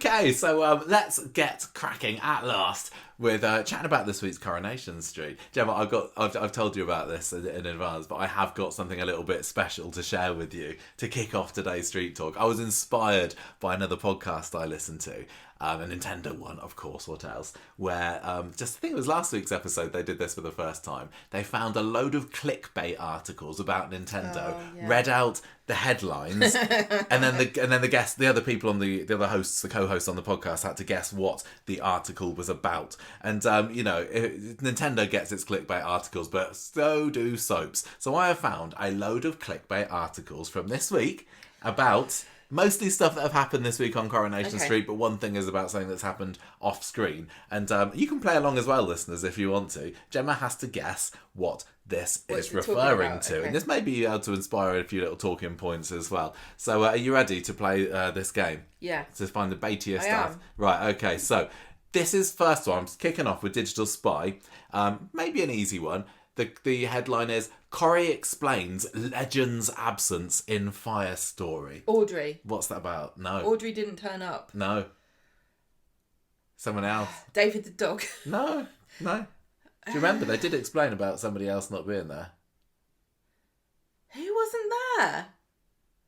Okay, so let's get cracking at last with chatting about this week's Coronation Street. Gemma, I've told you about this in advance, but I have got something a little bit special to share with you to kick off today's Street Talk. I was inspired by another podcast I listened to, a Nintendo one, of course, what else, where just I think it was last week's episode they did this for the first time. They found a load of clickbait articles about Nintendo, read out the headlines, and then the guests, the other people on the other hosts, the co-hosts on the podcast had to guess what the article was about. And Nintendo gets its clickbait articles, but so do soaps. So I have found a load of clickbait articles from this week about mostly stuff that have happened this week on Coronation Street, but one thing is about something that's happened off screen. And you can play along as well, listeners, if you want to. Gemma has to guess what this is referring to. Okay. And this may be able to inspire a few little talking points as well. So are you ready to play this game? Yeah. To find the baitier stuff? Right, okay. So this is first one. I'm kicking off with Digital Spy. Maybe an easy one. The headline is, Corrie explains legend's absence in Fire Story. Audrey. What's that about? No. Audrey didn't turn up. No. Someone else. David the dog. No. Do you remember they did explain about somebody else not being there? Who wasn't there?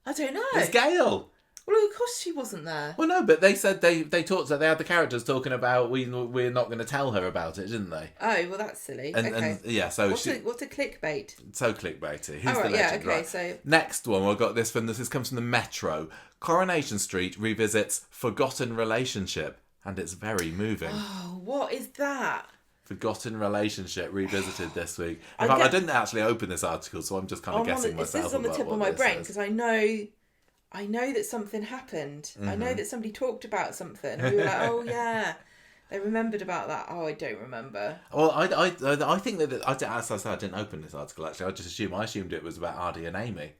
I don't know. It's Gail. Well, of course she wasn't there. Well, no, but they said they talked. So they had the characters talking about we're not going to tell her about it, didn't they? Oh, well, that's silly. And yeah, so what's a clickbait? So clickbaity. Who's the legend? Yeah, okay. Right. So next one, I got this from this comes from the Metro. Coronation Street revisits forgotten relationship, and it's very moving. Oh, what is that? Forgotten relationship revisited this week. In fact, I didn't actually open this article, so I'm just kind of guessing myself. This is on the tip of my brain because I know that something happened. Mm-hmm. I know that somebody talked about something. We were like, oh yeah, they remembered about that. Oh, I don't remember. Well, I think that as I said, I didn't open this article. Actually, I assumed it was about Ardy and Amy.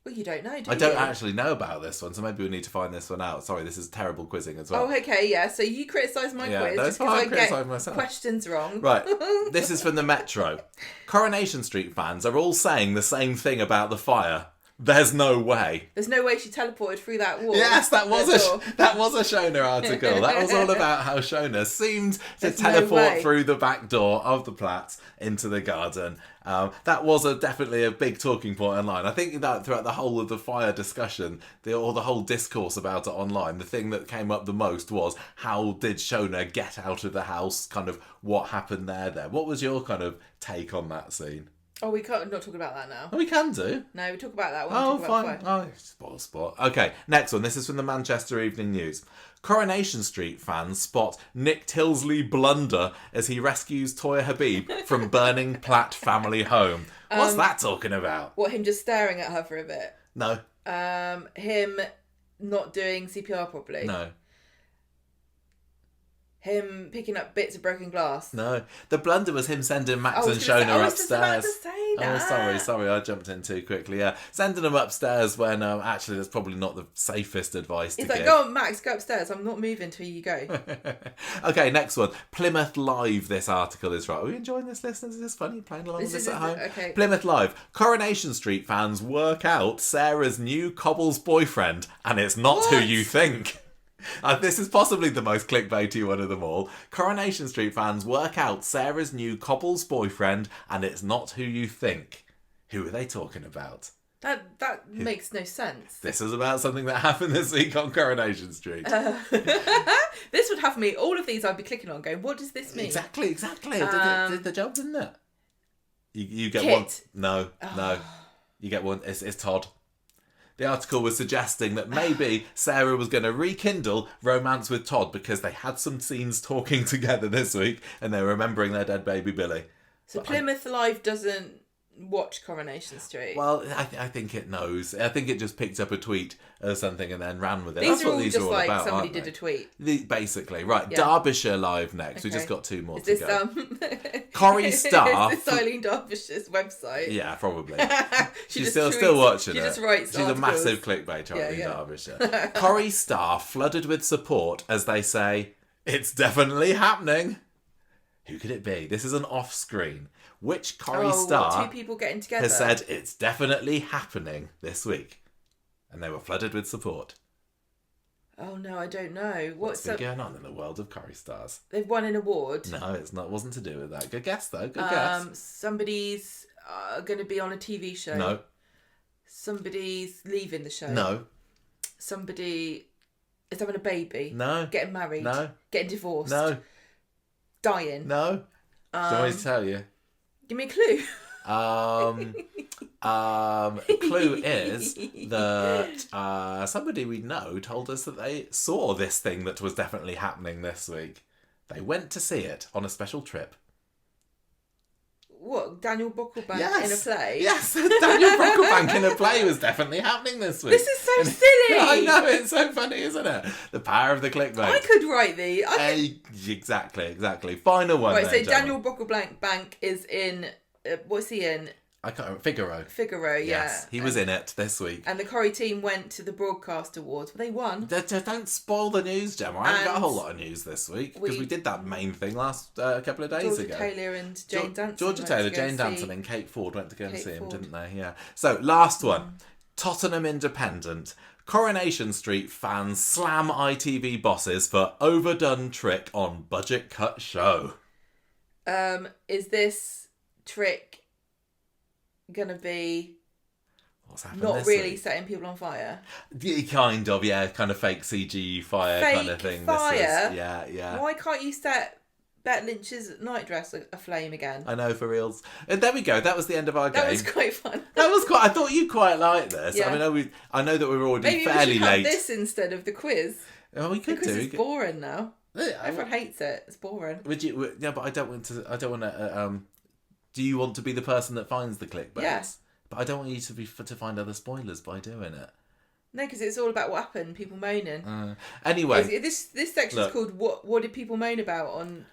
Well, you don't know, do you? I don't actually know about this one, so maybe we need to find this one out. Sorry, this is terrible quizzing as well. Oh, okay, yeah. So you criticise my quiz just because I get myself. Questions wrong. Right. This is from the Metro. Coronation Street fans are all saying the same thing about the fire. There's no way. There's no way she teleported through that wall. Yes, that was a Shona article. That was all about how Shona seemed to teleport through the back door of the Platts into the garden. That was definitely a big talking point online. I think that throughout the whole of the fire discussion, the whole discourse about it online, the thing that came up the most was how did Shona get out of the house? Kind of what happened there. What was your kind of take on that scene? Oh, we can't not talk about that now. Oh, we can do. No, we talk about that one. Oh, fine. Oh, spoil sport. Okay, next one. This is from the Manchester Evening News. Coronation Street fans spot Nick Tilsley blunder as he rescues Toya Habib from burning Platt family home. What's that talking about? What, him just staring at her for a bit? No. Him not doing CPR properly? No. Him picking up bits of broken glass? No. The blunder was him sending Max and Shona upstairs. I was just about to say that. Oh, sorry, I jumped in too quickly. Yeah, sending them upstairs when actually that's probably not the safest advice to give. He's like, go on, Max, go upstairs. I'm not moving till you go. Okay, next one. Plymouth Live, this article is right. Are we enjoying this, listeners? Is this funny, playing along with this at home? Okay. Plymouth Live. Coronation Street fans work out Sarah's new Cobble's boyfriend, and it's not who you think. This is possibly the most clickbaity one of them all. Coronation Street fans work out Sarah's new Cobble's boyfriend, and it's not who you think. Who are they talking about? That makes no sense. This is about something that happened this week on Coronation Street. This would have me. All of these I'd be clicking on, going, "What does this mean?" Exactly. Did the job, didn't it? You get Kit. one. No. You get one. It's Todd. The article was suggesting that maybe Sarah was going to rekindle romance with Todd because they had some scenes talking together this week and they were remembering their dead baby Billy. So Plymouth Live doesn't watch Coronation Street? Well, I think it knows. I think it just picked up a tweet or something and then ran with it. These That's are what all these just are all like about, somebody did a tweet. Basically, right. Yeah. Derbyshire Live next. Okay. We just got two more is to this, go. Corrie Star. Is this Eileen Derbyshire's website? Yeah, probably. She's just still watching she it. just writes She's articles. a massive clickbait, Eileen Derbyshire. Corrie Star flooded with support as they say, it's definitely happening. Who could it be? This is an off-screen. Which Corrie Star two people getting together has said it's definitely happening this week? And they were flooded with support. Oh no, I don't know. What's been going on in the world of Corrie stars? They've won an award. No, it's not. Wasn't to do with that. Good guess though. Good guess. Somebody's going to be on a TV show. No. Somebody's leaving the show. No. Somebody is having a baby. No. Getting married. No. Getting divorced. No. Dying. No. Do you want me to tell you? Give me a clue. Clue is that somebody we know told us that they saw this thing that was definitely happening this week. They went to see it on a special trip. What? Daniel Brocklebank Yes. in a play? Yes, Daniel Brocklebank in a play was definitely happening this week. This is so silly. I know, it's so funny, isn't it? The power of the clickbait. I could write these. Exactly. Final one. Right, then, so Daniel Brocklebank is in. What's he in? I can't remember. Figaro. Yeah. Yes, he was in it this week. And the Corrie team went to the Broadcast Awards. They won. Don't spoil the news, Gemma. I haven't got a whole lot of news this week because we did that main thing last couple of days ago. Georgia Taylor and Jane Danson. Georgia Taylor, Jane Danson and Kate Ford went to go and see him, didn't they? Yeah. So, last one. Tottenham Independent. Coronation Street fans slam ITV bosses for overdone trick on budget cut show. Is this trick gonna be What's happened not this really week? setting people on fire? Kind of, yeah. Kind of fake CG fire kind of thing. Fire? This is, yeah. Why can't you set Bette Lynch's nightdress aflame again? I know, for reals. And there we go. That was the end of our game. That was quite fun. I thought you quite liked this. Yeah. I know that we were already Maybe fairly we should late. have this instead of the quiz. Oh, we could The quiz do. is boring now. Yeah, Everyone hates it. It's boring. Would you? Yeah, but I don't want to. Do you want to be the person that finds the clickbaits? Yes. But I don't want you to find other spoilers by doing it. No, because it's all about what happened. People moaning. Anyway, this section is called "What did people moan about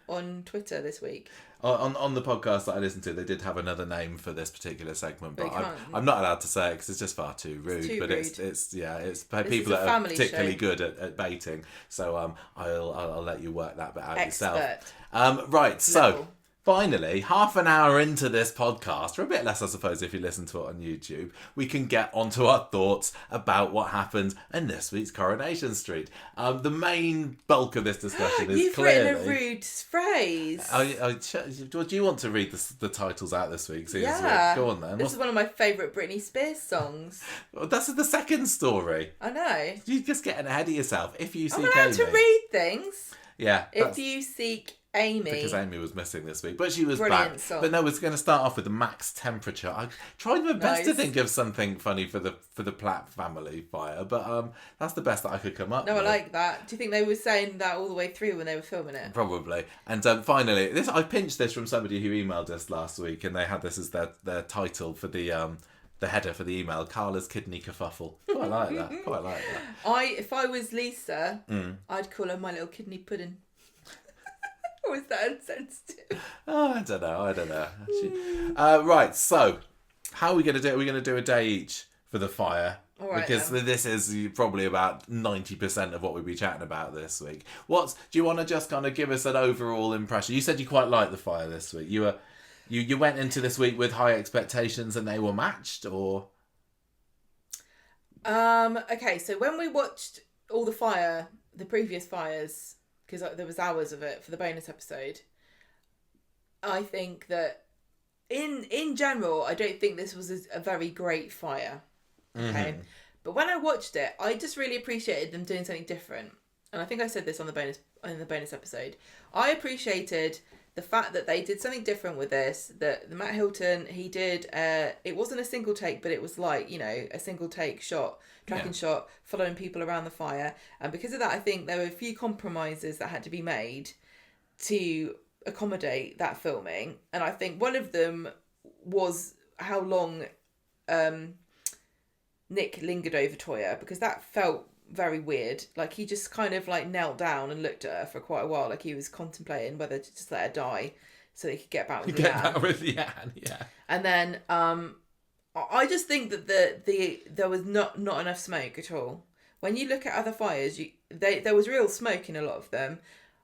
on Twitter this week?" on the podcast that I listened to, they did have another name for this particular segment, but They I'm not allowed to say it because it's just far too rude. It's people that are particularly good at baiting. So I'll let you work that bit out yourself. Right, so. Finally, half an hour into this podcast, or a bit less, I suppose, if you listen to it on YouTube, we can get onto our thoughts about what happened in this week's Coronation Street. The main bulk of this discussion is You've clearly... written a rude phrase. Do you want to read the titles out this week? Yeah. Go on then. This is one of my favourite Britney Spears songs. Well, that's the second story. I know. You're just getting ahead of yourself. If you seek I'm allowed to read things. Yeah. If you seek Amy. Because Amy was missing this week, but she was Brilliant back. song. But no, it's going to start off with the max temperature. I tried my best to think of something funny for the Platt family fire, but that's the best that I could come up with. I like that. Do you think they were saying that all the way through when they were filming it? Probably. And finally, I pinched this from somebody who emailed us last week, and they had this as their title for the header for the email: Carla's kidney kerfuffle. Quite like that. If I was Lisa, I'd call her my little kidney pudding. Or is that insensitive? Oh, I don't know. Right, so how are we going to do it? Are we going to do a day each for the fire? All right, because this is probably about 90% of what we'll be chatting about this week. Do you want to just kind of give us an overall impression? You said you quite liked the fire this week. You went into this week with high expectations and they were matched, or? Okay, so when we watched all the previous fires, because there was hours of it for the bonus episode, I think that in general, I don't think this was a very great fire. Okay, but when I watched it, I just really appreciated them doing something different, and I think I said this in the bonus episode. I appreciated the fact that they did something different with this. That the Matt Hilton, he did. It wasn't a single take, but it was like, a single take shot. Tracking shot, following people around the fire. And because of that, I think there were a few compromises that had to be made to accommodate that filming. And I think one of them was how long Nick lingered over Toya, because that felt very weird. Like, he just kind of knelt down and looked at her for quite a while, like he was contemplating whether to just let her die so he could get back with Leanne. Yeah. And then I just think that there was not enough smoke at all. When you look at other fires, there was real smoke in a lot of them.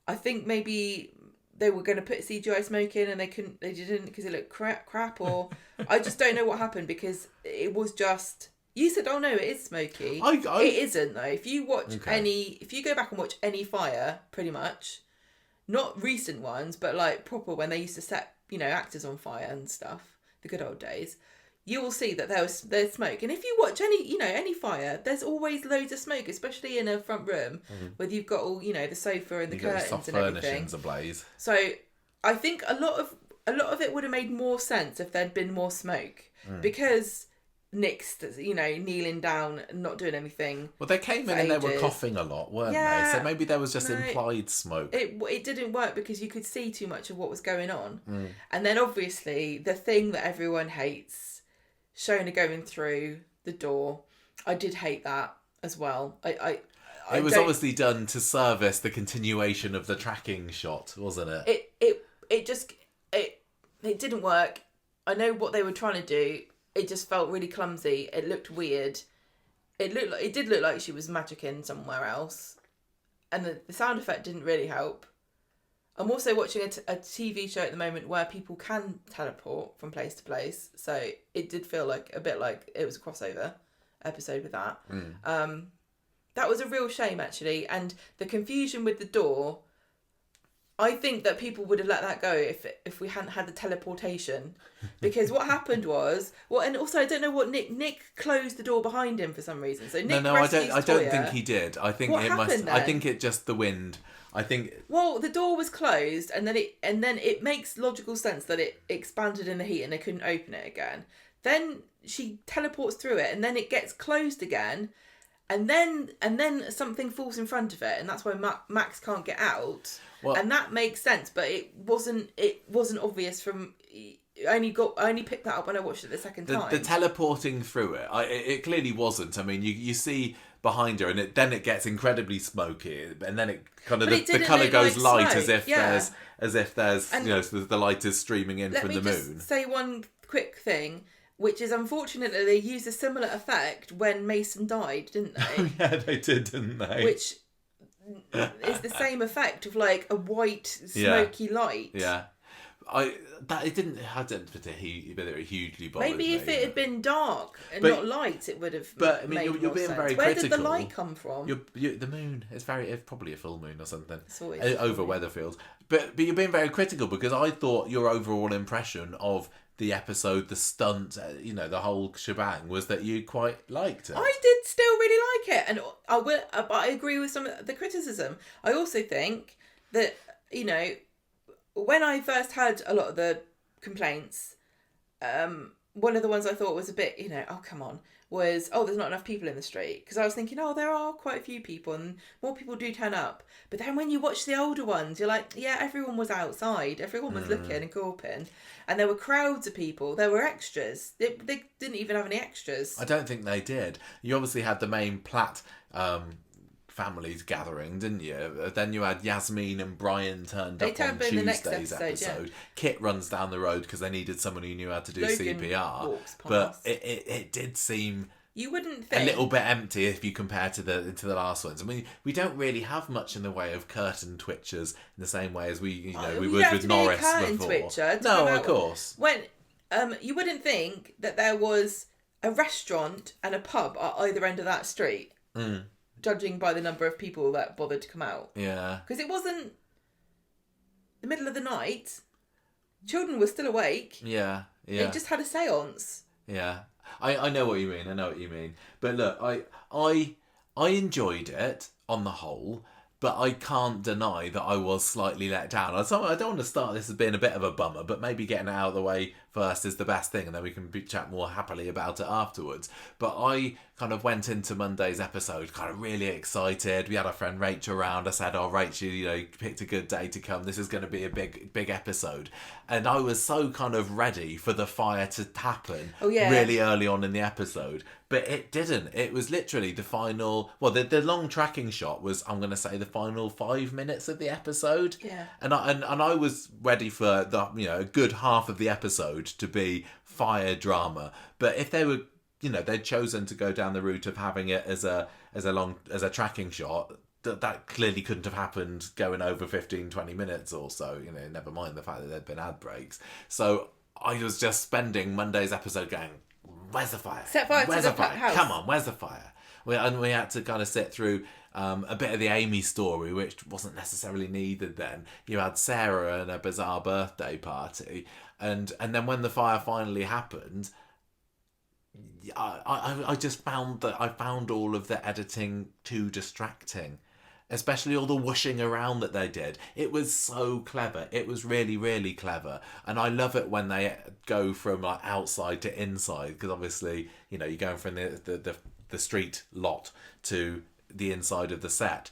I think maybe they were going to put CGI smoke in and they didn't because it looked crap, or I just don't know what happened, because it was just, You said, "Oh no, it is smoky." It isn't though. If you watch if you go back and watch any fire, pretty much, not recent ones, but like proper when they used to set actors on fire and stuff, the good old days, you will see that there's smoke. And if you watch any fire, there's always loads of smoke, especially in a front room where you've got all the sofa and the curtains and everything. Furnishings ablaze. So I think a lot of it would have made more sense if there'd been more smoke because Nick's kneeling down and not doing anything. Well, they came in and they were coughing a lot, weren't they? So maybe there was just implied smoke. It didn't work because you could see too much of what was going on. And then obviously the thing that everyone hates, Shona going through the door. I did hate that as well. It was obviously done to service the continuation of the tracking shot, wasn't it? It didn't work. I know what they were trying to do. It just felt really clumsy. It looked weird. It did look like she was magicking somewhere else, and the sound effect didn't really help. I'm also watching a TV show at the moment where people can teleport from place to place, so it did feel like a bit like it was a crossover episode with that. That was a real shame, actually, and the confusion with the door. I think that people would have let that go if we hadn't had the teleportation, because what happened was and also I don't know what Nick closed the door behind him for some reason. So Nick I don't think he did. I think I think it just the wind. I think. Well, the door was closed, and then it makes logical sense that it expanded in the heat and they couldn't open it again. Then she teleports through it, and then it gets closed again, and then something falls in front of it, and that's why Max can't get out. Well, and that makes sense, but it wasn't obvious from. I only picked that up when I watched it the second time. The teleporting through it, it clearly wasn't. I mean, you see behind her, and then it gets incredibly smoky, and then it kind of the colour goes like light, smoke. as if there's so the light is streaming in from the moon. Let me just say one quick thing, which is unfortunately they used a similar effect when Mason died, didn't they? Oh, yeah, they did, didn't they? Which is the same effect of like a white smoky light. Yeah. I don't hugely bothered. Maybe if it had been dark and not light, it would have. But I mean, you're being very critical. Where did the light come from? The moon. It's probably a full moon or something over Weatherfield. But you're being very critical because I thought your overall impression of the episode, the stunt, the whole shebang was that you quite liked it. I did still really like it, and I agree with some of the criticism. I also think that when I first had a lot of the complaints, one of the ones I thought was a bit, oh, come on, was, there's not enough people in the street. Because I was thinking, there are quite a few people and more people do turn up. But then when you watch the older ones, you're like, yeah, everyone was outside. Everyone was looking and gawping. And there were crowds of people. There were extras. They didn't even have any extras. I don't think they did. You obviously had the main Platt families gathering, didn't you? Then you had Yasmin and Brian turned up on Tuesday's episode. Yeah. Kit runs down the road because they needed someone who knew how to do CPR. But it did seem you wouldn't think a little bit empty if you compare to the last ones. I mean, we don't really have much in the way of curtain twitchers in the same way as we would with Norris before. No, of course. When you wouldn't think that there was a restaurant and a pub at either end of that street. Judging by the number of people that bothered to come out. Yeah. Because it wasn't the middle of the night. Children were still awake. Yeah. They just had a séance. Yeah. I know what you mean. But look, I enjoyed it on the whole, but I can't deny that I was slightly let down. I don't want to start this as being a bit of a bummer, but maybe getting it out of the way first is the best thing, and then we can chat more happily about it afterwards. But I kind of went into Monday's episode kind of really excited. We had our friend Rachel around. I said, Rachel, you picked a good day to come. This is going to be a big episode. And I was so kind of ready for the fire to happen really early on in the episode. But it didn't. It was literally the final... Well, the long tracking shot was, I'm going to say, the final 5 minutes of the episode. Yeah. And I was ready for a good half of the episode to be fire drama. But if they were... they'd chosen to go down the route of having it as a tracking shot, that clearly couldn't have happened going over 15-20 minutes or so. Never mind the fact that there'd been ad breaks. So I was just spending Monday's episode going, where's the fire? Set fire to the house. Come on, where's the fire? We had to kind of sit through a bit of the Amy story, which wasn't necessarily needed then. You had Sarah and a bizarre birthday party, and then when the fire finally happened, I just found that I found all of the editing too distracting. Especially all the whooshing around that they did. It was so clever. It was really, really clever. And I love it when they go from like outside to inside, because obviously, you know, you're going from the street lot to the inside of the set.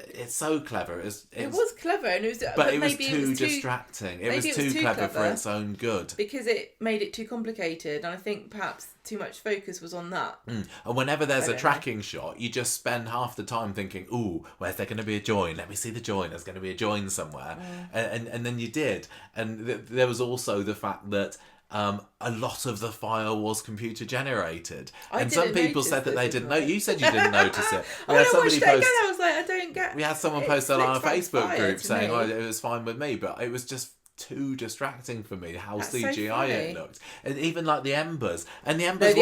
It's so clever. It was clever, and but it was too distracting. It was too clever for its own good. Because it made it too complicated, and I think perhaps too much focus was on that. And whenever there's a tracking shot, you just spend half the time thinking, ooh, where's there going to be a join? Let me see the join. There's going to be a join somewhere. And then you did. And there was also the fact that a lot of the fire was computer generated, and some people said that they didn't know. You said you didn't notice it. When I watched it again, I was like, I don't get. We had someone post on our Facebook group saying, "Oh, it was fine with me," but it was just too distracting for me how CGI it looked, and even like the embers and the embers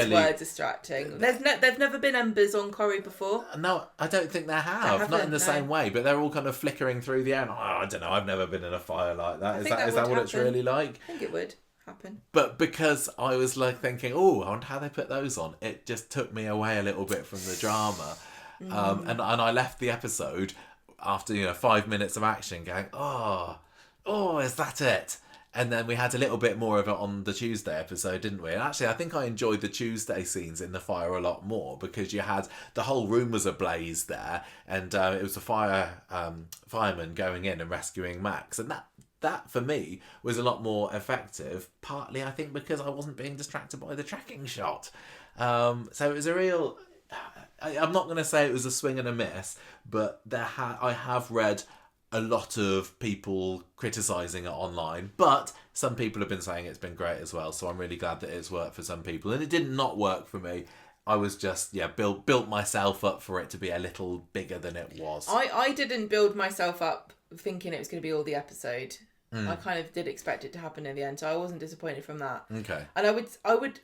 were distracting. There's never been embers on Corrie before. No, I don't think there have. Not in the same way, but they're all kind of flickering through the air. And, I don't know. I've never been in a fire like that. Is that what it's really like? I think it would happen. But because I was like thinking, oh, I wonder how they put those on, it just took me away a little bit from the drama. And I left the episode after 5 minutes of action going, oh, is that it? And then we had a little bit more of it on the Tuesday episode, didn't we? And actually, I think I enjoyed the Tuesday scenes in the fire a lot more, because you had the whole room was ablaze there, and it was a fireman going in and rescuing Max, and that for me was a lot more effective, partly I think because I wasn't being distracted by the tracking shot. So it was a real, I'm not going to say it was a swing and a miss, but I have read a lot of people criticising it online, but some people have been saying it's been great as well, so I'm really glad that it's worked for some people, and it did not work for me. I was just built myself up for it to be a little bigger than it was. I didn't build myself up thinking it was going to be all the episode. I kind of did expect it to happen in the end, so I wasn't disappointed from that. Okay. And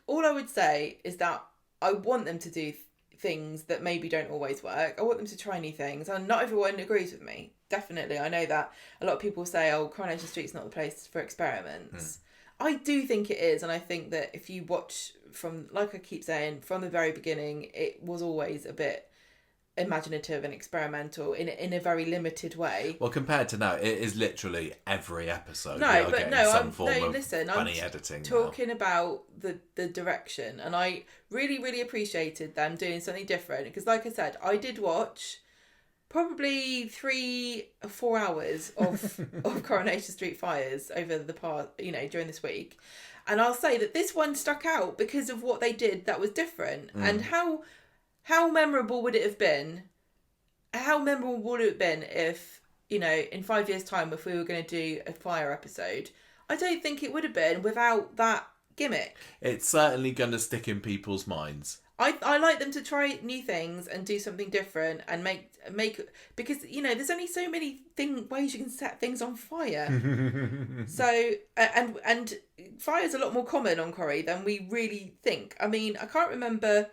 all I would say is that I want them to do things that maybe don't always work. I want them to try new things, and not everyone agrees with me. Definitely, I know that a lot of people say, "Oh, Coronation Street's not the place for experiments." I do think it is, and I think that if you watch from, like I keep saying, from the very beginning, it was always a bit imaginative and experimental in a very limited way. Well, compared to now, it is literally every episode. Listen, funny editing. Talking about the direction, and I really, really appreciated them doing something different, because, like I said, I did watch probably 3 or 4 hours of Coronation Street fires over the past, during this week, and I'll say that this one stuck out because of what they did that was different, and how memorable would it have been? How memorable would it have been if, in 5 years' time, if we were going to do a fire episode? I don't think it would have been without that gimmick. It's certainly going to stick in people's minds. I like them to try new things and do something different and make because there's only so many ways you can set things on fire. So and fire's a lot more common on Corrie than we really think. I mean, I can't remember.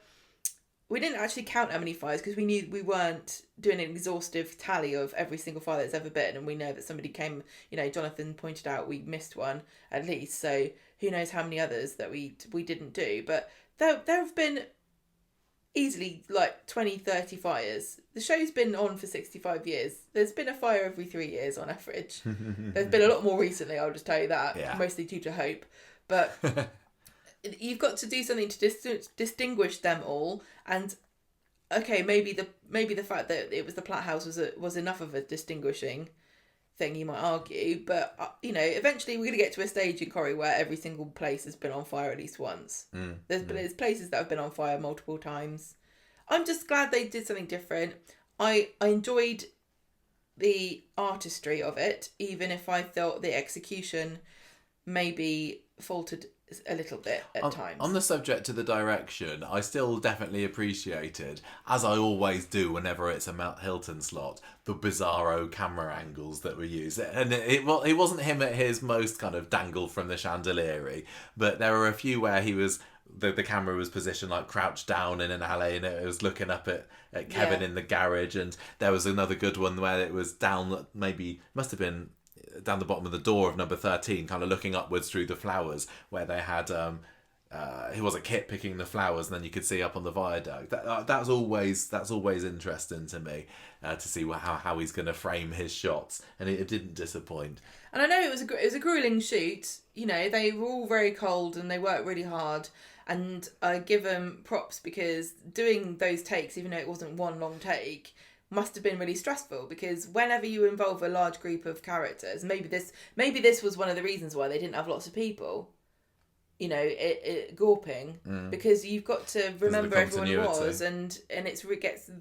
We didn't actually count how many fires because we knew we weren't doing an exhaustive tally of every single fire that's ever been, and we know that somebody came. Jonathan pointed out we missed one at least, so who knows how many others that we didn't do. But there have been easily like 20-30 fires. The show's been on for 65 years. There's been a fire every 3 years on average. There's been a lot more recently, I'll just tell you that, mostly due to Hope. But you've got to do something to distinguish them all. And okay, maybe the fact that it was the Platt House was enough of a distinguishing thing, you might argue. But eventually we're going to get to a stage in Corrie where every single place has been on fire at least once. There's places that have been on fire multiple times. I'm just glad they did something different. I enjoyed the artistry of it, even if I thought the execution maybe faltered a little bit at times. On the subject of the direction, I still definitely appreciated, as I always do whenever it's a Mount Hilton slot, the bizarro camera angles that were used. And it wasn't him at his most kind of dangle from the chandelier, but there were a few where he was the camera was positioned like crouched down in an alley, and it was looking up at Kevin in the garage. And there was another good one where it was down, maybe must have been down the bottom of the door of number 13, kind of looking upwards through the flowers, where they had he was a Kit picking the flowers, and then you could see up on the viaduct. That's always interesting to me, to see how he's going to frame his shots, and it didn't disappoint. And I know it was a grueling shoot. You know, they were all very cold and they worked really hard. And I give them props, because doing those takes, even though it wasn't one long take, must have been really stressful, because whenever you involve a large group of characters, maybe this was one of the reasons why they didn't have lots of people, you know, gorping, because you've got to remember everyone was, and it gets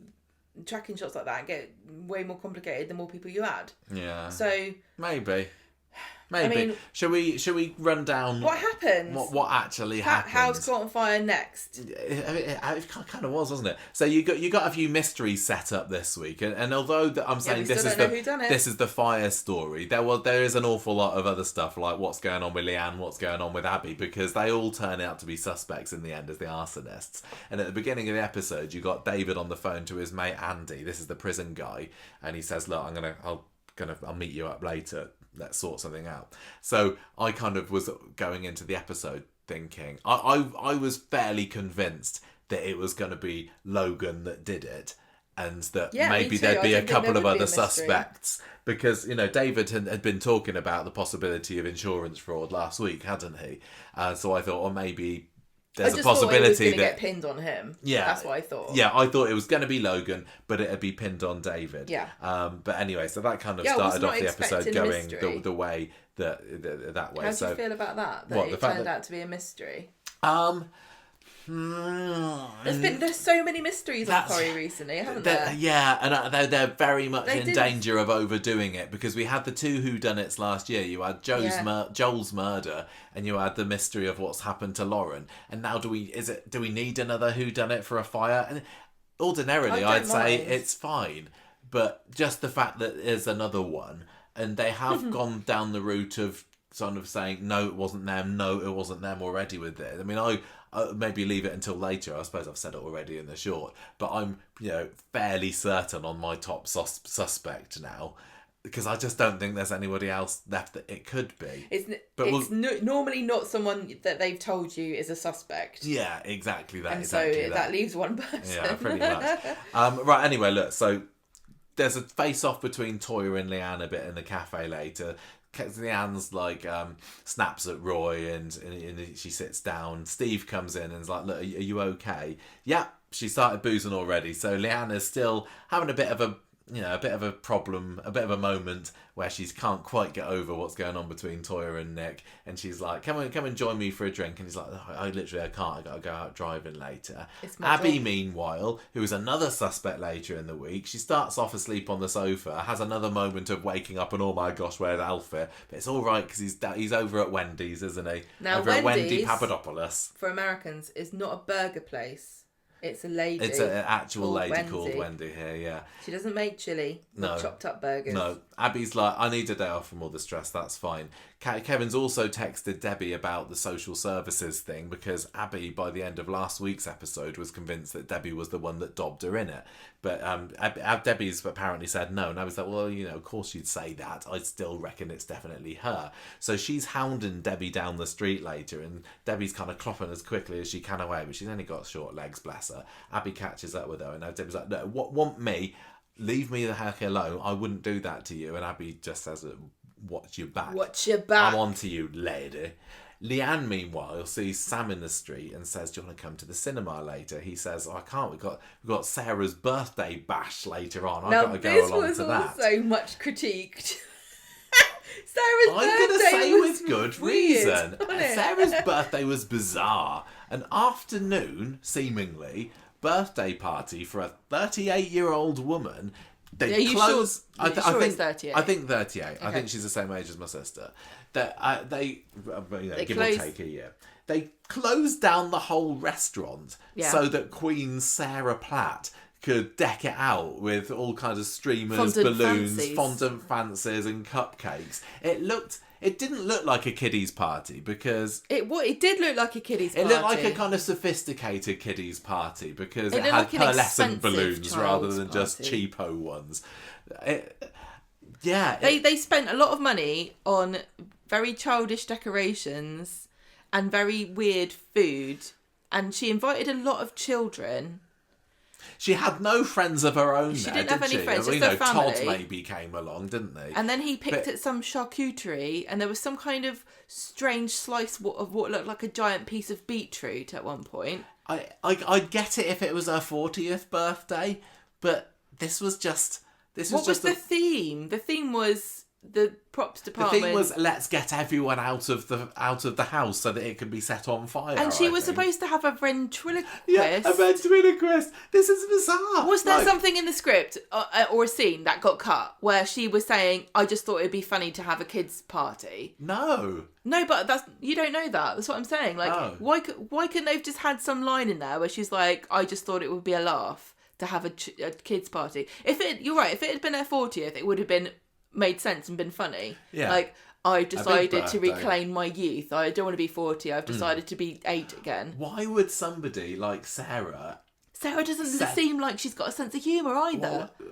tracking shots like that get way more complicated the more people you add. Yeah. So maybe. I mean, should we run down what happened? What actually happened? How's caught on fire next? It kind of was, wasn't it? So you got a few mysteries set up this week, and although I'm saying this is the fire story, there is an awful lot of other stuff, like what's going on with Leanne, what's going on with Abby, because they all turn out to be suspects in the end as the arsonists. And at the beginning of the episode, you got David on the phone to his mate Andy. This is the prison guy, and he says, "Look, I'll meet you up later. Let's sort something out." So I kind of was going into the episode thinking, I was fairly convinced that it was going to be Logan that did it, and that maybe there'd be a couple of other suspects, because, you know, David had been talking about the possibility of insurance fraud last week, hadn't he? So I thought, maybe there's a possibility that get pinned on him. Yeah, that's what I thought. Yeah, I thought it was going to be Logan, but it'd be pinned on David. Yeah. But anyway, so that kind of started off the episode going the way that way. How do you feel about that? It turned out to be a mystery. There's so many mysteries on Corrie recently, haven't there? Yeah, and they're very much in danger of overdoing it, because we had the 2 Whodunnits last year. You had Joel's murder, and you had the mystery of what's happened to Lauren. And now do we need another Whodunnit for a fire? And ordinarily, I'd say it's fine, but just the fact that there's another one, and they have gone down the route of sort of saying, no, it wasn't them already with it. I mean, I maybe leave it until later. I suppose I've said it already in the short, but I'm, fairly certain on my top suspect now, because I just don't think there's anybody else left that it could be. It's normally not someone that they've told you is a suspect. Yeah, exactly that. And so that leaves one person. Yeah, pretty much. Right, anyway, look, so there's a face-off between Toya and Leanne a bit in the cafe later. Leanne's snaps at Roy, and she sits down. Steve comes in and is like, "Look, are you okay?" Yeah, she started boozing already. So Leanne is still having a bit of a problem, a bit of a moment where she can't quite get over what's going on between Toya and Nick, and she's like, come and join me for a drink, and he's like, I can't, I gotta go out driving later. Abby, meanwhile, who is another suspect later in the week, she starts off asleep on the sofa, has another moment of waking up and, oh my gosh, where's Alfie? But it's all right, because he's over at Wendy's, isn't he? Now, over at Wendy Papadopoulos. For Americans, is not a burger place. It's a lady. It's an actual lady called Wendy here, yeah. She doesn't make chili or chopped up burgers. No. Abby's like, I need a day off from all the stress, that's fine. Kevin's also texted Debbie about the social services thing, because Abby, by the end of last week's episode, was convinced that Debbie was the one that dobbed her in it. But Debbie's apparently said no, and I was like, well, of course you'd say that. I still reckon it's definitely her. So she's hounding Debbie down the street later, and Debbie's kind of clopping as quickly as she can away, but she's only got short legs, bless her. Abby catches up with her, and now Debbie's like, no, want me? Leave me the heck alone. I wouldn't do that to you. And Abby just says, watch your back. Watch your back. I'm on to you, lady. Leanne, meanwhile, sees Sam in the street and says, do you want to come to the cinema later? He says, I can't. We've got Sarah's birthday bash later on. I've got to go along to that. This was also much critiqued. Sarah's birthday I'm going to say was with good weird, reason. Sarah's birthday was bizarre. An afternoon, seemingly, birthday party for a 38-year-old woman. They close. Sure? I think 38. I think 38. Okay. I think she's the same age as my sister. They give or take a year. They closed down the whole restaurant so that Queen Sarah Platt could deck it out with all kinds of streamers, balloons, fondant fancies, and cupcakes. It looked It didn't look like a kiddies party because It did look like a kiddies party. it looked like a kind of sophisticated kiddies party because it looked had like an pearlescent expensive balloons rather child's than just party. cheapo ones. They spent a lot of money on very childish decorations and very weird food, and she invited a lot of children. She had no friends of her own. She there, didn't have did any she? friends, You just her Todd family. maybe came along, didn't they? And then he picked at some charcuterie, and there was some kind of strange slice of what looked like a giant piece of beetroot at one point. I'd get it if it was her 40th birthday, but this was just... What was the theme? The theme was the props The department. thing was, let's get everyone out of the house so that it can can be set on fire. And she was supposed to have a ventriloquist. Yeah, a ventriloquist. This is bizarre. Was there something in the script or a scene that got cut where she was saying, "I just thought it'd be funny to have a kids' party"? No. No, but you don't know that. That's what I'm saying. Like, why couldn't they've just had some line in there where she's like, "I just thought it would be a laugh to have a kids' party." You're right. If it had been her 40th, it would have been made sense and been funny. Yeah. Like, I've decided to birthday. reclaim my youth. I don't want to be 40. I've decided to be 8 again. Why would somebody like Sarah Doesn't seem like she's got a sense of humour either. Well,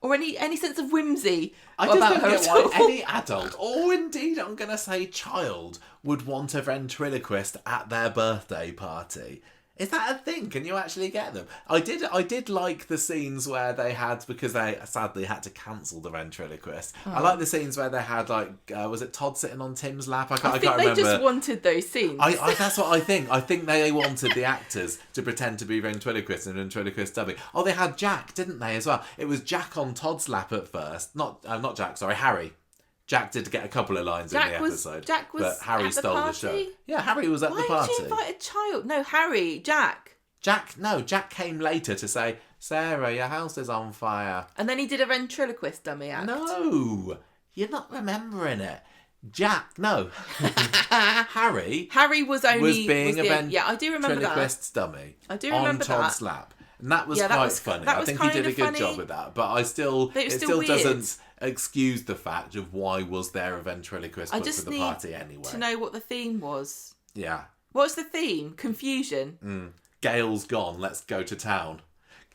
or any sense of whimsy I just about don't her get at why all. any adult, or indeed I'm going to say child, would want a ventriloquist at their birthday party. Is that a thing? Can you actually get them? I did like the scenes where they had, because they sadly had to cancel the ventriloquist. I like the scenes where they had was it Todd sitting on Tim's lap? I can't remember. They just wanted those scenes. That's what I think. I think they wanted the actors to pretend to be ventriloquists and ventriloquist dubbing. Oh, they had Jack, didn't they, as well? It was Jack on Todd's lap at first. Not Jack, sorry, Harry. Jack did get a couple of lines in the episode. Jack was but Harry at the stole party? the show. Yeah, Harry was at the party. Why did she invite a child? No, Harry, Jack. Jack came later to say, Sarah, your house is on fire. And then he did a ventriloquist dummy act. No, you're not remembering it. Harry was being I do remember that. Ventriloquist's dummy. I do remember on Todd's lap. And that was funny. That I was think he did a good funny. job with that. But it still weird. doesn't excuse the fact of why was there a ventriloquist I put just for the need party anyway. to know what the theme was. Yeah. What's the theme? Confusion. Gail's gone, let's go to town.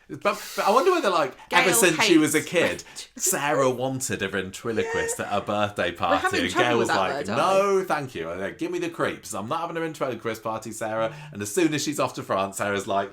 But I wonder whether, ever Gail since she was a hates kid, Sarah wanted a ventriloquist at her birthday having party. And trouble Gail with was that like, word, no, thank you. Give me the creeps. I'm not having a ventriloquist party, Sarah. And as soon as she's off to France, Sarah's like,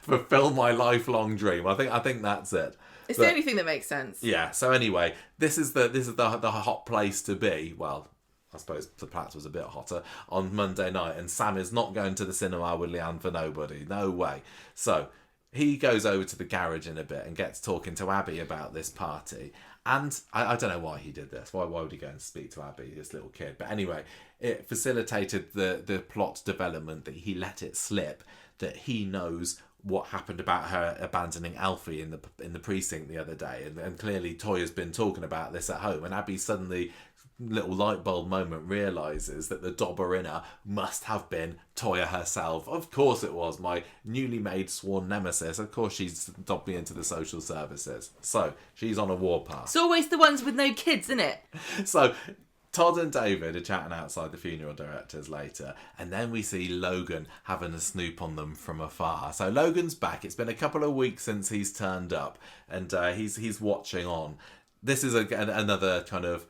fulfill my lifelong dream. I think that's it. It's the only thing that makes sense. Yeah, so anyway, this is the hot place to be. Well, I suppose the Platts was a bit hotter on Monday night, and Sam is not going to the cinema with Leanne for nobody. No way. So he goes over to the garage in a bit and gets talking to Abby about this party. And I don't know why he did this. Why would he go and speak to Abby, this little kid? But anyway, it facilitated the plot development that he let it slip that he knows what happened about her abandoning Alfie in the precinct the other day. And clearly Toyah's been talking about this at home. And Abby suddenly, little light bulb moment, realises that the dobber in her must have been Toyah herself. Of course it was, my newly made sworn nemesis. Of course she's dobbed me into the social services. So she's on a warpath. It's always the ones with no kids, isn't it? So Todd and David are chatting outside the funeral directors later, and then we see Logan having a snoop on them from afar. So Logan's back. It's been a couple of weeks since he's turned up, and he's watching on. This is another kind of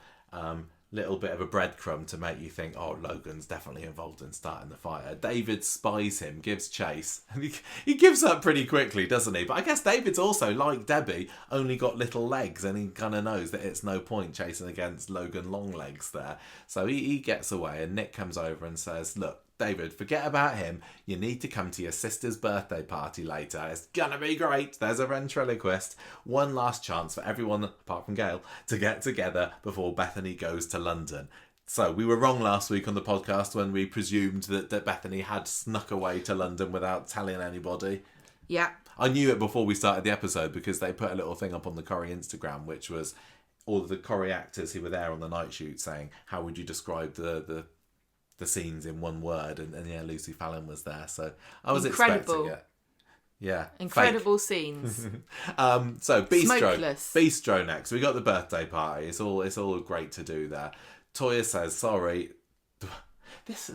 little bit of a breadcrumb to make you think, oh, Logan's definitely involved in starting the fire. David spies him, gives chase, and he gives up pretty quickly, doesn't he? But I guess David's also, like Debbie, only got little legs, and he kind of knows that it's no point chasing against Logan long legs there. So he gets away, and Nick comes over and says, look, David, forget about him. You need to come to your sister's birthday party later. It's gonna be great. There's a ventriloquist. One last chance for everyone, apart from Gail, to get together before Bethany goes to London. So we were wrong last week on the podcast when we presumed that Bethany had snuck away to London without telling anybody. Yeah. I knew it before we started the episode because they put a little thing up on the Corrie Instagram, which was all of the Corrie actors who were there on the night shoot saying, how would you describe the scenes in one word, and yeah, Lucy Fallon was there, so I was expecting it. Yeah, incredible scenes. So Smokeless. Bistro next. We got the birthday party. It's all great to do there. Toya says, sorry. This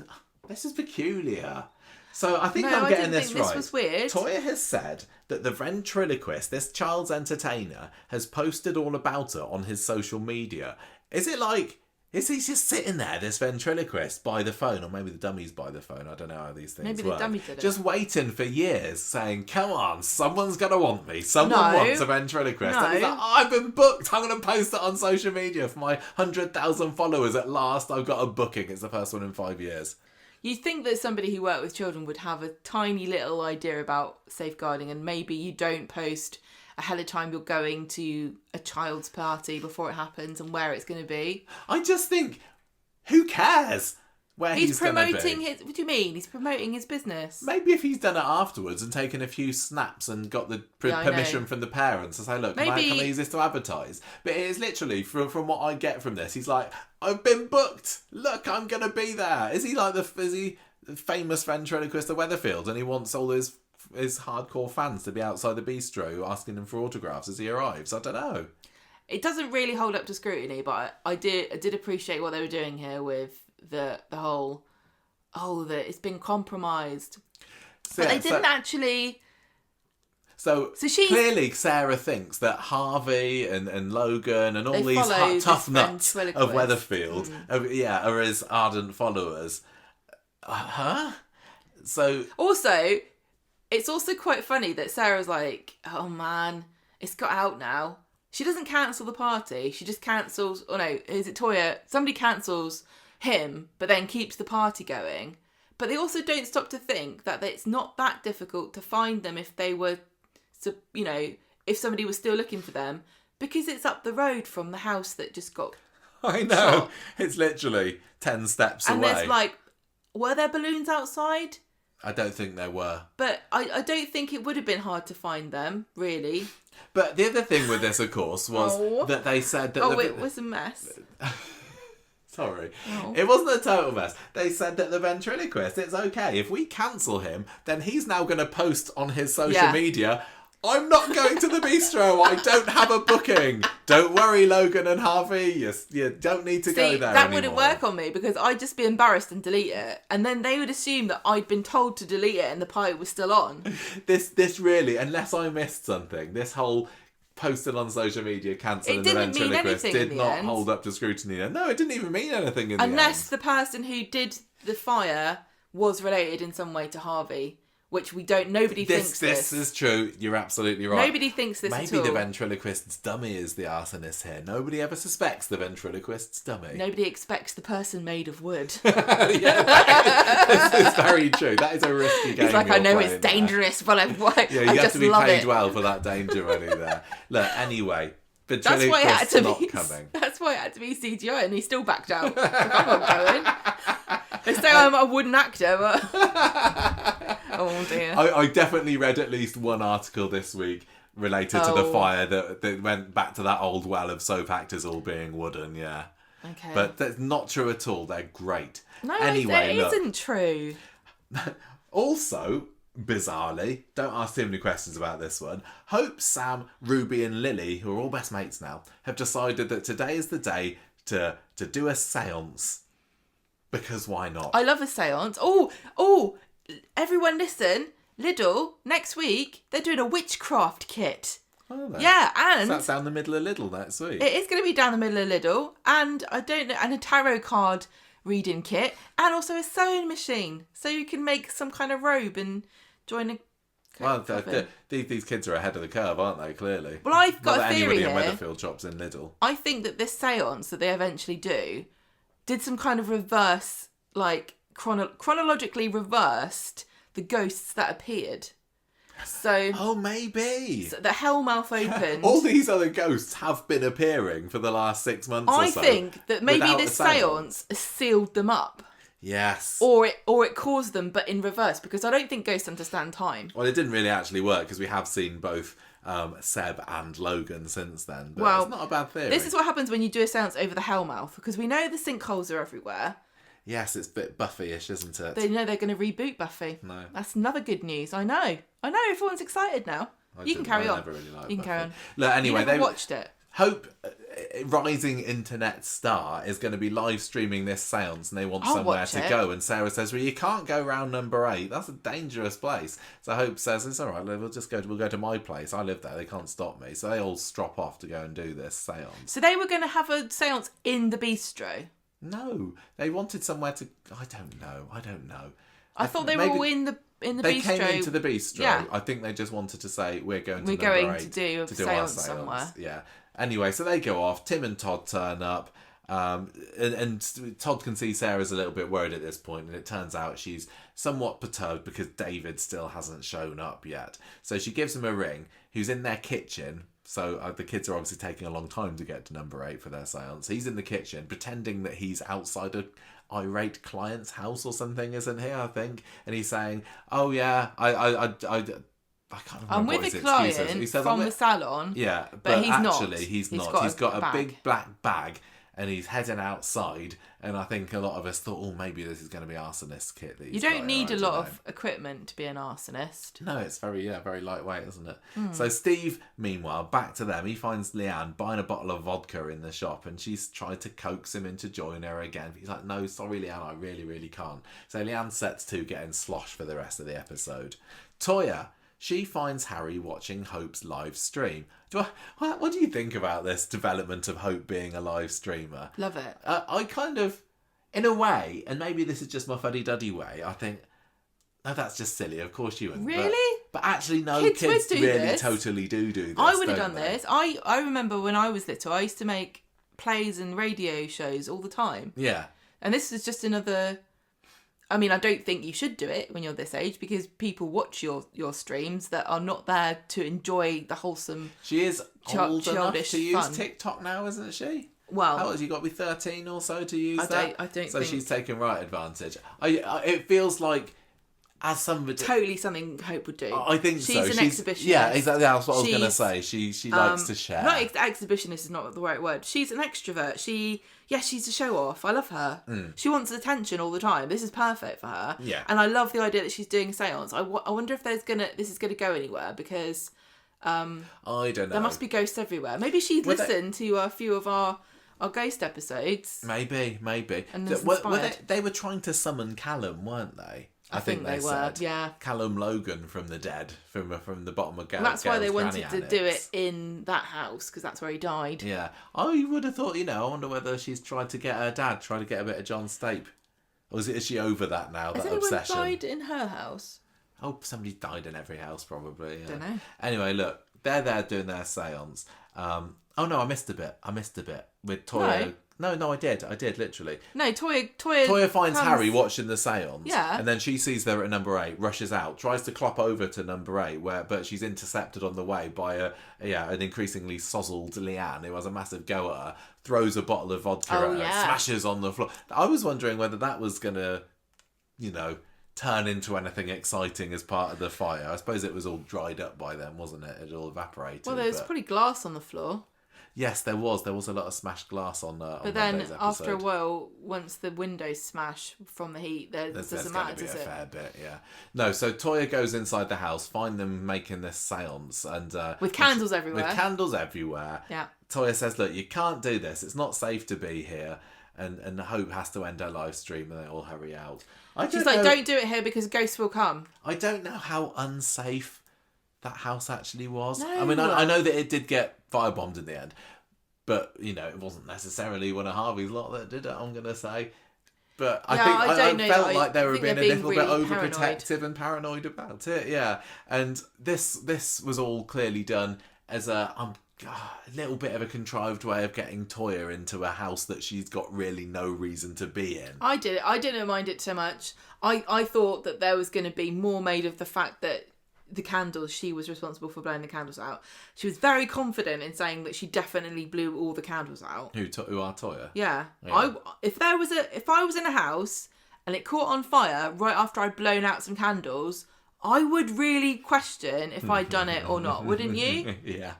is peculiar. So I think I'm getting this right. This was weird. Toya has said that the ventriloquist, this child's entertainer, has posted all about her on his social media. Is it like, is he just sitting there, this ventriloquist, by the phone? Or maybe the dummy's by the phone. I don't know how these things work. Maybe the dummy did it. Just waiting for years, saying, come on, someone's going to want me. Someone wants a ventriloquist. And he's like, I've been booked. I'm going to post it on social media for my 100,000 followers. At last, I've got a booking. It's the first one in 5 years. You'd think that somebody who worked with children would have a tiny little idea about safeguarding, and maybe you don't post ahead of time you're going to a child's party before it happens and where it's going to be. I just think, who cares where he's going to be? He's promoting his... What do you mean? He's promoting his business. Maybe if he's done it afterwards and taken a few snaps and got the permission from the parents to say, look, can I use this to advertise? But it is literally, from what I get from this, he's like, I've been booked. Look, I'm going to be there. Is he like the famous ventriloquist of Weatherfield, and he wants all his hardcore fans to be outside the bistro asking him for autographs as he arrives? I don't know. It doesn't really hold up to scrutiny, but I did appreciate what they were doing here with the whole, that it's been compromised. But they didn't actually... So clearly Sarah thinks that Harvey and Logan and all these tough nuts of Weatherfield are his ardent followers. So... Also, it's also quite funny that Sarah's like, oh man, it's got out now. She doesn't cancel the party. She just cancels... Oh no, is it Toya? Somebody cancels him, but then keeps the party going. But they also don't stop to think that it's not that difficult to find them if they were... So, if somebody was still looking for them, because it's up the road from the house that just got I know. shot. It's literally 10 steps away. And there's like, were there balloons outside? I don't think there were. But I don't think it would have been hard to find them, really. But the other thing with this, of course, was that they said that... it was a mess. Sorry. It wasn't a total mess. They said that the ventriloquist, it's okay. If we cancel him, then he's now going to post on his social media... I'm not going to the bistro. I don't have a booking. Don't worry, Logan and Harvey. You don't need to go there that anymore. Wouldn't work on me because I'd just be embarrassed and delete it. And then they would assume that I'd been told to delete it and the party was still on. This really, unless I missed something, this whole posted on social media cancelling the ventriloquist did not hold up to scrutiny. No, it didn't even mean anything in the end. Unless the person who did the fire was related in some way to Harvey. Which we don't... Nobody thinks this. This is true. You're absolutely right. Nobody thinks this at all. Maybe the ventriloquist's dummy is the arsonist here. Nobody ever suspects the ventriloquist's dummy. Nobody expects the person made of wood. This is very true. That is a risky game. He's like, I know it's dangerous, but I just you have to be paid well for that danger money there. Look, anyway... That's why it had to not be. Coming. That's why it had to be CGI, and he still backed out. I'm not going. They say I'm a wooden actor, but oh dear. I definitely read at least one article this week related to the fire that went back to that old well of soap actors all being wooden. Yeah. Okay. But that's not true at all. They're great. No, anyway, it isn't true. Also. Bizarrely, don't ask too many questions about this one. Hope, Sam, Ruby and Lily, who are all best mates now, have decided that today is the day to do a seance. Because why not? I love a seance. Oh, everyone listen. Lidl, next week, they're doing a witchcraft kit. Oh, yeah, and... So that's down the middle of Lidl next week. It is going to be down the middle of Lidl. And and a tarot card reading kit. And also a sewing machine. So you can make some kind of robe and... join a... Well, these kids are ahead of the curve, aren't they, clearly? Well, I've got a theory here. Anybody in Weatherfield shops in Lidl. I think that this seance that they eventually did some kind of reverse, like, chronologically reversed the ghosts that appeared. So... Oh, maybe. So the Hellmouth opened. All these other ghosts have been appearing for the last 6 months or so. I think that maybe this seance sealed them up. Yes. Or it caused them, but in reverse, because I don't think ghosts understand time. Well, it didn't really actually work, because we have seen both Seb and Logan since then. But it's not a bad theory. This is what happens when you do a seance over the Hellmouth, because we know the sinkholes are everywhere. Yes, it's a bit Buffy-ish, isn't it? They know they're going to reboot Buffy. No. That's another good news. I know, everyone's excited now. You can carry on. I never really liked you can Buffy. carry on. Look, anyway, you never watched it. Hope rising internet star is going to be live streaming this seance, and they want I'll somewhere watch to it. go. And Sarah says, "Well, you can't go round number 8. That's a dangerous place." So Hope says, "It's all right. We'll go to my place. I live there. They can't stop me." So they all strop off to go and do this seance. So they were going to have a seance in the bistro. No, they wanted somewhere to. I don't know. I thought they were all in the bistro. They came into the bistro. Yeah. I think they just wanted to say, we're going to do a our seance seance somewhere. Yeah. Anyway, so they go off. Tim and Todd turn up. And Todd can see Sarah's a little bit worried at this point, and it turns out she's somewhat perturbed because David still hasn't shown up yet. So she gives him a ring. Who's in their kitchen. So the kids are obviously taking a long time to get to number 8 for their seance. He's in the kitchen pretending that he's outside a irate client's house or something, isn't he? I think, and he's saying, "Oh yeah, I can't remember I'm what with his a excuse is." client He says, from the salon. Yeah, but he's actually, not. he's not. Got He's got a bag. big black bag, and he's heading outside. And I think a lot of us thought, "Oh, maybe this is going to be arsonist kit." That You don't need a lot of equipment to be an arsonist. No, it's very lightweight, isn't it? So Steve, meanwhile, back to them. He finds Leanne buying a bottle of vodka in the shop, and she's tried to coax him into joining her again. He's like, "No, sorry, Leanne, I really, really can't." So Leanne sets to getting slosh for the rest of the episode. Toya, she finds Harry watching Hope's live stream. What do you think about this development of Hope being a live streamer? Love it. I kind of, in a way, and maybe this is just my fuddy-duddy way, I think, no, that's just silly. Of course you wouldn't. Really? But actually, no, Kids kids would do really this. totally do this. I would have don't done they? this. I remember when I was little, I used to make plays and radio shows all the time. Yeah. And this is just another... I mean, I don't think you should do it when you're this age because people watch your streams that are not there to enjoy the wholesome... She is old enough childish to use fun. TikTok now, isn't she? Well... How old? You got to be 13 or so to use that? I don't so think... she's taken right advantage. It feels like, as somebody... Totally something Hope would do. I think she's so. An exhibitionist. Yeah, exactly. That's what I was going to say. She likes to share. Not exhibitionist is not the right word. She's an extrovert. She's a show off. I love her. She wants attention all the time. This is perfect for her. Yeah. And I love the idea that she's doing a seance. I wonder if this is going to go anywhere because I don't know. there must be ghosts everywhere. Maybe she'd listen to a few of our ghost episodes. Maybe. And was inspired. They were trying to summon Callum, weren't they? I think they were. Said. Yeah. Callum Logan from the dead, from the bottom of Gail's That's why they wanted granny to annex. do it in that house because that's where he died. Yeah. I would have thought, I wonder whether she's tried to get her dad, tried to get a bit of John Stape. Or is she over that now, Has that anyone obsession? died in her house? Oh, somebody died in every house, probably. Yeah. Don't know. Anyway, look, they're there doing their seance. Oh, no, I missed a bit with Toya. No, I did, literally. No, Toya finds comes... Harry watching the seance. Yeah. And then she sees they're at number 8, rushes out, tries to clop over to number 8, but she's intercepted on the way by an increasingly sozzled Leanne, who has a massive go at her, throws a bottle of vodka at her, smashes on the floor. I was wondering whether that was going to, turn into anything exciting as part of the fire. I suppose it was all dried up by then, wasn't it? It all evaporated. Well, there's probably glass on the floor. Yes, there was. There was a lot of smashed glass on But then, Monday's episode. after a while, once the windows smash from the heat, there's doesn't matter, does it? A fair bit, yeah. No, so Toya goes inside the house, find them making this seance, and with candles everywhere. With candles everywhere. Yeah. Toya says, "Look, you can't do this. It's not safe to be here." And Hope has to end her live stream, and they all hurry out. She's like, "Don't do it here because ghosts will come." I don't know how unsafe that house actually was. No. I mean, I know that it did get firebombed in the end. But, it wasn't necessarily one of Harvey's lot that did it, I'm going to say. But I felt like they were being a little bit overprotective and paranoid about it, yeah. And this was all clearly done as a little bit of a contrived way of getting Toya into a house that she's got really no reason to be in. I didn't mind it so much. I thought that there was going to be more made of the fact that the candles, she was responsible for blowing the candles out. She was very confident in saying that she definitely blew all the candles out. Who are Toya? Yeah. If I was in a house and it caught on fire right after I'd blown out some candles, I would really question if I'd done it or not, wouldn't you? Yeah.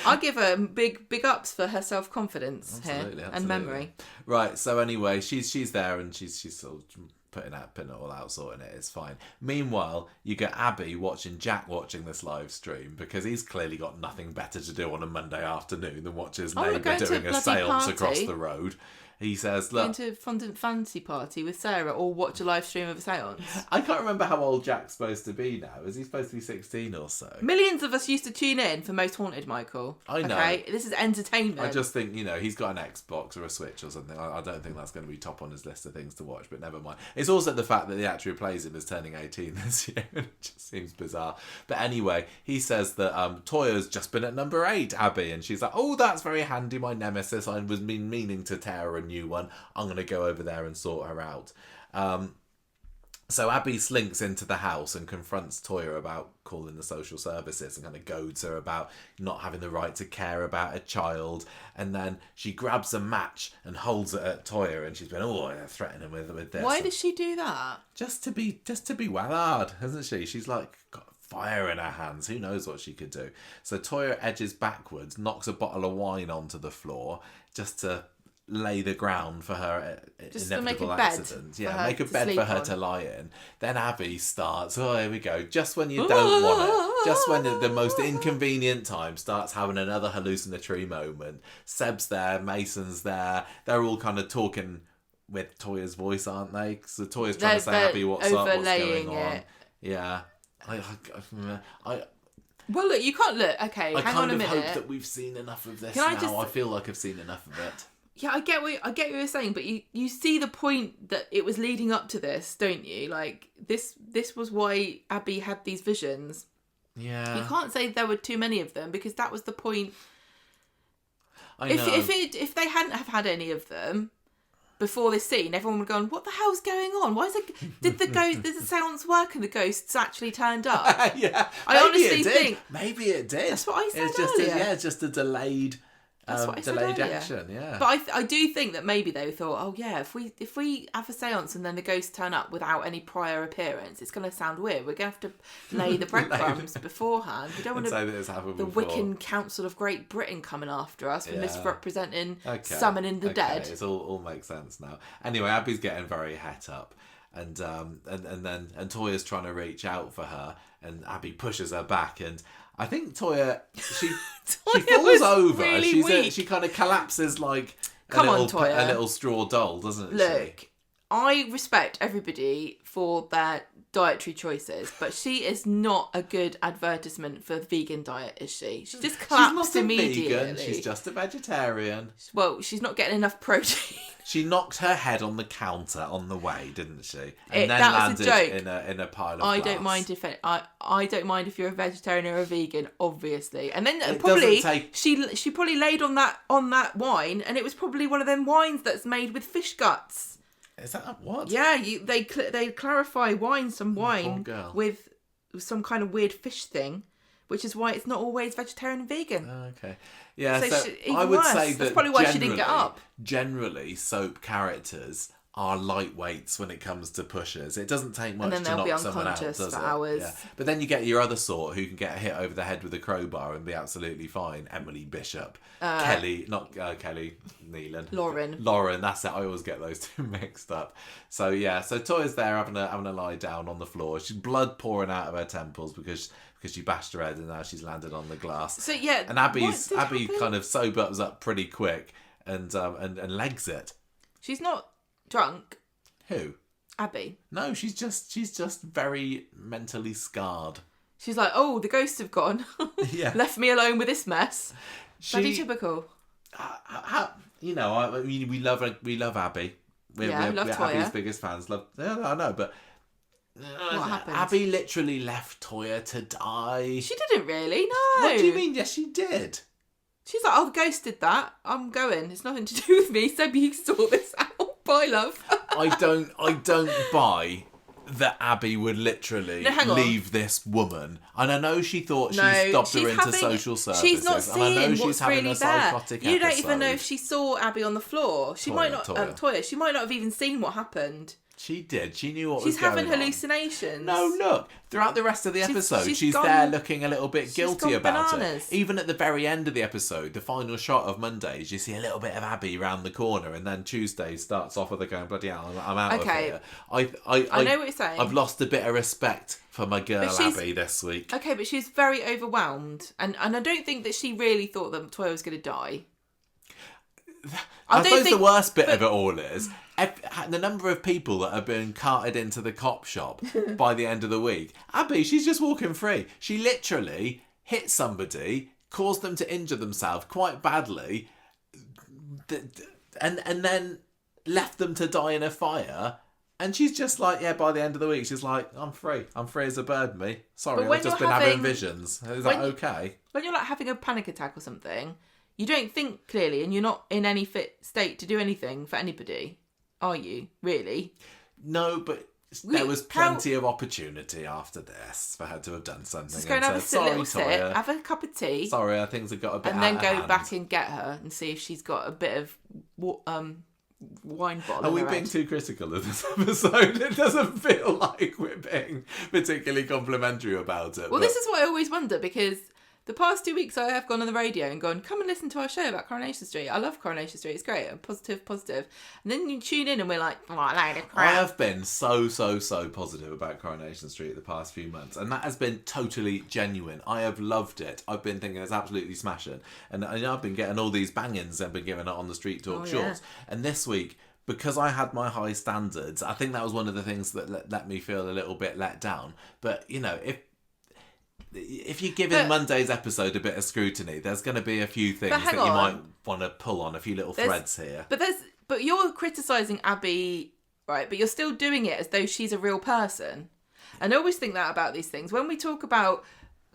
I'd give her big ups for her self-confidence here and memory. Right, so anyway, she's there and she's sort of putting it all out, sorting it. It's fine. Meanwhile, you get Abby watching Jack watching this live stream because he's clearly got nothing better to do on a Monday afternoon than watch his neighbour doing a séance across the road. He says, look... Going to a fondant fancy party with Sarah or watch a live stream of a séance. I can't remember how old Jack's supposed to be now. Is he supposed to be 16 or so? Millions of us used to tune in for Most Haunted, Michael. I know. Okay? This is entertainment. I just think, he's got an Xbox or a Switch or something. I don't think that's going to be top on his list of things to watch, but never mind. It's also the fact that the actor who plays him is turning 18 this year. It just seems bizarre. But anyway, he says that Toya's just been at number 8, Abby, and she's like, oh, that's very handy, my nemesis. I was meaning to tear her a new one. I'm going to go over there and sort her out. So Abby slinks into the house and confronts Toya about calling the social services and kind of goads her about not having the right to care about a child. And then she grabs a match and holds it at Toya, and she's been threatening with this. Why does she do that? Just to be well hard, hasn't she? She's like got fire in her hands. Who knows what she could do? So Toya edges backwards, knocks a bottle of wine onto the floor just to lay the ground for her inevitable accident. Yeah, make a bed for her to lie in. Then Abby starts, here we go. Just when you don't want it, just when the most inconvenient time, starts having another hallucinatory moment. Seb's there, Mason's there. They're all kind of talking with Toya's voice, aren't they? Because Toya's trying to say, Abby, what's up, what's going on? Yeah. Well, look, you can't look. Okay, hang on a minute. I kind of hope that we've seen enough of this now. I feel like I've seen enough of it. Yeah, I get what you're saying, but you see the point that it was leading up to this, don't you? Like this was why Abby had these visions. Yeah. You can't say there were too many of them because that was the point. I know. If they hadn't have had any of them before this scene, everyone would have gone, "What the hell's going on? Why is it? Did the sounds work and the ghosts actually turned up?" Yeah. I honestly think maybe it did. That's what I said earlier. It's just a delayed. Delayed action, yeah. But I do think that maybe they thought, oh yeah, if we have a séance and then the ghosts turn up without any prior appearance, it's going to sound weird. We're going to have to lay the breadcrumbs beforehand. We don't want the Wiccan Council of Great Britain coming after us for misrepresenting summoning the dead. It all makes sense now. Anyway, Abby's getting very het up, and Toya's trying to reach out for her, and Abby pushes her back, and I think Toya, she falls over. Really weak. She kind of collapses like a little straw doll, doesn't she? Look, I respect everybody for their dietary choices, but she is not a good advertisement for the vegan diet, is she? She just collapsed immediately. She's not a vegan, she's just a vegetarian. Well, she's not getting enough protein. She knocked her head on the counter on the way, didn't she? And then landed in a pile of glass. I don't mind if you're a vegetarian or a vegan, obviously. And then she probably laid on that wine, and it was probably one of them wines that's made with fish guts. Is that what? Yeah, they clarify some wine with some kind of weird fish thing, which is why it's not always vegetarian and vegan. Okay. Yeah, so I would say that's probably why she didn't get up. Generally, soap characters are lightweights when it comes to pushes. It doesn't take much to knock someone out, does it? Hours. Yeah. But then you get your other sort who can get hit over the head with a crowbar and be absolutely fine. Emily Bishop, Kelly Nealon, Lauren. That's it. I always get those two mixed up. So yeah, so Toya's there having a lie down on the floor. She's blood pouring out of her temples because she bashed her head and now she's landed on the glass. So yeah, and Abby kind of sobers up pretty quick and legs it. She's not drunk. Who? Abby. No, she's just very mentally scarred. She's like, oh, the ghosts have gone. Yeah. Left me alone with this mess. Bloody typical. We love Abby. We're Abby's biggest fans. I know, but what happened? Abby literally left Toya to die. She didn't really. No. What do you mean? Yes, she did. She's like, oh, the ghost did that. I'm going. It's nothing to do with me. So you sort this out. Bye, love. I don't buy that Abby would literally leave this woman. And I know she thought she stopped her into social services. She's not seeing what's really there. You don't episode. even know if she saw Abby on the floor. She might not. Toya. She might not have even seen what happened. She did. She knew what She's was going on. having hallucinations. No, look. Throughout the rest of the episode, she's gone, there looking a little bit guilty about bananas. it. Even at the very end of the episode, the final shot of Mondays, you see a little bit of Abby round the corner, and then Tuesday starts off with her going, bloody hell, I'm out of here. I know what you're saying. I've lost a bit of respect for my girl Abby this week. Okay, but she's very overwhelmed. And I don't think that she really thought that Toya was going to die. I suppose the worst bit of it all is the number of people that are being carted into the cop shop by the end of the week. Abby, she's just walking free. She literally hit somebody, caused them to injure themselves quite badly, and then left them to die in a fire. And she's just like, yeah, by the end of the week, she's like, I'm free. I'm free as a bird, me. Sorry, I've just been having visions. Is that okay? When you're like having a panic attack or something, you don't think clearly and you're not in any fit state to do anything for anybody, are you? Really? No, but there was plenty of opportunity after this for her to have done something. Just go and have a little sip, have a cup of tea. Sorry, things have got a bit and then out of go hand. back and get her and see if she's got a bit of wine bottle. Are we being too critical of this episode? It doesn't feel like we're being particularly complimentary about it. Well, this is what I always wonder, because the past 2 weeks I have gone on the radio and gone, come and listen to our show about Coronation Street. I love Coronation Street. It's great. I'm positive. And then you tune in and we're like, what a load of crap. I have been so positive about Coronation Street the past few months. And that has been totally genuine. I have loved it. I've been thinking it's absolutely smashing. And I've been getting all these bangings I've been giving it on the Street Talk shorts. Yeah. And this week, because I had my high standards, I think that was one of the things that let me feel a little bit let down. But, you know, if you're giving Monday's episode a bit of scrutiny, there's going to be a few things that you might want to pull on, a few little threads here. But you're criticising Abby, right? But you're still doing it as though she's a real person. And I always think that about these things. When we talk about,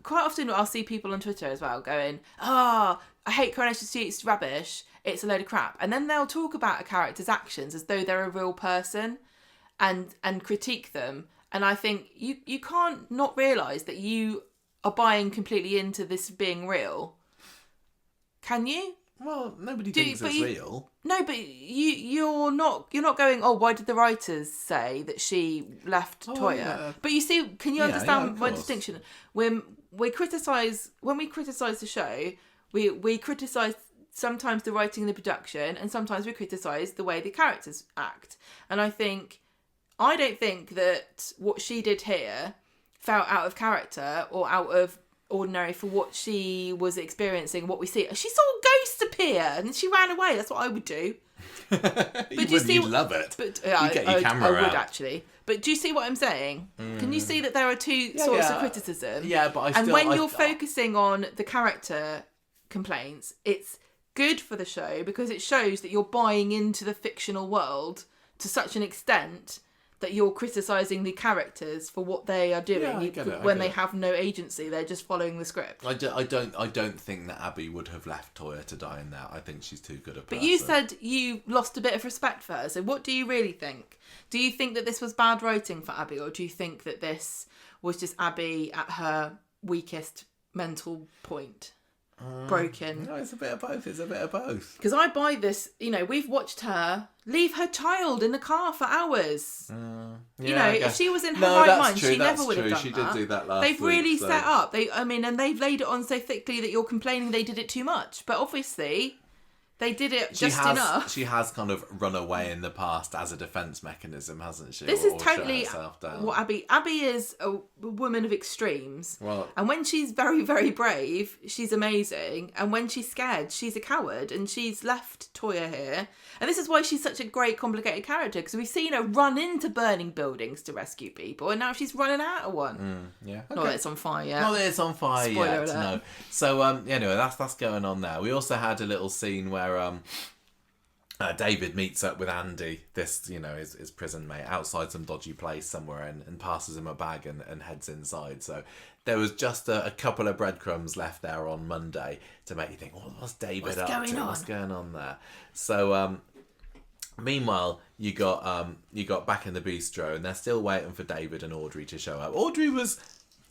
quite often I'll see people on Twitter as well going, I hate Coronation Street, it's rubbish, it's a load of crap. And then they'll talk about a character's actions as though they're a real person and critique them. And I think you can't not realise that you are buying completely into this being real. Can you? Well, nobody thinks it's real. No, but you're not going, why did the writers say that she left Toya? Yeah. But you see, can you understand my distinction? When we criticise the show, we criticise sometimes the writing and the production, and sometimes we criticise the way the characters act. And I don't think that what she did here felt out of character or out of ordinary for what she was experiencing, what we see. She saw ghosts appear and she ran away. That's what I would do. But you'd love it. But you'd get your camera out. I would actually. But do you see what I'm saying? Can you see that there are two sorts of criticism? Yeah, but you're focusing on the character complaints, it's good for the show because it shows that you're buying into the fictional world to such an extent that you're criticising the characters for what they are doing when they have no agency. They're just following the script. I don't think that Abby would have left Toya to die in that. I think she's too good a person. But you said you lost a bit of respect for her. So what do you really think? Do you think that this was bad writing for Abby, or do you think that this was just Abby at her weakest mental point? Broken. No, it's a bit of both. Because I buy this, we've watched her leave her child in the car for hours. If she was in her right mind, she never would have done that. She did do that last They've week, really set up. And they've laid it on so thickly that you're complaining they did it too much. But obviously, they did it enough. She has kind of run away in the past as a defence mechanism, hasn't she? This is totally what Abby is a woman of extremes. Well, and when she's very, very brave, she's amazing. And when she's scared, she's a coward. And she's left Toya here. And this is why she's such a great, complicated character. Because we've seen her run into burning buildings to rescue people. And now she's running out of one. Yeah. Okay. Not that it's on fire yet. Not that it's on fire Spoiler yet, alert. no. So, anyway, that's going on there. We also had a little scene where David meets up with Andy, his prison mate, outside some dodgy place somewhere and passes him a bag and heads inside. So there was just a couple of breadcrumbs left there on Monday to make you think, what's David up to? What's going on there? So meanwhile, you got back in the bistro and they're still waiting for David and Audrey to show up. Audrey was...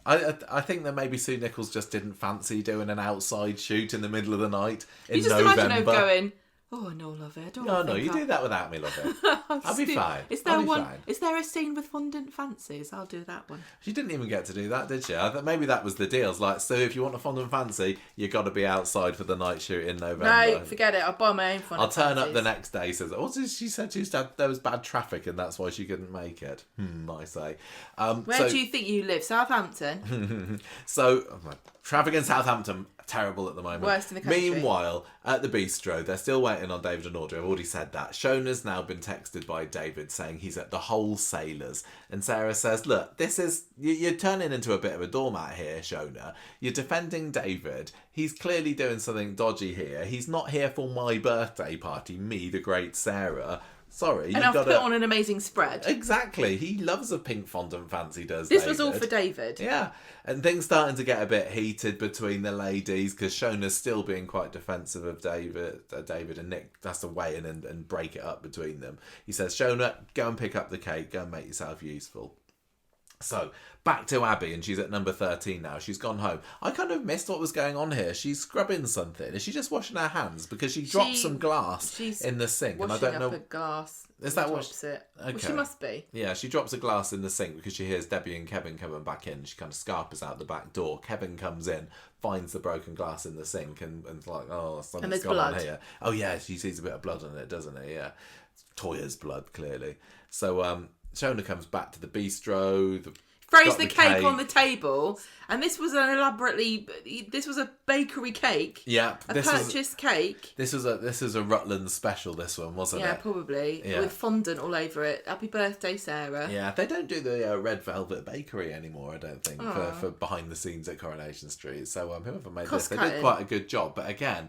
I think that maybe Sue Nichols just didn't fancy doing an outside shoot in the middle of the night in November. Imagine her going, Oh no, love it. I don't No, you do that without me, love it. I'll be fine. Is there one? Fine. Is there a scene with fondant fancies? I'll do that one. She didn't even get to do that, did she? I thought maybe that was the deal. It's like, so if you want a fondant fancy, you got to be outside for the night shoot in November. No, forget it. I'll buy my own fondant. I'll turn fancies. up the next day. Says, oh, she said there was bad traffic and that's why she couldn't make it. I say. Where do you think you live? Southampton. Traffic in Southampton, terrible at the moment. Worst in the country. Meanwhile, at the bistro, they're still waiting on David and Audrey. I've already said that. Shona's now been texted by David saying he's at the Wholesalers. And Sarah says, look, you're turning into a bit of a doormat here, Shona. You're defending David. He's clearly doing something dodgy here. He's not here for my birthday party, me, the great Sarah. Sorry, and I've put on an amazing spread. Exactly. He loves a pink fondant fancy, does This David. was all for David. Yeah. And things starting to get a bit heated between the ladies because Shona's still being quite defensive of David and Nick has to weigh in and break it up between them. He says, Shona, go and pick up the cake. Go and make yourself useful. So, back to Abby, and she's at number 13 now. She's gone home. I kind of missed what was going on here. She's scrubbing something. Is she just washing her hands? Because she dropped some glass in the sink. And I don't know. Washing up a glass. Is that what? Drops it. Okay. Well, she must be. Yeah, she drops a glass in the sink because she hears Debbie and Kevin coming back in. She kind of scarpers out the back door. Kevin comes in, finds the broken glass in the sink, and like, oh, something's gone on here. Oh yeah, she sees a bit of blood on it, doesn't he? Yeah, Toya's blood, clearly. So Shona comes back to the bistro. Throws the cake on the table, and this was a bakery cake. Yeah, a purchased cake. This is a Rutland special. This one wasn't it? Yeah, probably with fondant all over it. Happy birthday, Sarah. Yeah, they don't do the Red Velvet Bakery anymore. I don't think for behind the scenes at Coronation Street. So whoever made this, they did quite a good job. But again,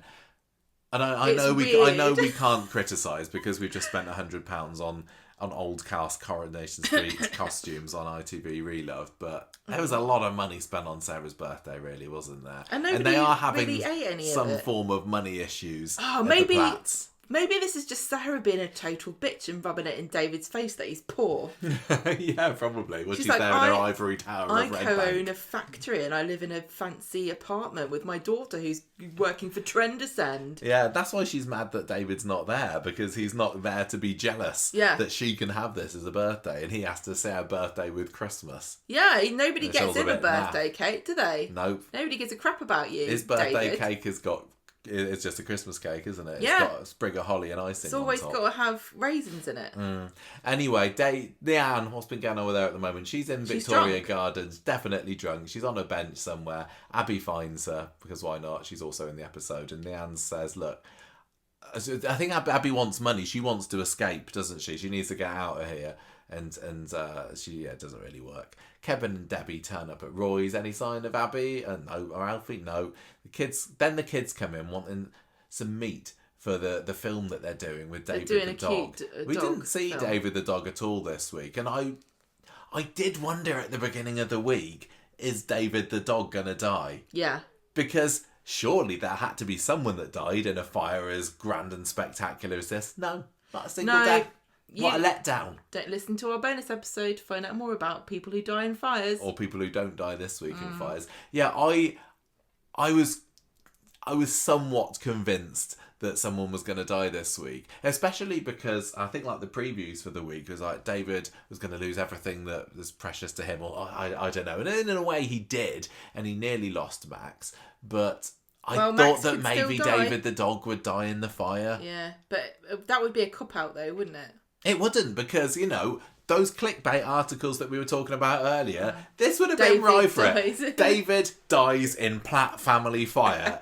and I know we can't criticise because we've just spent £100 on old cast Coronation Street costumes on ITV Reloved, but there was a lot of money spent on Sarah's birthday, really, wasn't there? And they are having really ate any some of it. form of money issues. Oh, at the Platts. Maybe this is just Sarah being a total bitch and rubbing it in David's face that he's poor. Yeah, probably. Well, she's like, there in her ivory tower of Red co-own Bank. a factory and I live in a fancy apartment with my daughter who's working for Trendascend. Yeah, that's why she's mad that David's not there, because he's not there to be jealous that she can have this as a birthday and he has to share a birthday with Christmas. Yeah, nobody gets him a birthday cake, do they? Nope. Nobody gives a crap about you, His birthday David. cake has got... It's just a Christmas cake, isn't it? Yeah. It's got a sprig of holly and icing. It's always got to have raisins in it. Anyway, Leanne, what's been going on with her at the moment? She's in Victoria Gardens, definitely drunk. She's on a bench somewhere. Abby finds her, because why not? She's also in the episode. And Leanne says, look, I think Abby wants money. She wants to escape, doesn't she? She needs to get out of here. And she it doesn't really work. Kevin and Debbie turn up at Roy's. Any sign of Abby? No. Or Alfie? No. The kids come in wanting some meat for the film that they're doing with David the dog. We didn't see film. David the dog at all this week, and I did wonder at the beginning of the week, is David the dog gonna die? Yeah. Because surely there had to be someone that died in a fire as grand and spectacular as this. No, not a single day. What a letdown. Don't listen to our bonus episode to find out more about people who die in fires. Or people who don't die this week in fires. Yeah, I was somewhat convinced that someone was going to die this week. Especially because I think like the previews for the week was like David was going to lose everything that was precious to him. Or I don't know. And in a way he did. And he nearly lost Max. But I thought that maybe David the dog would die in the fire. Yeah, but that would be a cop-out though, wouldn't it? It wouldn't, because, those clickbait articles that we were talking about earlier, this would have been right for it. David dies in Platt family fire.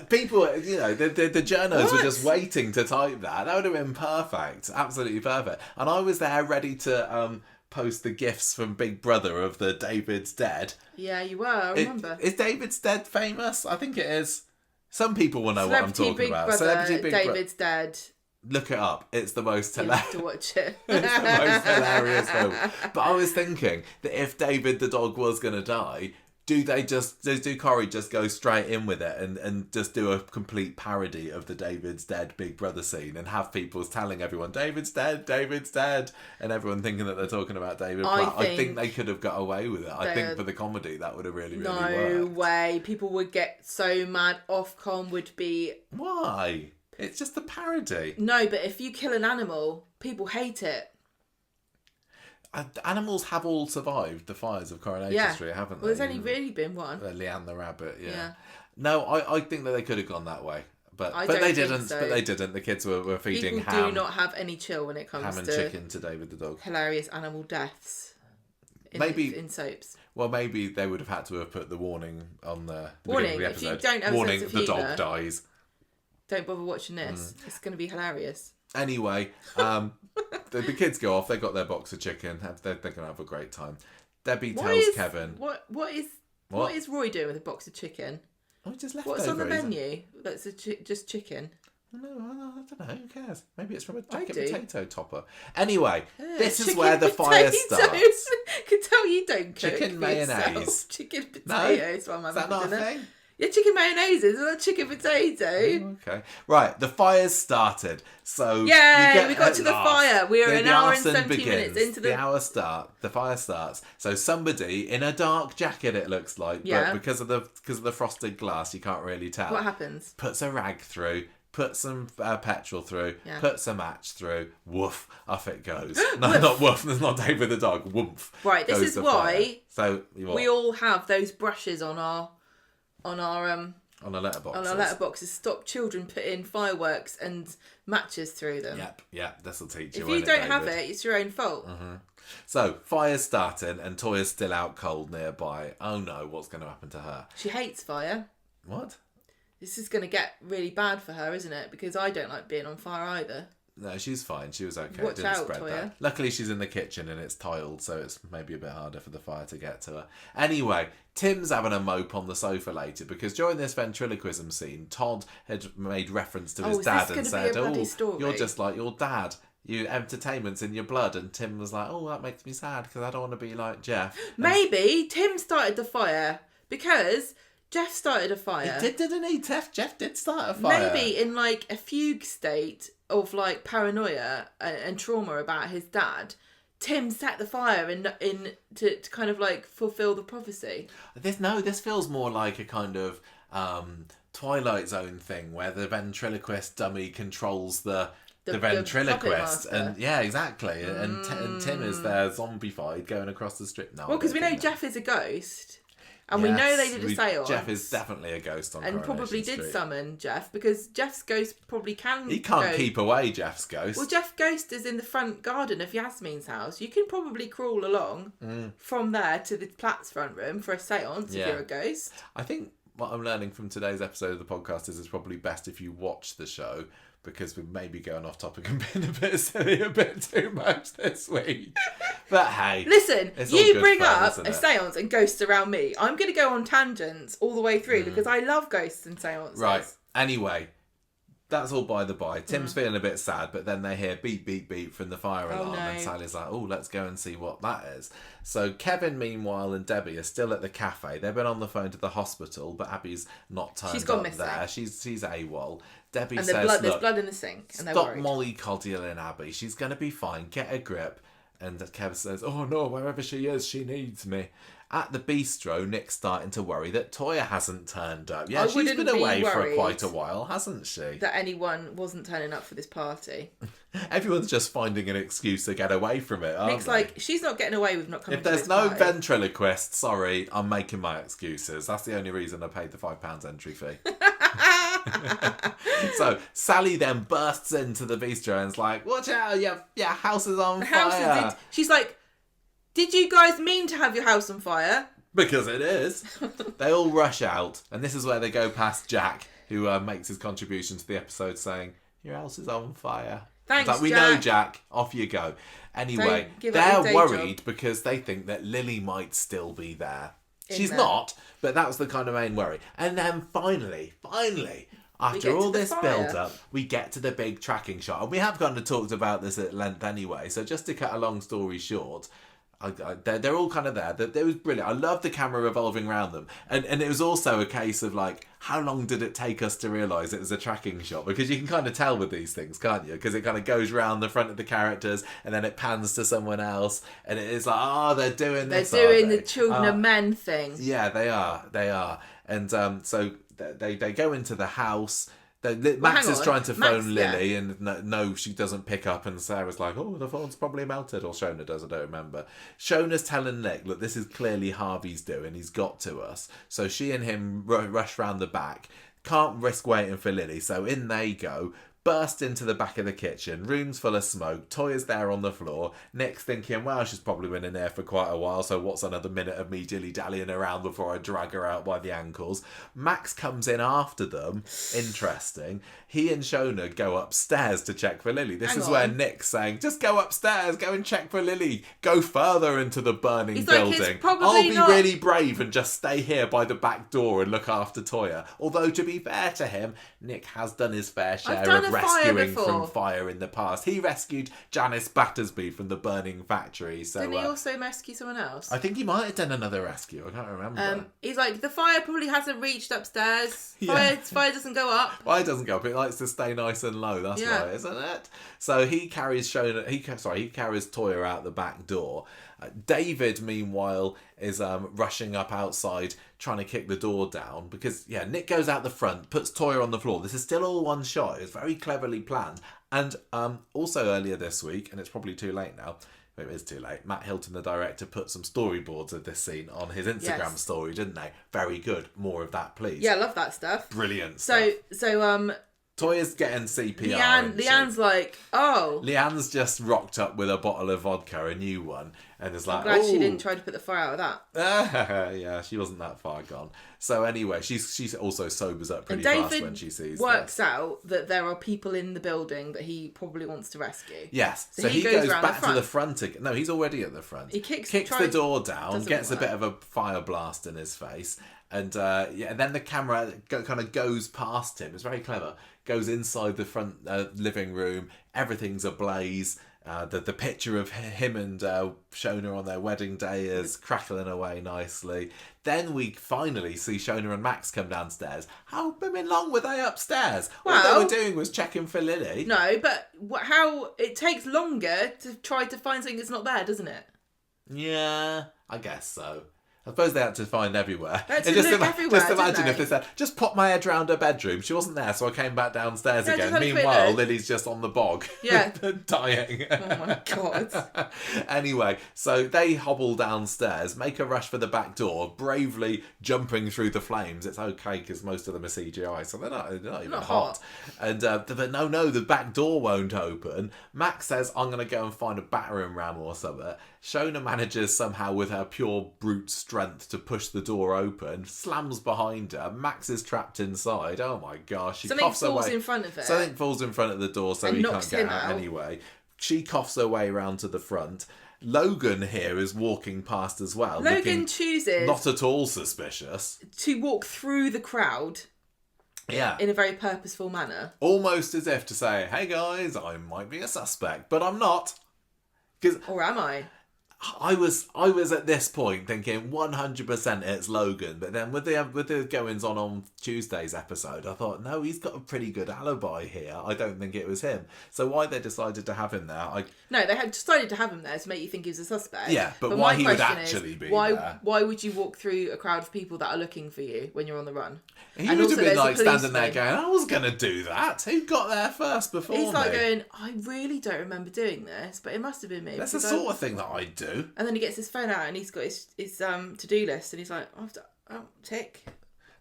People, the journos were just waiting to type that. That would have been perfect. Absolutely perfect. And I was there ready to post the gifs from Big Brother of the David's dead. Yeah, you were, I remember. Is David's dead famous? I think it is. Some people will know what I'm talking about. Brother, Celebrity Big Brother, David's dead. Look it up. It's the most hilarious. You have to watch it. It's the most hilarious film. But I was thinking that if David the dog was going to die, do Corrie just go straight in with it and just do a complete parody of the David's dead Big Brother scene and have people telling everyone David's dead, and everyone thinking that they're talking about David Platt? I think they could have got away with it. I think for the comedy that would have really worked. No way. People would get so mad. Ofcom would be... Why? It's just a parody. No, but if you kill an animal, people hate it. Animals have all survived the fires of Coronation Street, haven't they? Well, there's only really been one. Leanne the rabbit, yeah. No, I think that they could have gone that way. But I they don't didn't. think so. But they didn't. The kids were feeding People do not have any chill when it comes ham and to chicken today with the dog. hilarious animal deaths. In soaps. Well, maybe they would have had to have put the warning on the warning. beginning of the episode. If you don't have warning, a sense the of dog humour, dies. Don't bother watching this. It's going to be hilarious. Anyway, the kids go off. They got their box of chicken. They're going to have a great time. Debbie tells Kevin. What is Roy doing with a box of chicken? Oh, just What's on the menu? That's just chicken. No, I don't know. Who cares? Maybe it's from a jacket potato topper. Anyway, this is where the fire starts. I can tell you don't cook chicken mayonnaise. Chicken potatoes. No? Is that not a thing? Yeah, chicken mayonnaise is not chicken potato. Oh, okay. Right, the fire's started. So we got to the fire. We are an hour and 70 minutes into the fire starts. So somebody in a dark jacket, it looks like, but because of the frosted glass, you can't really tell. What happens? Puts a rag through. Put some petrol through, puts a match through, woof, off it goes. No, not woof, there's not Dave with the dog, woof. Right, this is why we all have those brushes on our letterbox. On our letterboxes, stop children putting fireworks and matches through them. Yep, this'll teach you. If you don't have it, it's your own fault. Mm-hmm. So, fire's starting and Toya's still out cold nearby. Oh no, what's going to happen to her? She hates fire. What? This is going to get really bad for her, isn't it? Because I don't like being on fire either. No, she's fine. She was okay. Watch Didn't out, spread Toya. that. Luckily, she's in the kitchen and it's tiled, so it's maybe a bit harder for the fire to get to her. Anyway, Tim's having a mope on the sofa later because during this ventriloquism scene, Todd had made reference to his dad and said, you're just like your dad. You entertainment's in your blood. And Tim was like, that makes me sad because I don't want to be like Jeff. Maybe Tim started the fire because Jeff started a fire. He did, didn't he? Jeff did start a fire. Maybe in like a fugue state of like paranoia and trauma about his dad, Tim set the fire in to kind of like fulfill the prophecy. This feels more like a kind of Twilight Zone thing where the ventriloquist dummy controls the ventriloquist, and exactly. And Tim is there zombified going across the strip now. Well, because we know Jeff is a ghost. And we know they did a seance. Jeff is definitely a ghost on and Coronation probably Street. did summon Jeff because Jeff's ghost probably can. He can't keep away, Jeff's ghost. Well, Jeff's ghost is in the front garden of Yasmin's house. You can probably crawl along from there to the Platts front room for a seance if you're a ghost. I think what I'm learning from today's episode of the podcast is it's probably best if you watch the show, because we may be going off topic and being a bit silly a bit too much this week. But hey, listen, you bring up a seance and ghosts around me. I'm going to go on tangents all the way through because I love ghosts and seances. Right. Anyway, that's all by the by. Tim's feeling a bit sad, but then they hear beep, beep, beep from the fire alarm. And Sally's like, let's go and see what that is. So Kevin, meanwhile, and Debbie are still at the cafe. They've been on the phone to the hospital, but Abby's not turned up there. She's AWOL. Debbie says, there's blood in the sink. And stop mollycoddling Abby. She's going to be fine. Get a grip. And Kev says, oh no, wherever she is, she needs me. At the bistro, Nick's starting to worry that Toya hasn't turned up. Yeah, she's been away for quite a while, hasn't she? That anyone wasn't turning up for this party. Everyone's just finding an excuse to get away from it, aren't Nick's they? like, she's not getting away with not coming to this party. If there's no party. ventriloquist, sorry, I'm making my excuses. That's the only reason I paid the £5 entry fee. So Sally then bursts into the bistro and's like, watch out, your house is on fire. She's like, did you guys mean to have your house on fire? Because it is. They all rush out, and this is where they go past Jack, who makes his contribution to the episode saying, your house is on fire. Thanks, like, we know, Jack. Off you go. Anyway, they're worried because they think that Lily might still be there. She's not, but that's the kind of main worry. And then finally, after all this build-up, we get to the big tracking shot. And we have kind of talked about this at length anyway, so just to cut a long story short, they're all kind of there. It was brilliant. I love the camera revolving around them. And it was also a case of like, how long did it take us to realise it was a tracking shot? Because you can kind of tell with these things, can't you? Because it kind of goes round the front of the characters and then it pans to someone else. And it is like, they're doing this. They're doing the children of men thing. Yeah, they are. And so they go into the house. Max is on. trying to Max, phone Lily, and no, she doesn't pick up, and Sarah's like, oh, the phone's probably melted, or Shona does, I don't remember. Shona's telling Nick, look, this is clearly Harvey's doing, he's got to us. So she and him rush round the back, can't risk waiting for Lily, so in they go. Burst into the back of the kitchen, room's full of smoke, Toya's there on the floor. Nick's thinking, well, she's probably been in there for quite a while, so what's another minute of me dilly-dallying around before I drag her out by the ankles? Max comes in after them. Interesting. He and Shona go upstairs to check for Lily. This is where Nick's saying, just go upstairs, go and check for Lily. Go further into the burning building. I'll be really brave and just stay here by the back door and look after Toya. Although, to be fair to him, Nick has done his fair share of rescuing from fire in the past. He rescued Janice Battersby from the burning factory. So didn't he also rescue someone else? I think he might have done another rescue. I can't remember. He's like, the fire probably hasn't reached upstairs. Fire doesn't go up. Fire doesn't go up. It likes to stay nice and low. That's right, isn't it? So he carries he carries Toya out the back door. David, meanwhile, is rushing up outside, trying to kick the door down because, Nick goes out the front, puts Toya on the floor. This is still all one shot. It's very cleverly planned. And also earlier this week, and it's probably too late now, it is too late, Matt Hilton, the director, put some storyboards of this scene on his Instagram story, didn't they? Very good. More of that, please. Yeah, I love that stuff. Brilliant stuff. So Toya's getting CPR. Leanne's like, oh. Leanne's just rocked up with a bottle of vodka, a new one, and is like, I'm glad she didn't try to put the fire out of that. Yeah, she wasn't that far gone. So anyway, she's also sobers up pretty fast when she sees works out that there are people in the building that he probably wants to rescue. Yes. So he goes back to the front again. No, he's already at the front. He kicks the door down, gets a bit of a fire blast in his face, and and then the camera kind of goes past him. It's very clever. Goes inside the front living room. Everything's ablaze. The picture of him and Shona on their wedding day is crackling away nicely. Then we finally see Shona and Max come downstairs. How long were they upstairs? All they were doing was checking for Lily. No, but how it takes longer to try to find something that's not there, doesn't it? Yeah, I guess so. I suppose they had to find everywhere. Just imagine if they said, just pop my head round her bedroom. She wasn't there, so I came back downstairs again. Meanwhile, Lily's just on the bog. Yeah. Dying. Oh my God. Anyway, so they hobble downstairs, make a rush for the back door, bravely jumping through the flames. It's okay because most of them are CGI, so they're not even hot. And but no, the back door won't open. Max says, I'm going to go and find a battering ram or something. Shona manages somehow with her pure brute strength to push the door open, slams behind her. Max is trapped inside. Oh my gosh. Something falls in front of her. Something falls in front of the door, so he can't get out anyway. She coughs her way round to the front. Logan here is walking past as well. Logan chooses not at all suspicious to walk through the crowd. Yeah. In a very purposeful manner. Almost as if to say, hey guys, I might be a suspect, but I'm not. Or am I? I was at this point thinking 100% it's Logan, but then with the goings on Tuesday's episode, I thought, no, he's got a pretty good alibi here. I don't think it was him. So why they decided to have him there? No, they had decided to have him there to make you think he was a suspect. Yeah, but why he would actually be there? Why would you walk through a crowd of people that are looking for you when you're on the run? He would have been like standing there going, I was going to do that. Who got there first before me? He's like going, I really don't remember doing this, but it must have been me. That's the sort of thing that I do. And then he gets his phone out and he's got his to-do list and he's like, tick.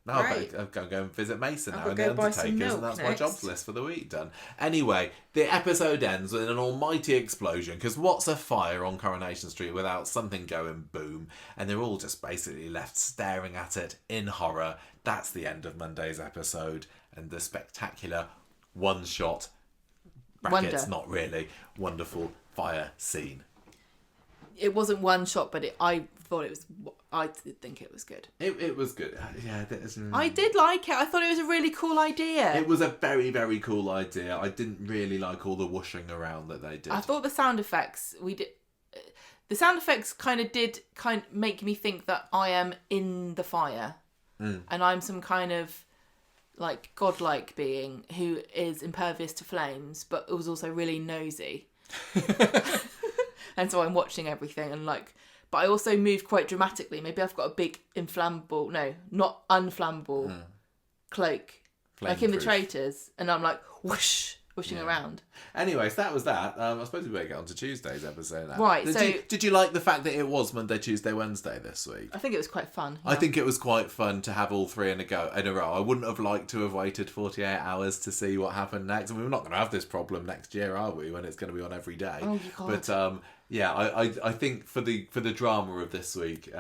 No, I've got to go and visit Mason now and the Undertakers, and that's my jobs list for the week done. Anyway, the episode ends with an almighty explosion, because what's a fire on Coronation Street without something going boom? And they're all just basically left staring at it in horror. That's the end of Monday's episode, and the spectacular one-shot, brackets, not really, wonderful fire scene. It wasn't one shot, but I did think it was good. It was good. Yeah, I did like it. I thought it was a really cool idea. It was a very, very cool idea. I didn't really like all the whooshing around that they did. I thought the sound effects kind of make me think that I am in the fire, and I'm some kind of like godlike being who is impervious to flames, but it was also really nosy. And so I'm watching everything but I also move quite dramatically. Maybe I've got a big not unflammable cloak like in the Flameproof. Traitors, and I'm like whooshing around. Anyway, so that was that. I suppose we better get on to Tuesday's episode now. Right, Did you like the fact that it was Monday, Tuesday, Wednesday this week? I think it was quite fun. I think it was quite fun to have all three in a row. I wouldn't have liked to have waited 48 hours to see what happened next. And we're not going to have this problem next year, are we? When it's going to be on every day. Oh, you can't. But yeah, I think for the drama of this week,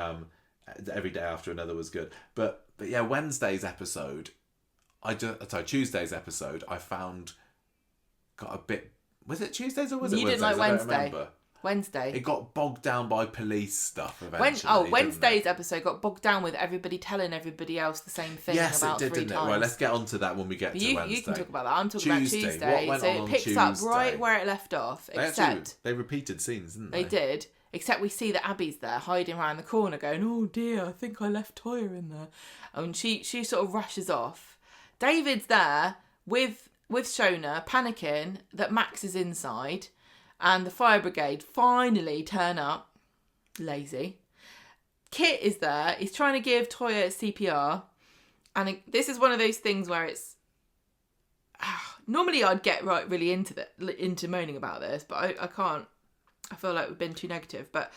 every day after another was good. But yeah, Wednesday's episode, Tuesday's episode, I found got a bit. Was it Tuesdays or was it You Wednesdays? didn't like I don't Wednesday. remember. Wednesday. It got bogged down by police stuff eventually. Wednesday's episode got bogged down with everybody telling everybody else the same thing about 3 times. Right, let's get on to that when we get to Wednesday. You can talk about that. I'm talking about Tuesday. What went so on it picks up Tuesday? right where it left off. They repeated scenes, didn't they? They did. Except we see that Abby's there hiding around the corner going, oh dear, I think I left Toya in there. And she sort of rushes off. David's there with Shona panicking that Max is inside, and the fire brigade finally turn up. Lazy. Kit is there. He's trying to give Toya CPR, and this is one of those things where it's normally I'd get really into moaning about this, but I can't. I feel like we've been too negative, but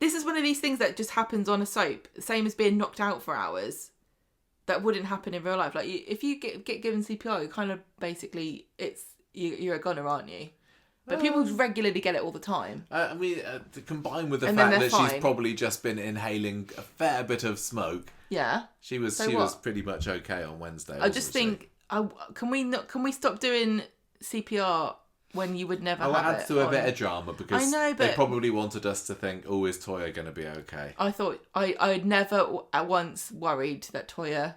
this is one of these things that just happens on a soap, same as being knocked out for hours. That wouldn't happen in real life. Like if you get given CPR, you kind of basically you're a gunner, aren't you? But people regularly get it all the time. Combined with the fact that she's probably just been inhaling a fair bit of smoke. Yeah, she was pretty much okay on Wednesday. I just think, can we stop doing CPR when you would never have it? Adds to a bit of drama because I know, but they probably wanted us to think, oh, is Toya going to be okay? I thought I'd never once worried that Toya.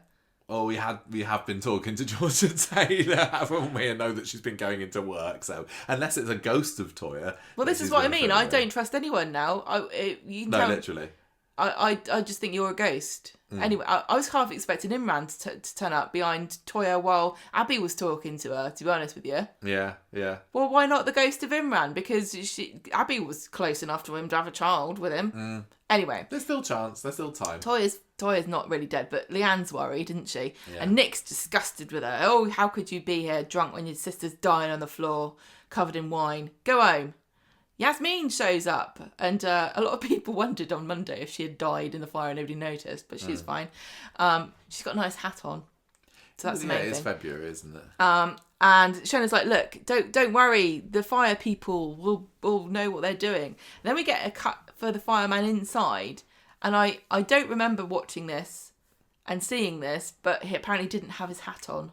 Oh, we have been talking to Georgia Taylor, haven't we? And know that she's been going into work. So unless it's a ghost of Toya. Well, this is what I mean. I don't trust anyone now. Literally. I just think you're a ghost. Anyway, I was half expecting Imran to turn up behind Toya while Abby was talking to her, to be honest with you. Yeah. Well, why not the ghost of Imran? Because Abby was close enough to him to have a child with him. Anyway. There's still chance. There's still time. Toya's not really dead, but Leanne's worried, isn't she? Yeah. And Nick's disgusted with her. Oh, how could you be here drunk when your sister's dying on the floor, covered in wine? Go home. Yasmin shows up, and a lot of people wondered on Monday if she had died in the fire and nobody noticed, but she's fine. She's got a nice hat on, so that's amazing. Yeah, it's February, isn't it? And Shona's like, look, don't worry, the fire people will know what they're doing. Then we get a cut for the fireman inside, and I don't remember watching this and seeing this, but he apparently didn't have his hat on.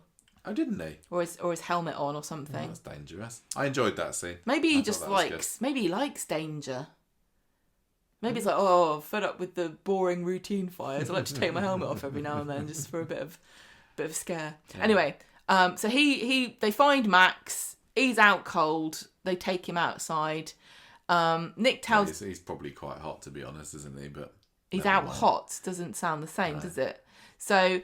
Oh, didn't he? Or his helmet on or something. Oh, that's dangerous. I enjoyed that scene. Maybe he just likes danger. Maybe it's like, oh, fed up with the boring routine fires. I like to take my helmet off every now and then just for a bit of scare. Yeah. Anyway, so they find Max. He's out cold. They take him outside. Nick tells... He's probably quite hot, to be honest, isn't he? But he's out hot. Doesn't sound the same, does it? So...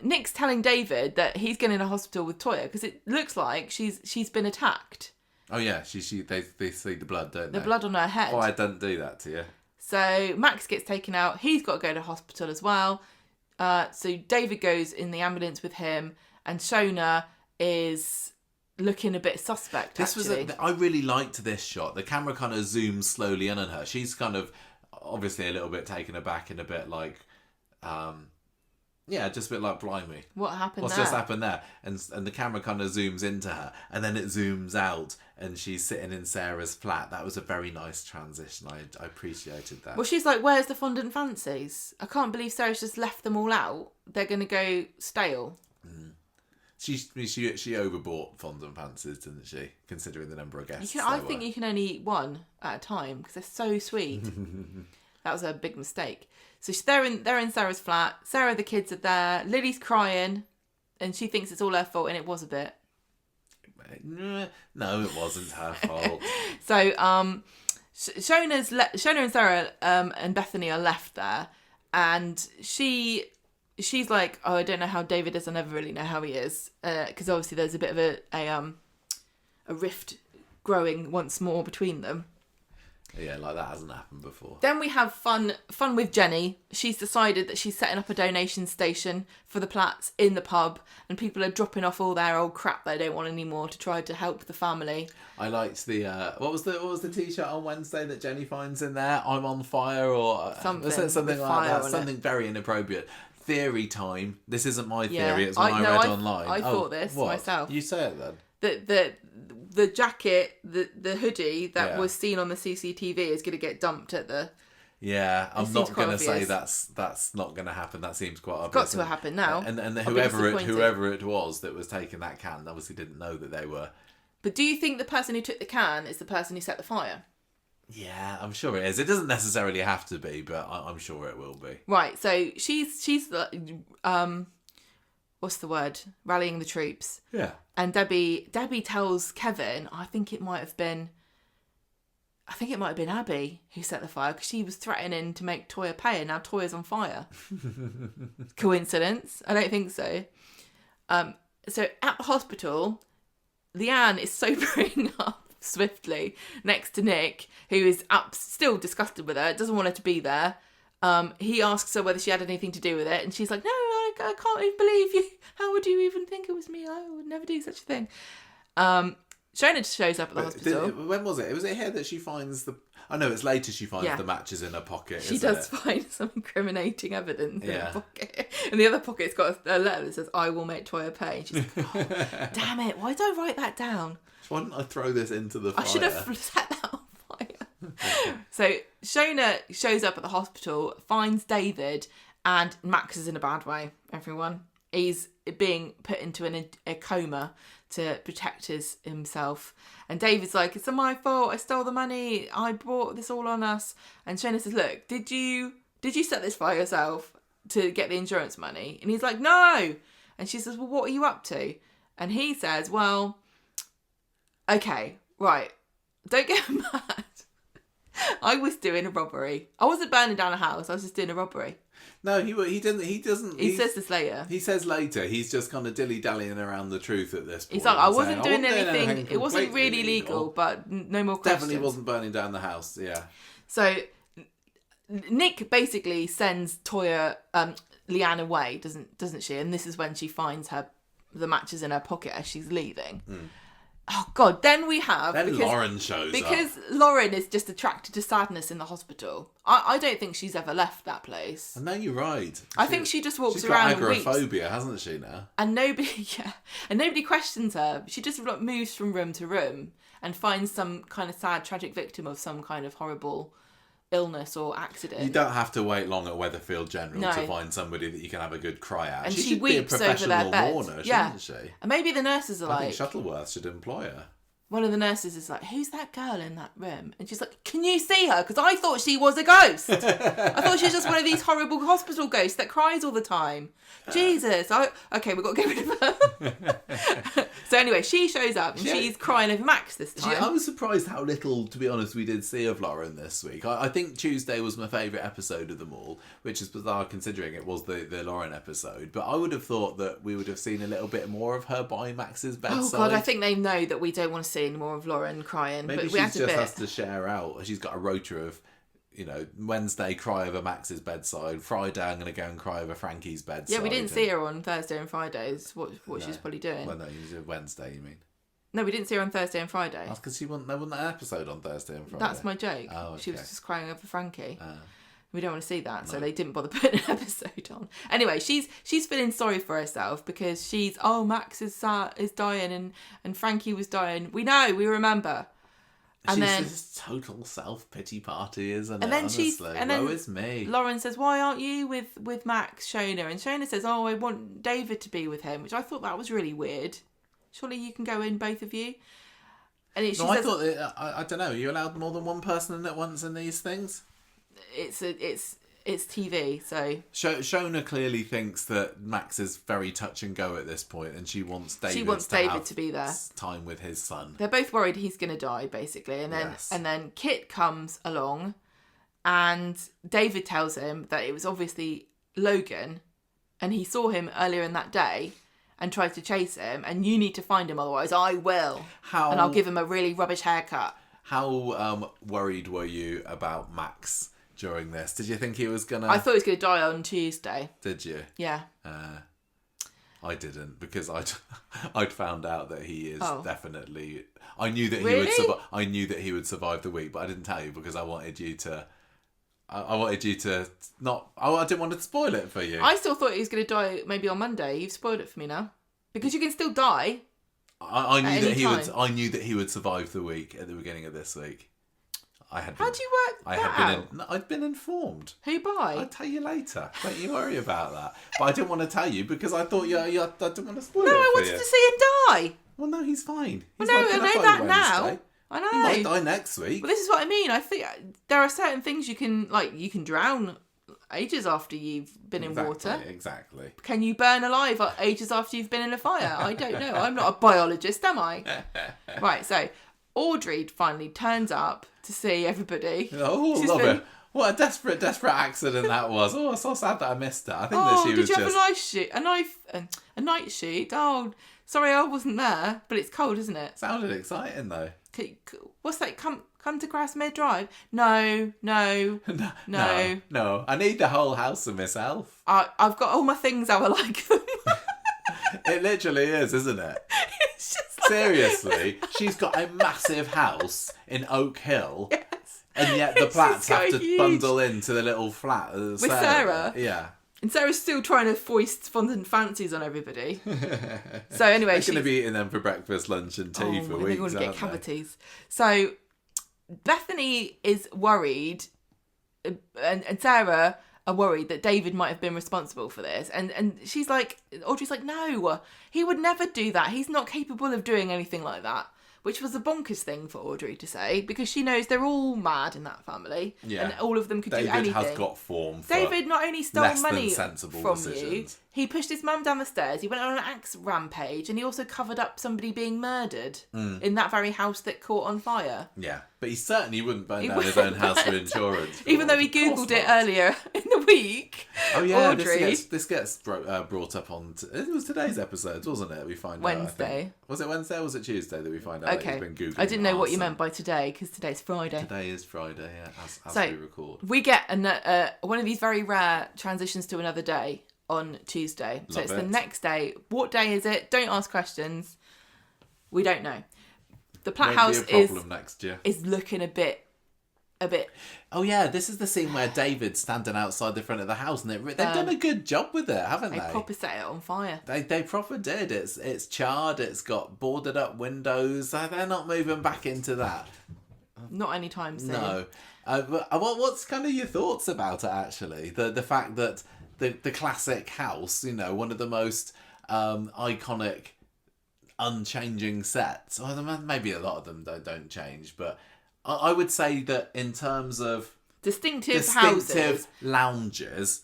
Nick's telling David that he's going in a hospital with Toya because it looks like she's been attacked. Oh yeah, they see the blood, don't they? The blood on her head. Fire doesn't do that to you. So Max gets taken out. He's got to go to hospital as well. So David goes in the ambulance with him, and Shona is looking a bit suspect. I really liked this shot. The camera kind of zooms slowly in on her. She's kind of obviously a little bit taken aback and a bit like. Yeah, just a bit like, blimey. What's just happened there? And the camera kind of zooms into her, and then it zooms out, and she's sitting in Sarah's flat. That was a very nice transition. I appreciated that. Well, she's like, where's the fondant fancies? I can't believe Sarah's just left them all out. They're going to go stale. She overbought fondant fancies, didn't she? Considering the number of guests. I think you can only eat one at a time, because they're so sweet. That was a big mistake. So they're in Sarah's flat. Sarah, the kids are there. Lily's crying, and she thinks it's all her fault, and it was a bit. No, it wasn't her fault. So Shona and Sarah and Bethany are left there, and she's like, oh, I don't know how David is. I never really know how he is, because obviously there's a bit of a rift growing once more between them. Yeah, like that hasn't happened before. Then we have fun with Jenny. She's decided that she's setting up a donation station for the Platts in the pub, and people are dropping off all their old crap they don't want anymore to try to help the family. I liked the what was the t-shirt on Wednesday that Jenny finds in there? I'm on fire, or something like that. Something very inappropriate. Theory time. This isn't my theory. It's one I read online. I thought this myself. You say it then. The jacket, the hoodie that was seen on the CCTV is going to get dumped at the... Yeah, I'm not going to say that's not going to happen. That seems quite obvious. It's got to happen now. And whoever it was that was taking that can obviously didn't know that they were... But do you think the person who took the can is the person who set the fire? Yeah, I'm sure it is. It doesn't necessarily have to be, but I'm sure it will be. Right, so she's what's the word? Rallying the troops. Yeah. And Debbie tells Kevin, I think it might have been Abby who set the fire, because she was threatening to make Toya pay, and now Toya's on fire. Coincidence? I don't think so. So at the hospital, Leanne is sobering up swiftly next to Nick, who is still disgusted with her, doesn't want her to be there. He asks her whether she had anything to do with it, and she's like, no, I can't even believe you. How would you even think it was me? I would never do such a thing. Shona shows up at the hospital. When was it? Was it here that she finds the... Oh no, it's later she finds the matches in her pocket. She does find some incriminating evidence in her pocket. In the other pocket's got a letter that says, I will make Toya pay. And she's like, oh, damn it, why don't I write that down? Why didn't I throw this into the fire? I should have set that on fire. So Shona shows up at the hospital, finds David, and Max is in a bad way, everyone. He's being put into a coma to protect himself. And David's like, it's not my fault. I stole the money. I brought this all on us. And Shona says, look, did you set this fire yourself to get the insurance money? And he's like, no. And she says, well, what are you up to? And he says, well, okay, right. Don't get mad. I was doing a robbery. I wasn't burning down a house. I was just doing a robbery. No, he doesn't. He says this later. He says later. He's just kind of dilly-dallying around the truth at this point. He's like, I wasn't doing anything. It wasn't really illegal, but no more questions. Definitely wasn't burning down the house, yeah. So Nick basically sends Toya, Leanne away, doesn't she? And this is when she finds the matches in her pocket as she's leaving. Mm. Oh, God. Then we have... Lauren shows up. Because Lauren is just attracted to sadness in the hospital. I don't think she's ever left that place. No, you're right. I think she just walks around and weeps. She's got agoraphobia, hasn't she, now? And nobody questions her. She just moves from room to room and finds some kind of sad, tragic victim of some kind of horrible illness or accident. You don't have to wait long at Weatherfield General to find somebody that you can have a good cry at. And she should weeps be a over their bed. Mourner, shouldn't she? And maybe the nurses are I think Shuttleworth should employ her. One of the nurses is like, who's that girl in that room? And she's like, can you see her? Because I thought she was a ghost. I thought she was just one of these horrible hospital ghosts that cries all the time. Jesus. Okay, we've got to get rid of her. So anyway, she shows up and she's crying over Max this time. I was surprised how little, to be honest, we did see of Lauren this week. I think Tuesday was my favourite episode of them all, which is bizarre considering it was the Lauren episode. But I would have thought that we would have seen a little bit more of her by Max's bedside. Oh God, I think they know that we don't want to see any more of Lauren crying. Maybe but she just has to share out. She's got a rota of, Wednesday cry over Max's bedside. Friday I'm going to go and cry over Frankie's bedside. Yeah, we didn't see her on Thursday and Fridays. What she's probably doing. Well, no, you said Wednesday, you mean? No, we didn't see her on Thursday and Friday. That's because there wasn't an episode on Thursday and Friday. That's my joke. Oh, okay. She was just crying over Frankie. We don't want to see that, so they didn't bother putting an episode on. Anyway, she's feeling sorry for herself because Max is dying and Frankie was dying. We remember. And she's this total self-pity party, isn't it? Woe is me. Lauren says, why aren't you with Max, Shona? And Shona says, I want David to be with him, which I thought that was really weird. Surely you can go in, both of you. And I thought, I don't know, are you allowed more than one person in at once in these things? It's TV, so... Shona clearly thinks that Max is very touch and go at this point, and she wants David to be there. Time with his son. They're both worried he's going to die, basically, and then Kit comes along, and David tells him that it was obviously Logan, and he saw him earlier in that day, and tries to chase him, and you need to find him, otherwise I will. And I'll give him a really rubbish haircut. How worried were you about Max during this? Did you think he was gonna? I thought he was going to die on Tuesday. Did you? Yeah. I didn't, because I'd found out that he is definitely. I knew that he Really? would survive. I knew that he would survive the week, but I didn't tell you because I wanted you to. I wanted you to not. I didn't want to spoil it for you. I still thought he was going to die maybe on Monday. You've spoiled it for me now, because you can still die. I knew that he time. would. I knew that he would survive the week at the beginning of this week. How do you work out? I'd been informed. Who by? I'll tell you later. Don't you worry about that. But I didn't want to tell you because I thought I didn't want to spoil it No, I for wanted you. to see him die. Well, no, he's fine. Well, He's no, not I gonna know die that Wednesday. now. I know. He might die next week. But this is what I mean. I think there are certain things you can drown ages after you've been in water. Exactly. Can you burn alive ages after you've been in a fire? I don't know. I'm not a biologist, am I? Right, so Audrey finally turns up to see everybody. Oh, love it. What a desperate accident that was. Oh, it's so sad that I missed it. I think that she was did you just... have a night shoot? Oh, sorry, I wasn't there, but it's cold, isn't it? Sounded exciting, though. What's that? Come to Grasmere Drive? No. No. I need the whole house to myself. I've got all my things how I like them. It literally is, isn't it? It's just like... Seriously, she's got a massive house in Oak Hill. Yes. And yet the Platts have to huge. bundle into the little flat with Sarah. Yeah. And Sarah's still trying to foist fondant fancies on everybody. So anyway, she's going to be eating them for breakfast, lunch and tea for weeks. They're going to get cavities. So Bethany is worried, and Sarah are worried that David might have been responsible for this. And she's like, Audrey's like, no, he would never do that. He's not capable of doing anything like that. Which was a bonkers thing for Audrey to say, because she knows they're all mad in that family, and all of them could do anything. David has got form for David not only stole money from decisions. you, he pushed his mum down the stairs, he went on an axe rampage, and he also covered up somebody being murdered in that very house that caught on fire. Yeah, but he certainly wouldn't burn down his own house for insurance. Even though he Googled it earlier in the week. Oh yeah, Audrey. this gets brought up on... it was today's episode, wasn't it? We find Wednesday. out, was it Wednesday or was it Tuesday that we find out that he's been Googling I didn't know what you arson. meant by today, because today's Friday. Today is Friday, yeah, as we record. We get one of these very rare transitions to another day on Tuesday. So it's the next day. What day is it? Don't ask questions. We don't know. The Platt house is looking a bit. Oh yeah, this is the scene where David's standing outside the front of the house, and they've done a good job with it, haven't they? They proper set it on fire. They proper did. It's charred. It's got boarded up windows. They're not moving back into that. Not anytime soon. No. But what's kind of your thoughts about it, actually? The fact that the classic house, one of the most iconic, unchanging sets. Well, maybe a lot of them don't change, but I would say that in terms of distinctive houses, lounges,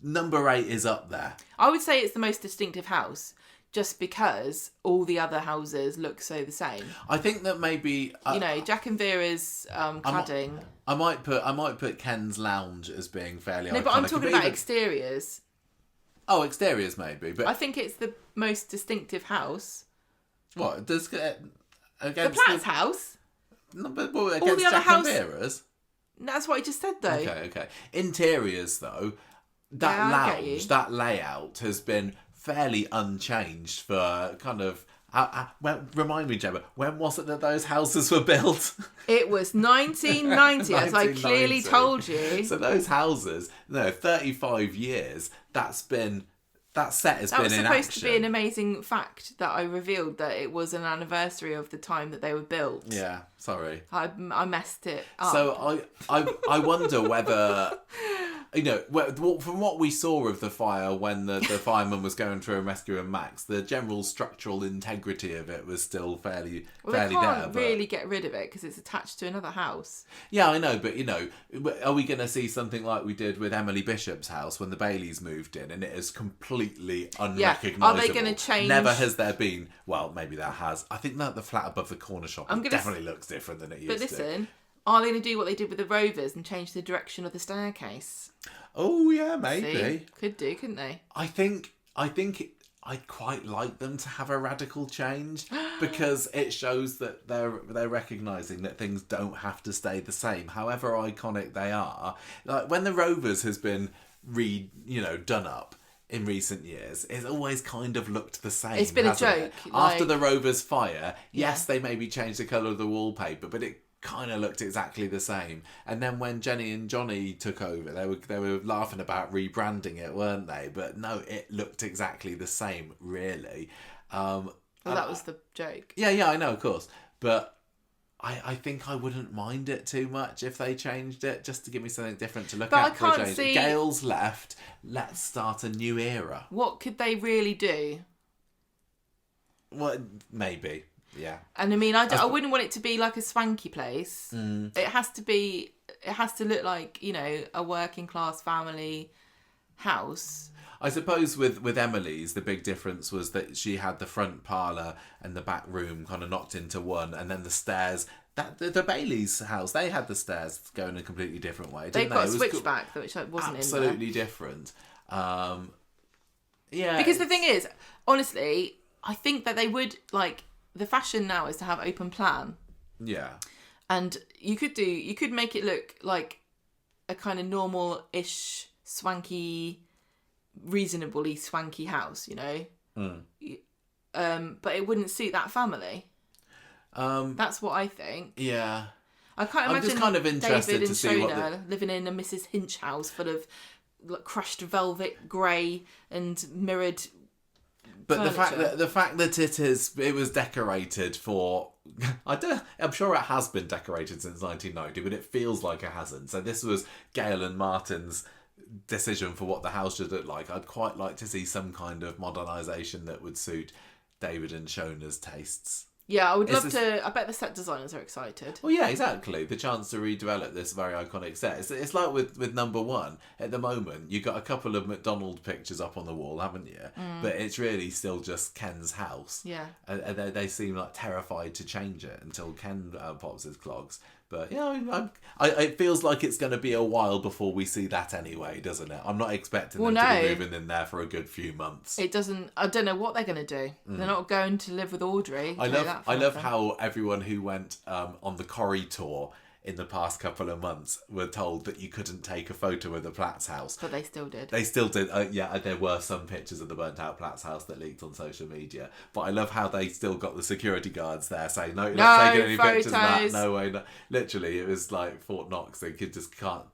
number 8 is up there. I would say it's the most distinctive house, just because all the other houses look so the same. I think that maybe Jack and Vera's cladding. I might put Ken's lounge as being fairly iconic. No, but I'm talking about exteriors. Oh, exteriors maybe, but I think it's the most distinctive house. What does the Platt's house? No, but against all the other Jack and Vera's. That's what I just said, though. Okay. Interiors, though, that lounge, that layout has been fairly unchanged for kind of... remind me, Gemma, when was it that those houses were built? It was 1990, as I clearly told you. So those houses, 35 years, that set has been in action. That was supposed to be an amazing fact that I revealed, that it was an anniversary of the time that they were built. Yeah, sorry. I messed it up. So I wonder whether... from what we saw of the fire when the fireman was going through and rescuing Max, the general structural integrity of it was still fairly there. They can't really get rid of it because it's attached to another house. Yeah, I know, but are we going to see something like we did with Emily Bishop's house when the Baileys moved in, and it is completely unrecognisable? Are they going to change? Never has there been. Well, maybe there has. I think that the flat above the corner shop definitely looks different than it used to. But listen. Are they going to do what they did with the Rovers and change the direction of the staircase? Oh yeah, maybe. See? Could do, couldn't they? I think I'd quite like them to have a radical change, because it shows that they're recognising that things don't have to stay the same, however iconic they are. Like when the Rovers has been done up in recent years, it's always kind of looked the same. It's been a joke. After the Rovers fire, yes, they maybe changed the colour of the wallpaper, but it kind of looked exactly the same. And then when Jenny and Johnny took over, they were laughing about rebranding it, weren't they? But no, it looked exactly the same, really. Well, that was the joke. Yeah, I know, of course. But I think I wouldn't mind it too much if they changed it, just to give me something different to look But at. I can't see... Gail's left. Let's start a new era. What could they really do? Well, maybe. Yeah. And I mean, I wouldn't want it to be like a swanky place. It has to look like, a working class family house. I suppose with Emily's, the big difference was that she had the front parlour and the back room kind of knocked into one, and then the stairs. The Bailey's house, they had the stairs going a completely different way. They've got a switchback, which wasn't absolutely different. Yeah. Because the thing is, honestly, I think that they would the fashion now is to have open plan. Yeah. And you could make it look like a kind of normal-ish, swanky, reasonably swanky house, but it wouldn't suit that family. That's what I think. Yeah. I can't imagine just kind of interested David to and see Shona living in a Mrs. Hinch house full of crushed velvet grey and mirrored But furniture. the fact that it was decorated for, I'm sure it has been decorated since 1990, but it feels like it hasn't. So this was Gail and Martin's decision for what the house should look like. I'd quite like to see some kind of modernisation that would suit David and Shona's tastes. Yeah, I would love to. I bet the set designers are excited. Well, yeah, exactly. The chance to redevelop this very iconic set. It's like with number one. At the moment, you've got a couple of McDonald pictures up on the wall, haven't you? But it's really still just Ken's house. Yeah. And they seem like terrified to change it until Ken pops his clogs. But, it feels like it's going to be a while before we see that anyway, doesn't it? I'm not expecting them to be moving in there for a good few months. It doesn't... I don't know what they're going to do. They're not going to live with Audrey. I love how everyone who went on the Corrie tour in the past couple of months were told that you couldn't take a photo of the Platts house. But they still did. They still did. There were some pictures of the burnt out Platts house that leaked on social media. But I love how they still got the security guards there saying, no, you're not taking any pictures of that. No way. No. Literally, it was like Fort Knox. They just can't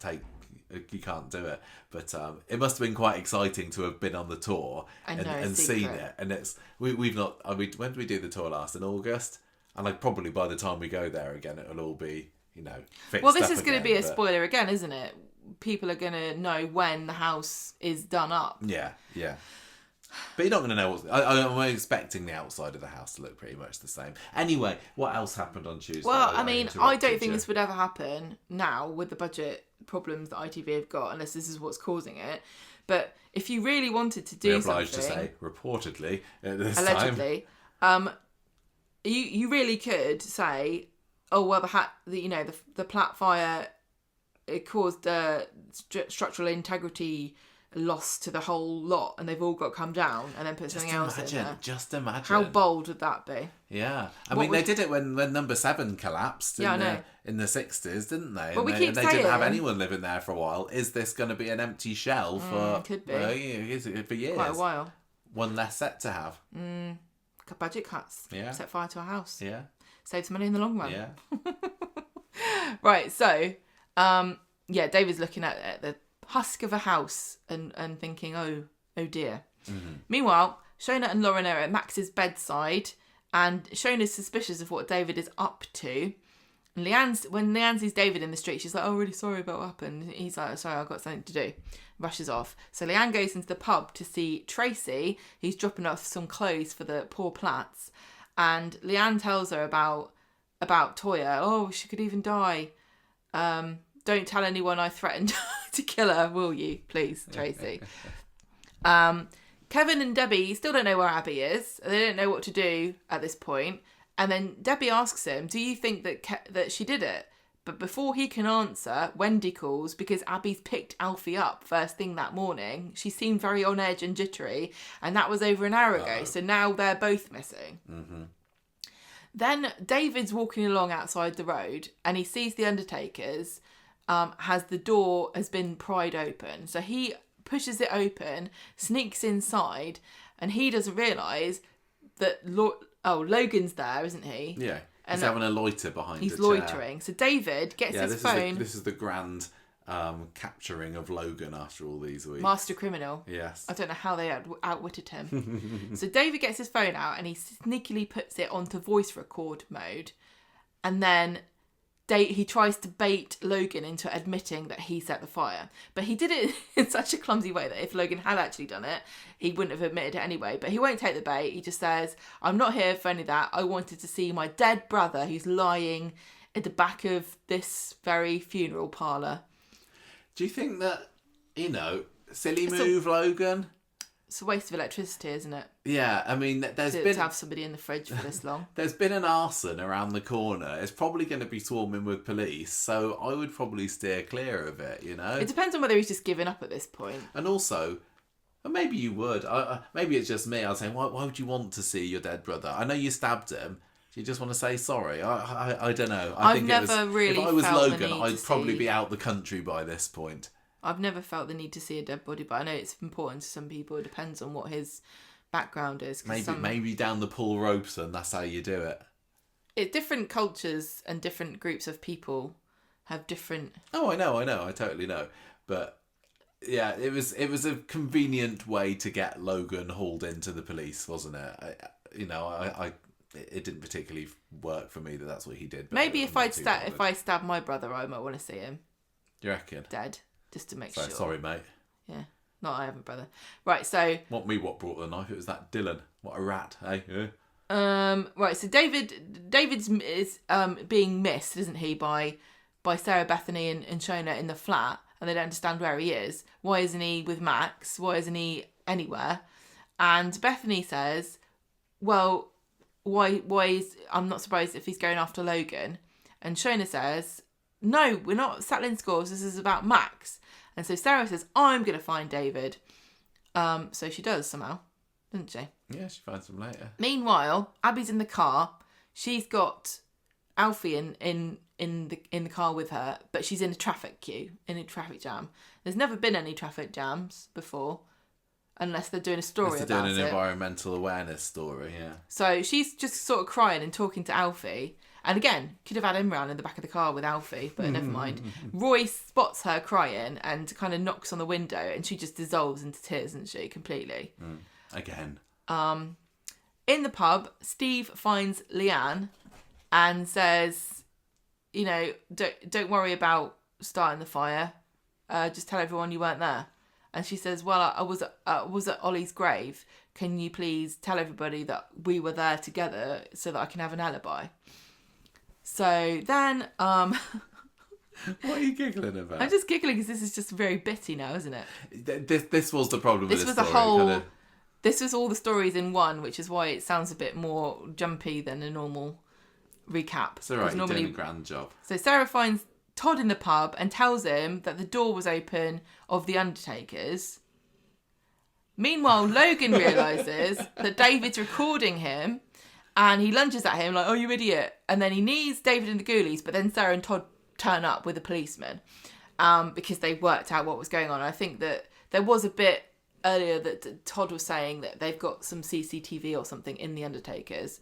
you can't do it. But it must have been quite exciting to have been on the tour and seen it. And we've not... when did we do the tour last? In August? And probably by the time we go there again, it'll all be... fixed well, this up is going to again, be a spoiler again, isn't it? People are going to know when the house is done up. Yeah. But you're not going to know I'm expecting the outside of the house to look pretty much the same. Anyway, what else happened on Tuesday? Well, I don't think this would ever happen now with the budget problems that ITV have got, unless this is what's causing it. But if you really wanted to do something... We're obliged to say, reportedly, at this allegedly, time. You really could say... Oh, well, the Platt fire, it caused structural integrity loss to the whole lot, and they've all got to come down, and then put something else in there. Just imagine. How bold would that be? Yeah. They did it when number 7 collapsed in the 60s, didn't they? But they didn't have anyone living there for a while. Is this going to be an empty shell for... Could be. For years. Quite a while. One less set to have. Budget cuts. Yeah. Set fire to a house. Yeah. Saves money in the long run. Yeah. Right, so, David's looking at the husk of a house and thinking, oh dear. Mm-hmm. Meanwhile, Shona and Lauren are at Max's bedside, and Shona's suspicious of what David is up to. And when Leanne sees David in the street, she's like, oh, really sorry about what happened. He's like, sorry, I've got something to do. Rushes off. So Leanne goes into the pub to see Tracy, who's dropping off some clothes for the poor Platts. And Leanne tells her about Toya. Oh, she could even die. Don't tell anyone I threatened to kill her, will you? Please, Tracy. Kevin and Debbie still don't know where Abby is. They don't know what to do at this point. And then Debbie asks him, do you think that she did it? But before he can answer, Wendy calls because Abby's picked Alfie up first thing that morning. She seemed very on edge and jittery, and that was over an hour ago. So now they're both missing. Mm-hmm. Then David's walking along outside the road, and he sees the undertakers. The door has been pried open, so he pushes it open, sneaks inside, and he doesn't realise that Logan's there, isn't he? Yeah. He's having a loiter behind He's the chair. loitering. So David gets his phone. This is the grand capturing of Logan after all these weeks. Master criminal. Yes. I don't know how they outwitted him. So David gets his phone out and he sneakily puts it onto voice record mode. And then he tries to bait Logan into admitting that he set the fire. But he did it in such a clumsy way that if Logan had actually done it, he wouldn't have admitted it anyway. But he won't take the bait. He just says, I'm not here for any of that. I wanted to see my dead brother who's lying at the back of this very funeral parlour. Do you think that, silly move, Logan? It's a waste of electricity, isn't it? Yeah, I mean, to have somebody in the fridge for this long. There's been an arson around the corner. It's probably going to be swarming with police, so I would probably steer clear of it, It depends on whether he's just given up at this point. And also, maybe you would. Maybe it's just me. I was saying, why would you want to see your dead brother? I know you stabbed him. Do you just want to say sorry? I don't know. I've never really if I was felt Logan, I'd probably be out the country by this point. I've never felt the need to see a dead body, but I know it's important to some people. It depends on what his background is. Maybe down the pull ropes, and that's how you do it. Different cultures and different groups of people have different. Oh, I know, I totally know. But yeah, it was a convenient way to get Logan hauled into the police, wasn't it? It didn't particularly work for me that's what he did. Maybe if I stabbed my brother, I might want to see him. You reckon? Dead. Just to make sure. Sorry, mate. Yeah. No, I have a brother. Right, so... What brought the knife? It was that Dylan. What a rat, eh? Right, so David's is being missed, isn't he, by Sarah, Bethany and Shona in the flat, and they don't understand where he is. Why isn't he with Max? Why isn't he anywhere? And Bethany says, well, why is... I'm not surprised if he's going after Logan. And Shona says... No, we're not settling scores. This is about Max. And so Sarah says, I'm going to find David. So she does somehow, doesn't she? Yeah, she finds him later. Meanwhile, Abby's in the car. She's got Alfie in the car with her, but she's in a traffic queue, in a traffic jam. There's never been any traffic jams before, unless they're doing a story about it. They're doing an environmental awareness story, yeah. So she's just sort of crying and talking to Alfie. And again, could have had him round in the back of the car with Alfie, but never mind. Roy spots her crying and kind of knocks on the window, and she just dissolves into tears, doesn't she, completely? Again. In the pub, Steve finds Leanne and says, don't worry about starting the fire. Just tell everyone you weren't there. And she says, well, I was at Ollie's grave. Can you please tell everybody that we were there together so that I can have an alibi? So then... What are you giggling about? I'm just giggling because this is just very bitty now, isn't it? This was the problem with this story. This was all the stories in one, which is why it sounds a bit more jumpy than a normal recap. It's all right, you're doing a grand job. So Sarah finds Todd in the pub and tells him that the door was open of the undertakers. Meanwhile, Logan realises that David's recording him, and he lunges at him like, oh, you idiot. And then he knees David in the ghoulies, but then Sarah and Todd turn up with a policeman because they worked out what was going on. I think that there was a bit earlier that Todd was saying that they've got some CCTV or something in the undertakers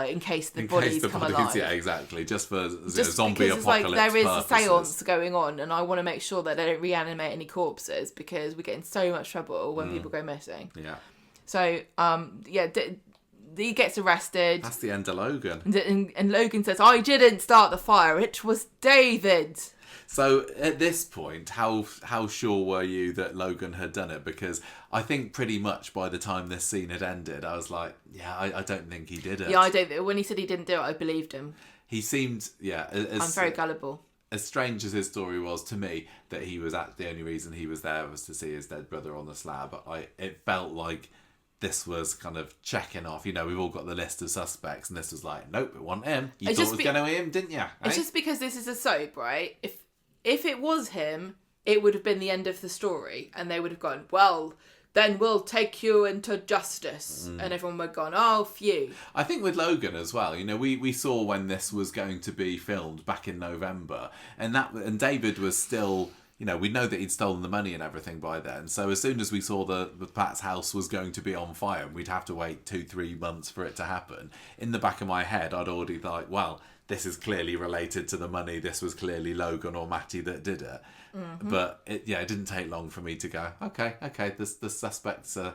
in case the bodies come alive. Yeah, exactly. Just for zombie apocalypse like there is purposes. A seance going on, and I want to make sure that they don't reanimate any corpses because we get in so much trouble when people go missing. Yeah. So, he gets arrested. That's the end of Logan. And Logan says, I didn't start the fire. It was David. So at this point, how sure were you that Logan had done it? Because I think pretty much by the time this scene had ended, I was like, yeah, I don't think he did it. Yeah, I don't. When he said he didn't do it, I believed him. He seemed, I'm very gullible. As strange as his story was to me, that he was the only reason he was there was to see his dead brother on the slab. It felt like this was kind of checking off. You know, we've all got the list of suspects, and this was like, nope, it wasn't him. You thought it was going to be him, didn't you? It's just because this is a soap, right? If it was him, it would have been the end of the story, and they would have gone, well, then we'll take you into justice. And everyone would have gone, oh, phew. I think with Logan as well, you know, we saw when this was going to be filmed back in November, and David was still, you know, we know that he'd stolen the money and everything by then. So as soon as we saw the Platts house was going to be on fire, and we'd have to wait 2-3 months for it to happen, in the back of my head, I'd already thought, well, this is clearly related to the money. This was clearly Logan or Matty that did it. But it didn't take long for me to go, okay, the suspects are...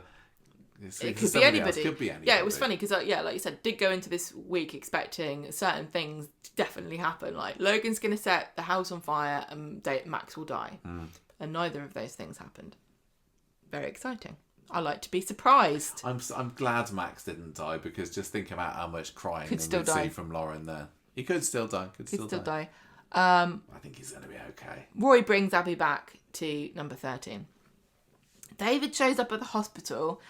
It could be anybody. Could be anybody. Yeah, it was funny because, like you said, did go into this week expecting certain things to definitely happen. Like, Logan's going to set the house on fire and Max will die. And neither of those things happened. Very exciting. I like to be surprised. I'm glad Max didn't die, because just think about how much crying Could we still would die. see from Lauren there. He could still die. Could still die. I think he's going to be okay. Roy brings Abby back to number 13. David shows up at the hospital,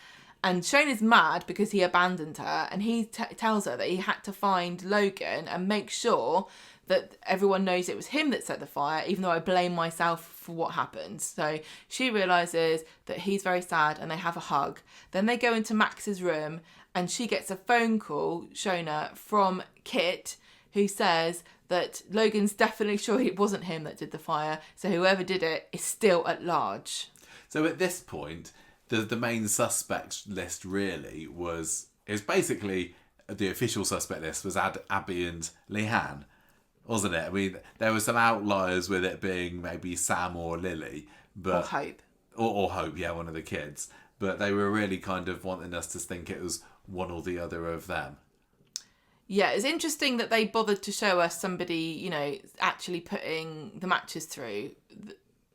and Shane is mad because he abandoned her, and he tells her that he had to find Logan and make sure that everyone knows it was him that set the fire, even though I blame myself for what happened. So she realises that he's very sad, and they have a hug. Then they go into Max's room, and she gets a phone call, Shona, from Kit, who says that Logan's definitely sure it wasn't him that did the fire, so whoever did it is still at large. So at this point, the main suspect list really was basically, the official suspect list was Abby and Leanne, wasn't it? I mean, there were some outliers with it being maybe Sam or Lily, but Or Hope. Or Hope, yeah, one of the kids. But they were really kind of wanting us to think it was one or the other of them. Yeah, it's interesting that they bothered to show us somebody, you know, actually putting the matches through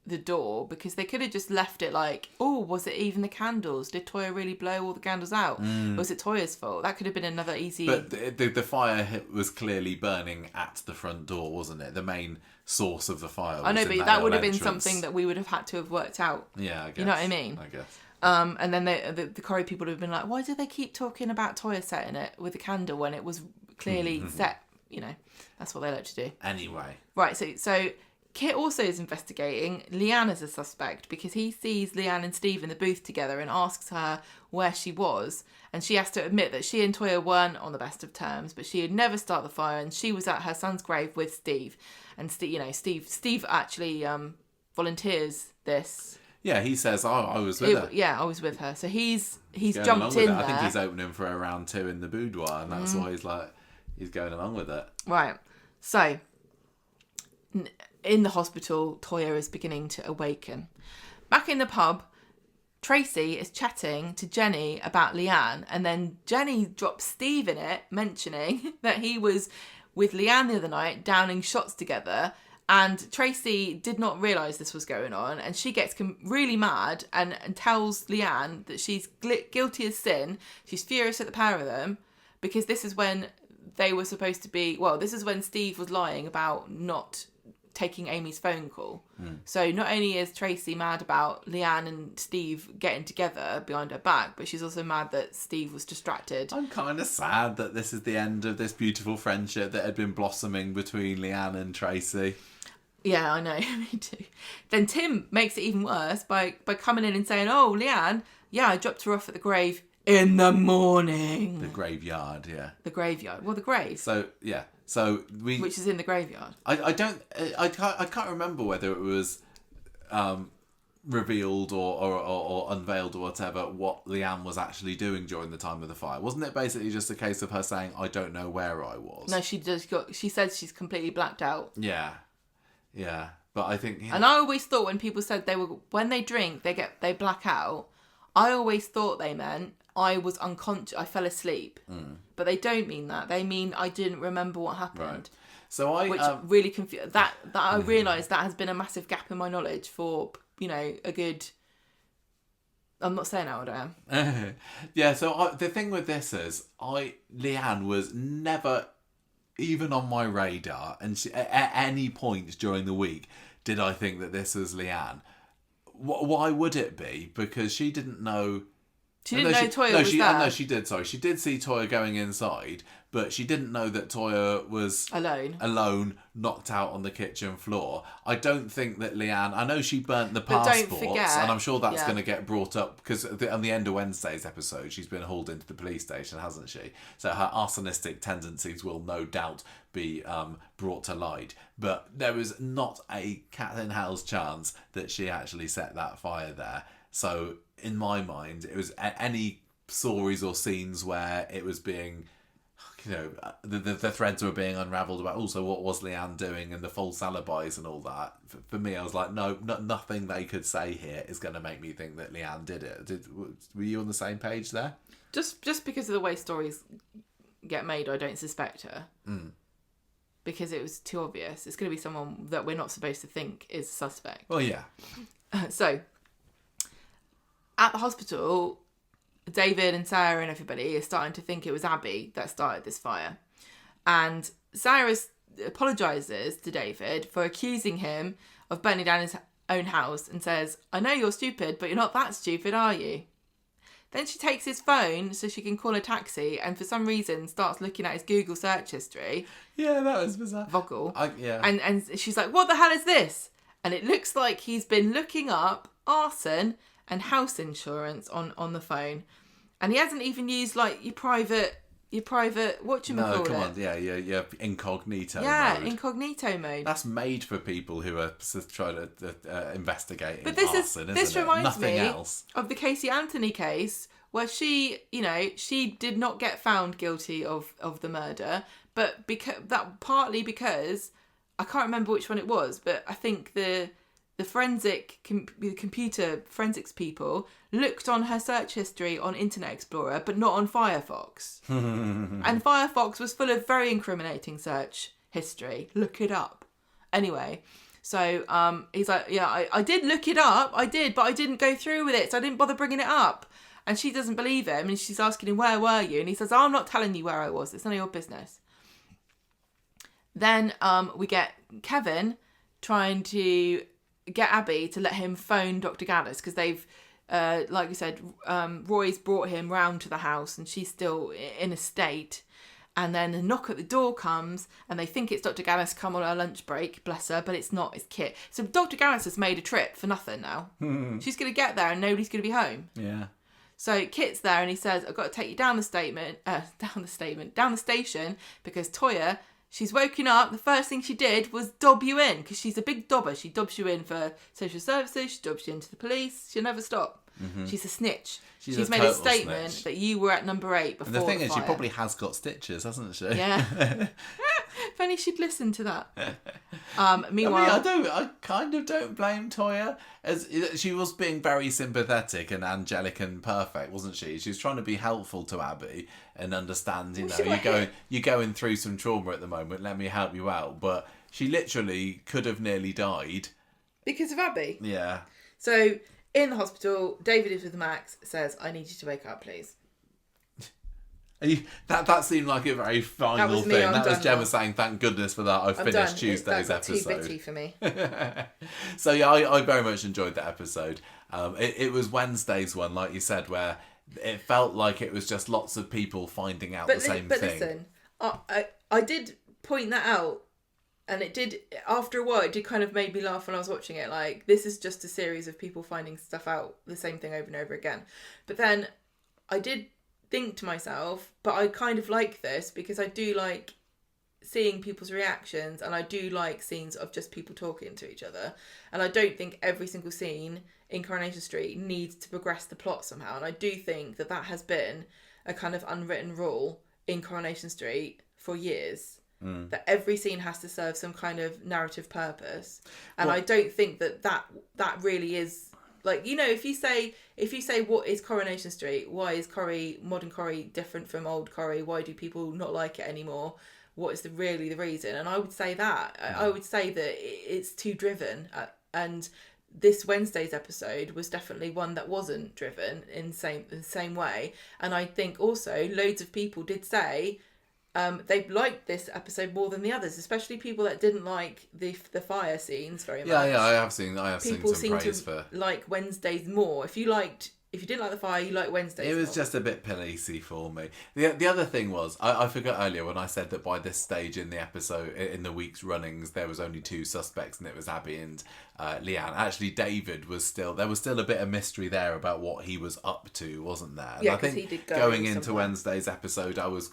the door, because they could have just left it like, oh, was it even the candles? Did Toya really blow all the candles out? Or was it Toya's fault? That could have been another easy... But the fire was clearly burning at the front door, wasn't it? The main source of the fire was I know, but in that would have entrance. been something that we would have had to have worked out. Yeah, I guess. You know what I mean? I guess. And then the Corrie people would have been like, why do they keep talking about Toya setting it with the candle when it was clearly set? You know, that's what they like to do. Anyway. Right, so Kit also is investigating Leanne as a suspect, because he sees Leanne and Steve in the booth together and asks her where she was. And she has to admit that she and Toya weren't on the best of terms, but she had never started the fire, and she was at her son's grave with Steve. And Steve actually volunteers this. Yeah, he says, I was with her. Yeah, I was with her. So he's Going jumped along with in it. there. I think he's opening for a round 2 in the boudoir, and that's why he's going along with it. Right. So, in the hospital, Toya is beginning to awaken. Back in the pub, Tracy is chatting to Jenny about Leanne, and then Jenny drops Steve in it, mentioning that he was with Leanne the other night, downing shots together, and Tracy did not realise this was going on, and she gets really mad and tells Leanne that she's guilty as sin. She's furious at the pair of them, because this is when they were supposed to be... Well, this is when Steve was lying about not taking Amy's phone call. So not only is Tracy mad about Leanne and Steve getting together behind her back, but she's also mad that Steve was distracted. I'm kind of sad that this is the end of this beautiful friendship that had been blossoming between Leanne and Tracy. Yeah, I know. Me too. Then Tim makes it even worse by coming in and saying, oh, Leanne, yeah, I dropped her off at the grave in the morning. The graveyard, yeah. The graveyard. Well, the grave. So, yeah. So which is in the graveyard. I can't remember whether it was revealed or unveiled or whatever what Leanne was actually doing during the time of the fire. Wasn't it basically just a case of her saying, I don't know where I was? No, she said she's completely blacked out. Yeah. Yeah. But I think... And I always thought when people said when they drink, they black out, I always thought they meant I was unconscious, I fell asleep. But they don't mean that. They mean I didn't remember what happened. Right. So which really confused... That I realised that has been a massive gap in my knowledge for, a good... I'm not saying how old I am. Yeah, so the thing with this is, Leanne was never even on my radar, and at any point during the week did I think that this was Leanne. Why would it be? Because she didn't know She didn't know Toya was there. No, she did. Sorry, she did see Toya going inside, but she didn't know that Toya was alone, knocked out on the kitchen floor. I don't think that Leanne. I know she burnt the passports, and I'm sure that's going to get brought up because on the end of Wednesday's episode, she's been hauled into the police station, hasn't she? So her arsonistic tendencies will no doubt be brought to light. But there was not a cat in hell's chance that she actually set that fire there. So in my mind, it was any stories or scenes where it was being, the threads were being unravelled about also what was Leanne doing and the false alibis and all that. For me, I was like, no, nothing they could say here is going to make me think that Leanne did it. Were you on the same page there? Just because of the way stories get made, I don't suspect her. Because it was too obvious. It's going to be someone that we're not supposed to think is a suspect. Well, yeah. So, at the hospital, David and Sarah and everybody are starting to think it was Abby that started this fire. And Sarah apologises to David for accusing him of burning down his own house and says, I know you're stupid, but you're not that stupid, are you? Then she takes his phone so she can call a taxi and for some reason starts looking at his Google search history. Yeah, that was bizarre. Vogel. Yeah. And she's like, what the hell is this? And it looks like he's been looking up arson and house insurance on the phone. And he hasn't even used like your private whatchamacallit. No, come on, yeah, incognito mode. Yeah, incognito mode. That's made for people who are trying to investigate but arson, this reminds Nothing me else. Of the Casey Anthony case where she did not get found guilty of the murder, but partly because I can't remember which one it was, but I think the computer forensics people looked on her search history on Internet Explorer, but not on Firefox. And Firefox was full of very incriminating search history. Look it up. Anyway, so he's like, yeah, I did look it up. I did, but I didn't go through with it, so I didn't bother bringing it up. And she doesn't believe him, and she's asking him, where were you? And he says, I'm not telling you where I was. It's none of your business. Then we get Kevin trying to get Abby to let him phone Dr. Gallus because they've, like you said, Roy's brought him round to the house and she's still in a state. And then a knock at the door comes and they think it's Dr. Gallus come on her lunch break, bless her, but it's not, it's Kit. So Dr. Gallus has made a trip for nothing now. She's going to get there and nobody's going to be home. Yeah. So Kit's there and he says, I've got to take you down the station because Toya, she's woken up. The first thing she did was dob you in because she's a big dobber. She dobs you in for social services. She dobs you into the police. She'll never stop. She's a snitch. She's made a statement that you were at number 8 before. And the thing is, fire. she probably has got stitches, hasn't she? Yeah. If only she'd listened to that. Meanwhile, I kind of don't blame Toya. As she was being very sympathetic and angelic and perfect, wasn't she? She was trying to be helpful to Abby and understand. You're going through some trauma at the moment. Let me help you out. But she literally could have nearly died because of Abby. Yeah. So in the hospital, David is with Max. Says, "I need you to wake up, please." That seemed like a very final thing. That was Gemma saying, "Thank goodness for that. I finished Tuesday's episode." Too bitty for me. So yeah, I very much enjoyed that episode. It was Wednesday's one, like you said, where it felt like it was just lots of people finding out the same thing. But listen, I did point that out, and it did after a while. It did kind of make me laugh when I was watching it. Like, this is just a series of people finding stuff out, the same thing over and over again. But then I did think to myself, but I kind of like this because I do like seeing people's reactions and I do like scenes of just people talking to each other, and I don't think every single scene in Coronation Street needs to progress the plot somehow, and I do think that has been a kind of unwritten rule in Coronation Street for years, that every scene has to serve some kind of narrative purpose, and I don't think that really is. Like, you know, if you say what is Coronation Street, why is modern Corrie different from old Corrie? Why do people not like it anymore? What is really the reason? And I would say that I would say that it's too driven. And this Wednesday's episode was definitely one that wasn't driven in the same way. And I think also loads of people did say they liked this episode more than the others, especially people that didn't like the fire scenes very much. Yeah, I have seen some seem praise to for like Wednesdays more. If you liked if you didn't like the fire, you like Wednesdays. It was just a bit policey for me. The other thing was, I forgot earlier when I said that by this stage in the episode, in the week's runnings, there was only 2 suspects, and it was Abby and Leanne. Actually, David there was still a bit of mystery there about what he was up to, wasn't there? And Yeah, I because think he did go going into somewhere. Wednesday's episode, I was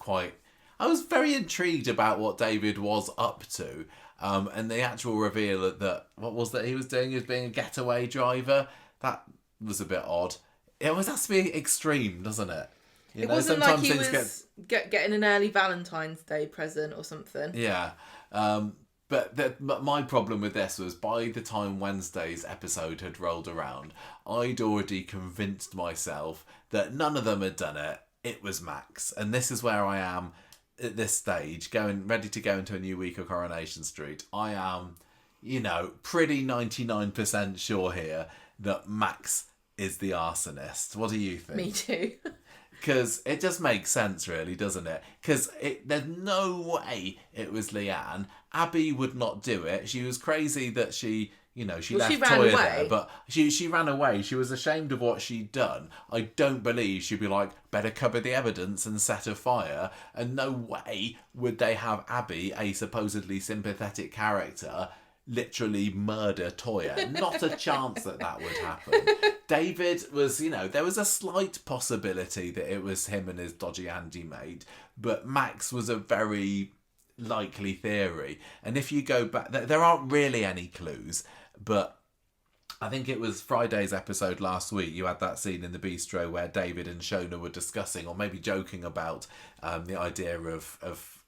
very intrigued about what David was up to. And the actual reveal that what was that he was doing? He was being a getaway driver. That was a bit odd. It always has to be extreme, doesn't it? It wasn't like he was getting an early Valentine's Day present or something. Yeah. But my problem with this was by the time Wednesday's episode had rolled around, I'd already convinced myself that none of them had done it. It was Max. And this is where I am at this stage, ready to go into a new week of Coronation Street. I am, pretty 99% sure here that Max is the arsonist. What do you think? Me too. Because it just makes sense, really, doesn't it? Because there's no way it was Leanne. Abby would not do it. She was crazy that she left Toya there, but she ran away. She was ashamed of what she'd done. I don't believe she'd be like, better cover the evidence and set a fire. And no way would they have Abby, a supposedly sympathetic character, literally murder Toya. Not a chance that would happen. David was, there was a slight possibility that it was him and his dodgy Andy mate, but Max was a very likely theory. And if you go back, there aren't really any clues, but I think it was Friday's episode last week, you had that scene in the bistro where David and Shona were discussing or maybe joking about the idea of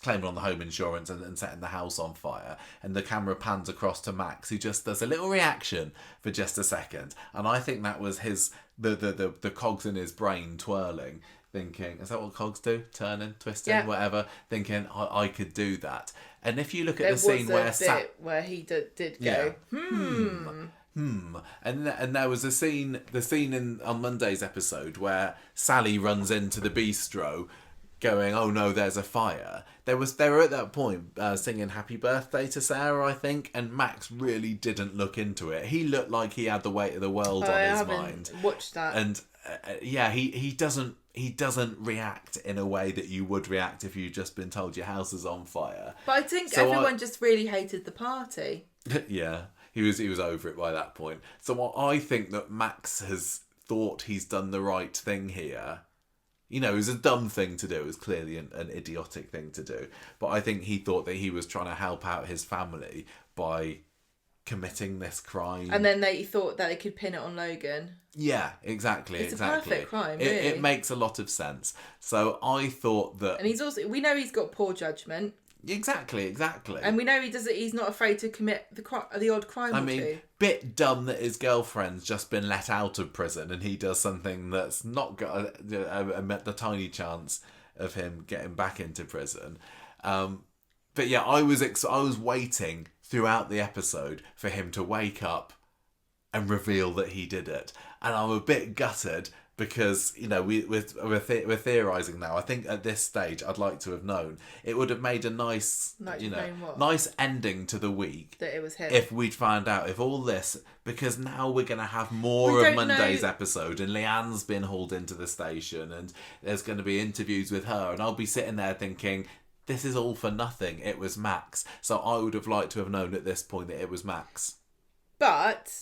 claiming on the home insurance and setting the house on fire, and the camera pans across to Max, who just does a little reaction for just a second, and I think that was the cogs in his brain twirling, thinking, is that what cogs do? Turning, twisting, whatever, thinking I could do that. And if you look at the scene where he did go, And there was the scene on Monday's episode where Sally runs into the bistro going, oh no, there's a fire. They were at that point singing Happy Birthday to Sarah, I think, and Max really didn't look into it. He looked like he had the weight of the world on his mind. Watched that. And he doesn't react in a way that you would react if you'd just been told your house is on fire. But I think everyone just really hated the party. Yeah, he was over it by that point. So I think that Max has thought he's done the right thing here. It was a dumb thing to do. It was clearly an idiotic thing to do. But I think he thought that he was trying to help out his family by committing this crime. And then he thought that they could pin it on Logan. Yeah, exactly. It's a perfect crime, really. It makes a lot of sense. So I thought that... And we know he's got poor judgment. Exactly. And we know he's not afraid to commit the odd crime or two. Bit dumb that his girlfriend's just been let out of prison and he does something that's not got the tiny chance of him getting back into prison. But yeah, I was waiting throughout the episode for him to wake up and reveal that he did it. And I'm a bit gutted because, we're theorising now. I think at this stage, I'd like to have known. It would have made a nice ending to the week. That it was him. If we'd found out, if all this, because now we're going to have more of Monday's episode, and Leanne's been hauled into the station, and there's going to be interviews with her, and I'll be sitting there thinking, this is all for nothing. It was Max. So I would have liked to have known at this point that it was Max. But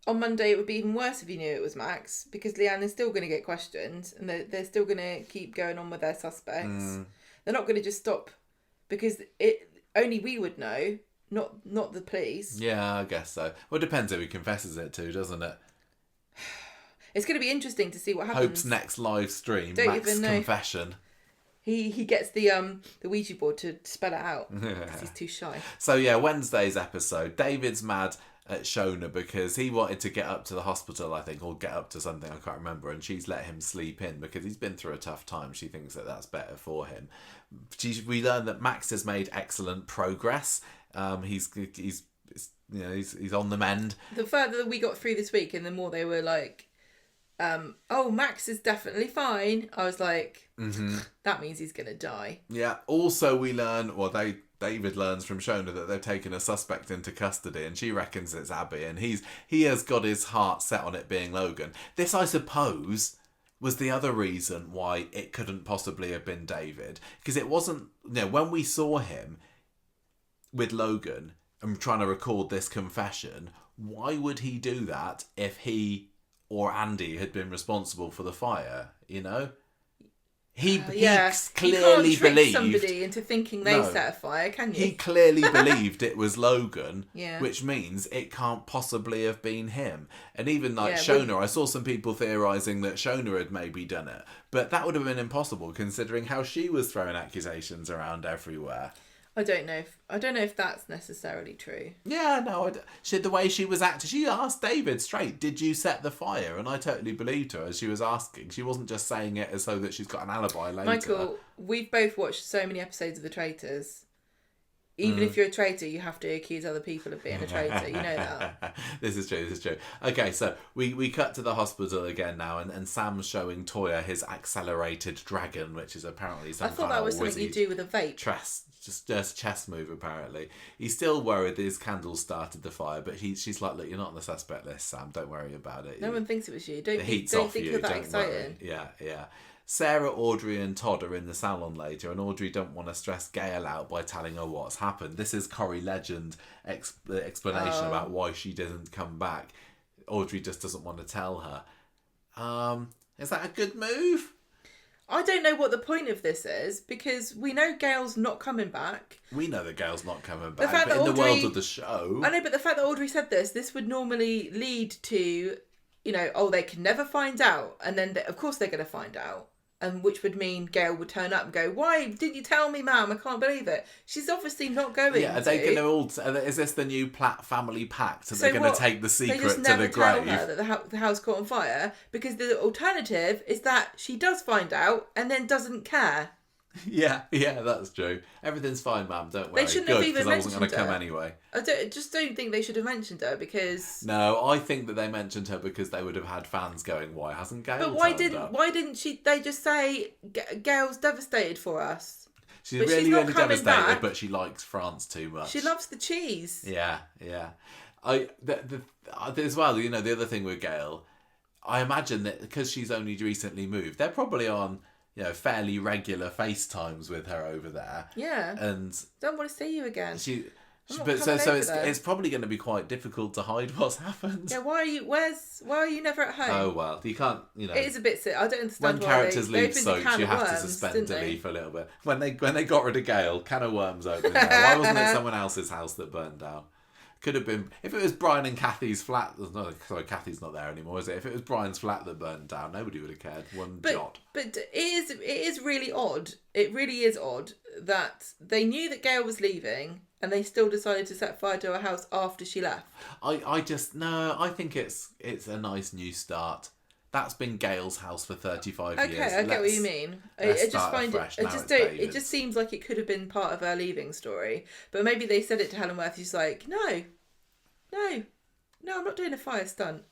on Monday, it would be even worse if you knew it was Max, because Leanne is still going to get questioned, and they're still going to keep going on with their suspects. They're not going to just stop, because only we would know, not the police. Yeah, I guess so. Well, it depends who he confesses it to, doesn't it? It's going to be interesting to see what happens. Hope's next live stream, Max confession. He gets the Ouija board to spell it out because he's too shy. So yeah, Wednesday's episode. David's mad at Shona because he wanted to get up to the hospital, I think, or get up to something, I can't remember, and she's let him sleep in because he's been through a tough time. She thinks that that's better for him. We learn that Max has made excellent progress. He's on the mend. The further we got through this week, and the more they were like, oh, Max is definitely fine. I was like, that means he's going to die. Yeah. Also, we learn, David learns from Shona that they've taken a suspect into custody, and she reckons it's Abby, and he has got his heart set on it being Logan. This, I suppose, was the other reason why it couldn't possibly have been David, because it wasn't. When we saw him with Logan and trying to record this confession, why would he do that if he or Andy had been responsible for the fire? He clearly you can't trick believed somebody into thinking they set a fire, can you? He clearly believed it was Logan, yeah. which means it can't possibly have been him. And even Shona, I saw some people theorising that Shona had maybe done it, but that would have been impossible considering how she was throwing accusations around everywhere. I don't know if that's necessarily true. Yeah, no, the way she was acting, she asked David straight, "Did you set the fire?" And I totally believed her as she was asking. She wasn't just saying it as though that she's got an alibi later. Michael, we've both watched so many episodes of The Traitors. Even if you're a traitor, you have to accuse other people of being a traitor. You know that. This is true. Okay, so we cut to the hospital again now, and Sam's showing Toya his accelerated dragon, which is apparently some I thought that was something you do with a vape. Just chess move, apparently. He's still worried that his candles started the fire, but she's like, look, you're not on the suspect list, Sam. Don't worry about it. No one thinks it was you. The heat's don't off think you. you're that Don't exciting. worry. Yeah. Sarah, Audrey and Todd are in the salon later, and Audrey don't want to stress Gail out by telling her what's happened. This is Corrie Legend explanation about why she didn't come back. Audrey just doesn't want to tell her. Is that a good move? I don't know what the point of this is, because we know Gail's not coming back. We know that Gail's not coming back, but in the world of the show... I know, but the fact that Audrey said this would normally lead to, they can never find out. And then, of course, they're going to find out. And which would mean Gail would turn up and go, "Why didn't you tell me, ma'am? I can't believe it." She's obviously not going. Yeah, are they going to all? Is this the new Platt family pact? Are they going to take the secret to the grave? Tell her that the house caught on fire, because the alternative is that she does find out and then doesn't care. Yeah, that's true. Everything's fine, ma'am. Don't worry. They shouldn't have even mentioned her. I wasn't going to come anyway. I just don't think they should have mentioned her, because... No, I think that they mentioned her because they would have had fans going, "Why hasn't Gail But why didn't they just say, Gail's devastated for us"? She's really devastated, back. But she likes France too much. She loves the cheese. Yeah. As well, the other thing with Gail, I imagine that because she's only recently moved, they're probably on... fairly regular FaceTimes with her over there. Yeah. And don't want to see you again. It's probably going to be quite difficult to hide what's happened. Yeah, why are you never at home? Oh well, you can't, It is a bit sick. I don't understand when characters leave soaps, you have to suspend belief a little bit. When they got rid of Gail, can of worms open there. Why wasn't it someone else's house that burned down? Could have been, if it was Brian and Kathy's flat. No, sorry, Kathy's not there anymore, is it? If it was Brian's flat that burned down, nobody would have cared one jot. But it is really odd. It really is odd that they knew that Gail was leaving and they still decided to set fire to her house after she left. I think it's a nice new start. That's been Gail's house for 35 years. Okay, I get what you mean. It just seems like it could have been part of her leaving story. But maybe they said it to Helen Worth. She's like, no, I'm not doing a fire stunt.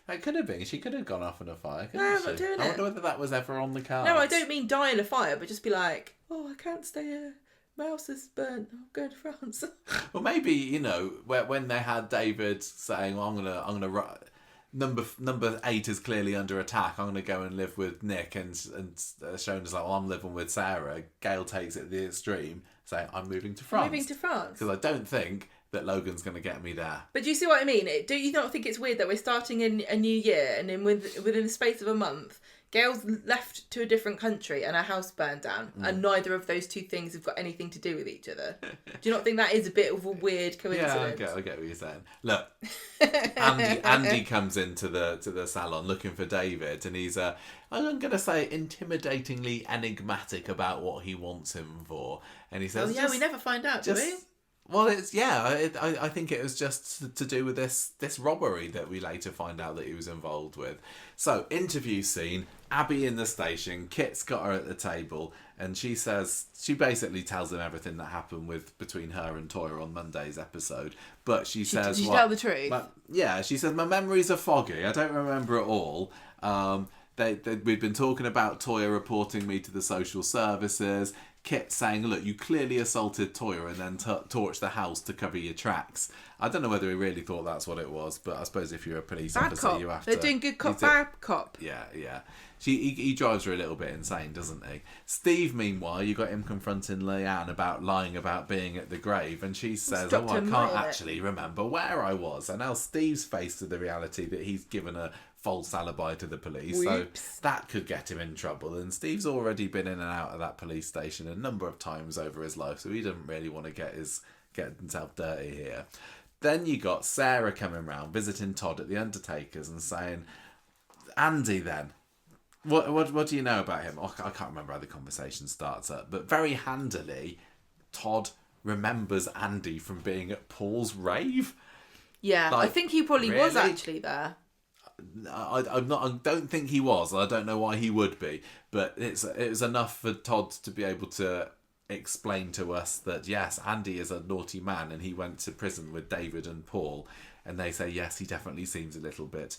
That could have been. She could have gone off in a fire. No, I'm not doing it. I wonder whether that was ever on the cards. No, I don't mean die in a fire, but just be like, I can't stay here. My house is burnt. I'm going to France. Well, maybe when they had David saying, "I'm gonna." Number 8 is clearly under attack. I'm going to go and live with Nick, and Shona's like, "Well, I'm living with Sarah." Gail takes it to the extreme, saying, "I'm moving to France." Because I don't think that Logan's going to get me there. But do you see what I mean? Do you not think it's weird that we're starting in a new year, and then within the space of a month, Gail's left to a different country and her house burned down, and neither of those two things have got anything to do with each other? Do you not think that is a bit of a weird coincidence? Yeah, I get what you're saying. Look, Andy comes into the salon looking for David, and he's I'm going to say intimidatingly enigmatic about what he wants him for, and he says, we never find out, do we? Well, I think it was just to do with this robbery that we later find out that he was involved with. So, interview scene, Abby in the station, Kit's got her at the table, and she basically tells him everything that happened between her and Toya on Monday's episode. But she says, "Did you tell the truth?" She says, "My memories are foggy. I don't remember it all. We'd been talking about Toya reporting me to the social services. Kit saying, look, you clearly assaulted Toya and then torched the house to cover your tracks. I don't know whether he really thought that's what it was, but I suppose if you're a police officer, cop. you have They're to... doing good cop, bad cop. Yeah. He drives her a little bit insane, doesn't he? Steve, meanwhile, you got him confronting Leanne about lying about being at the grave, and she says, I can't actually remember where I was. And now Steve's faced with the reality that he's given a false alibi to the police. Whoops. So that could get him in trouble. And Steve's already been in and out of that police station a number of times over his life, so he doesn't really want to get himself dirty here. Then you got Sarah coming round, visiting Todd at the Undertaker's and saying, Andy then, what do you know about him? Oh, I can't remember how the conversation starts up, but very handily, Todd remembers Andy from being at Paul's rave. Yeah, I think he probably was actually there. I don't think he was. I don't know why he would be, but it was enough for Todd to be able to explain to us that yes, Andy is a naughty man and he went to prison with David and Paul, and they say yes, he definitely seems a little bit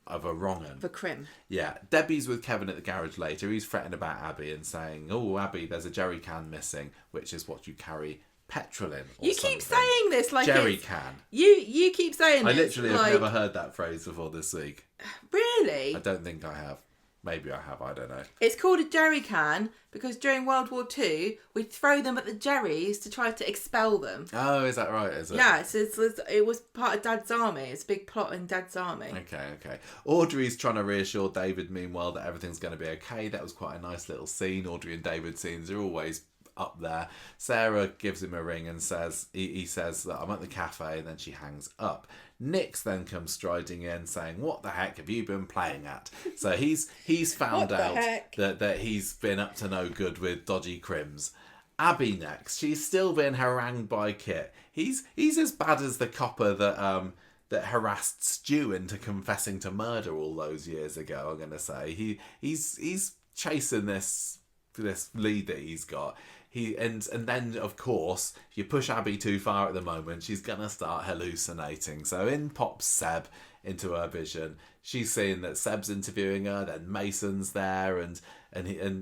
of a wrong un. The crim. Yeah, Debbie's with Kevin at the garage later. He's fretting about Abby and saying, "Oh, Abby, there's a jerry can missing, which is what you carry petrol in." You keep saying this like jerry can. You keep saying this. I literally have never heard that phrase before this week. Really? I don't think I have. Maybe I have. I don't know. It's called a jerry can because during World War II we'd throw them at the jerrys to try to expel them. Oh, is that right? Is it? Yeah, it was part of Dad's army. It's a big plot in Dad's army. Okay. Audrey's trying to reassure David, meanwhile, that everything's going to be okay. That was quite a nice little scene. Audrey and David scenes are always up there. Sarah gives him a ring and says, he says that I'm at the cafe, and then she hangs up. Nix then comes striding in saying, what the heck have you been playing at? So he's found out that he's been up to no good with dodgy crims. Abby next. She's still being harangued by Kit. He's as bad as the copper that harassed Stu into confessing to murder all those years ago, I'm gonna say. He's chasing this lead that he's got. And then, of course, if you push Abby too far at the moment, she's going to start hallucinating. So in pops Seb into her vision. She's seeing that Seb's interviewing her, then Mason's there, and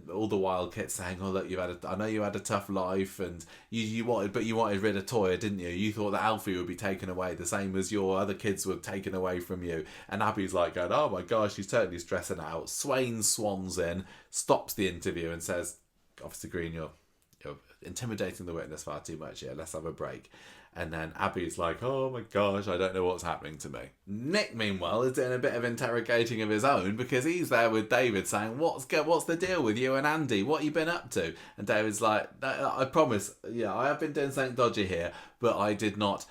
all the while Kit's saying, "Oh look, I know you had a tough life, and you wanted rid of Toya, didn't you? You thought that Alfie would be taken away the same as your other kids were taken away from you." And Abby's like going, "Oh my gosh, she's totally stressing out." Swain swans in, stops the interview, and says, "Officer Green, you're intimidating the witness far too much here. Let's have a break." And then Abby's like, "Oh my gosh, I don't know what's happening to me." Nick, meanwhile, is doing a bit of interrogating of his own because he's there with David saying, what's the deal with you and Andy? What you been up to? And David's like, "I promise, yeah, I have been doing something dodgy here, but I did not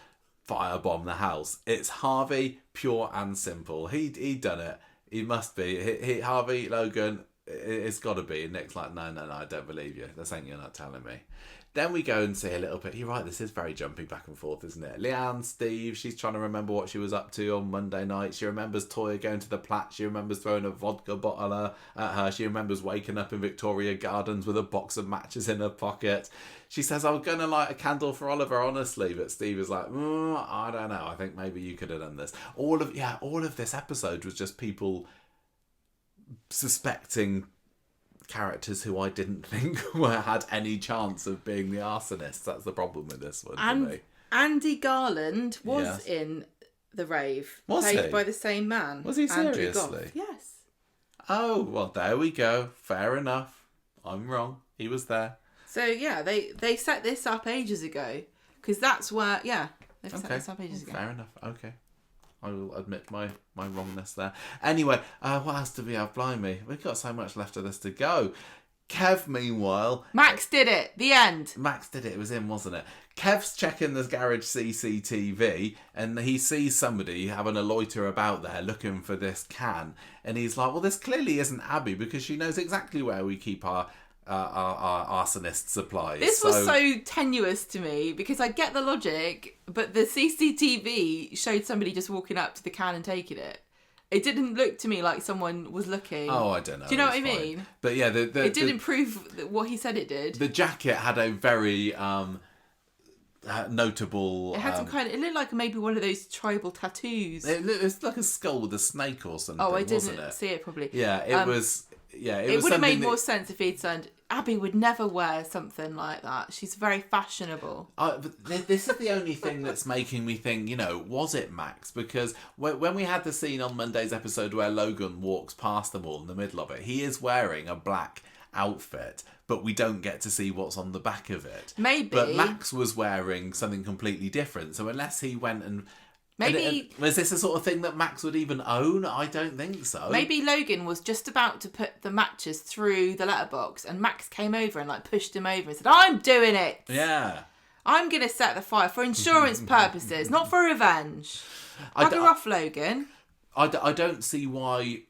firebomb the house. It's Harvey, pure and simple. He done it. He must be. Harvey, Logan, it's got to be." And Nick's like, no, I don't believe you. That's something you're not telling me. Then we go and see a little bit. You're right, this is very jumpy back and forth, isn't it? Leanne, Steve, she's trying to remember what she was up to on Monday night. She remembers Toya going to the Platts. She remembers throwing a vodka bottle at her. She remembers waking up in Victoria Gardens with a box of matches in her pocket. She says, "I'm going to light a candle for Oliver, honestly." But Steve is like, I don't know. I think maybe you could have done this. All of this episode was just people suspecting characters who I didn't think had any chance of being the arsonists. That's the problem with this one for me. Andy Garland was in the rave. Was played he? by the same man. Was he Andrew seriously? Goff. Yes. Oh, well, there we go. Fair enough. I'm wrong. He was there. So, yeah, they set this up ages ago. Because that's where, they've set this up ages ago. Fair enough. Okay. I will admit my wrongness there. Anyway, what else do we have? Blimey, we've got so much left of this to go. Kev, meanwhile... Max did it. The end. Max did it. It was him, wasn't it? Kev's checking the garage CCTV and he sees somebody having a loiter about there looking for this can. And he's like, well, this clearly isn't Abby because she knows exactly where we keep our arsonist supplies. This was so tenuous to me because I get the logic, but the CCTV showed somebody just walking up to the can and taking it. It didn't look to me like someone was looking. Oh, I don't know. Do you know what I mean? But yeah, it didn't prove what he said it did. The jacket had a very notable. It had some kind of. It looked like maybe one of those tribal tattoos. It was like a skull with a snake or something. Oh, I wasn't didn't it? see it properly. Yeah, it was. Yeah, it would have made more sense if he'd said Abby would never wear something like that. She's very fashionable. But this is the only thing that's making me think, was it Max? Because when we had the scene on Monday's episode where Logan walks past them all in the middle of it, he is wearing a black outfit, but we don't get to see what's on the back of it. Maybe. But Max was wearing something completely different. So unless he went and... Maybe... was this the sort of thing that Max would even own? I don't think so. Maybe Logan was just about to put the matches through the letterbox and Max came over and pushed him over and said, I'm doing it. Yeah. I'm going to set the fire for insurance purposes, not for revenge. Bugger off, Logan. I don't see why...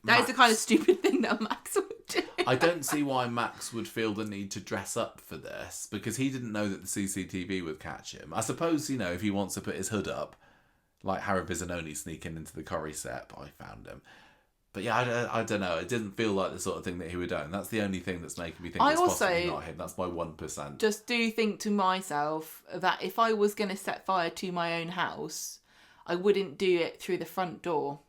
That is the kind of stupid thing that Max would do. I don't see why Max would feel the need to dress up for this, because he didn't know that the CCTV would catch him. I suppose, if he wants to put his hood up, like Harry Bizzanoni sneaking into the Corrie set, I found him. But yeah, I don't know. It didn't feel like the sort of thing that he would own. That's the only thing that's making me think it's possibly not him. That's my 1%. Just do think to myself that if I was going to set fire to my own house, I wouldn't do it through the front door,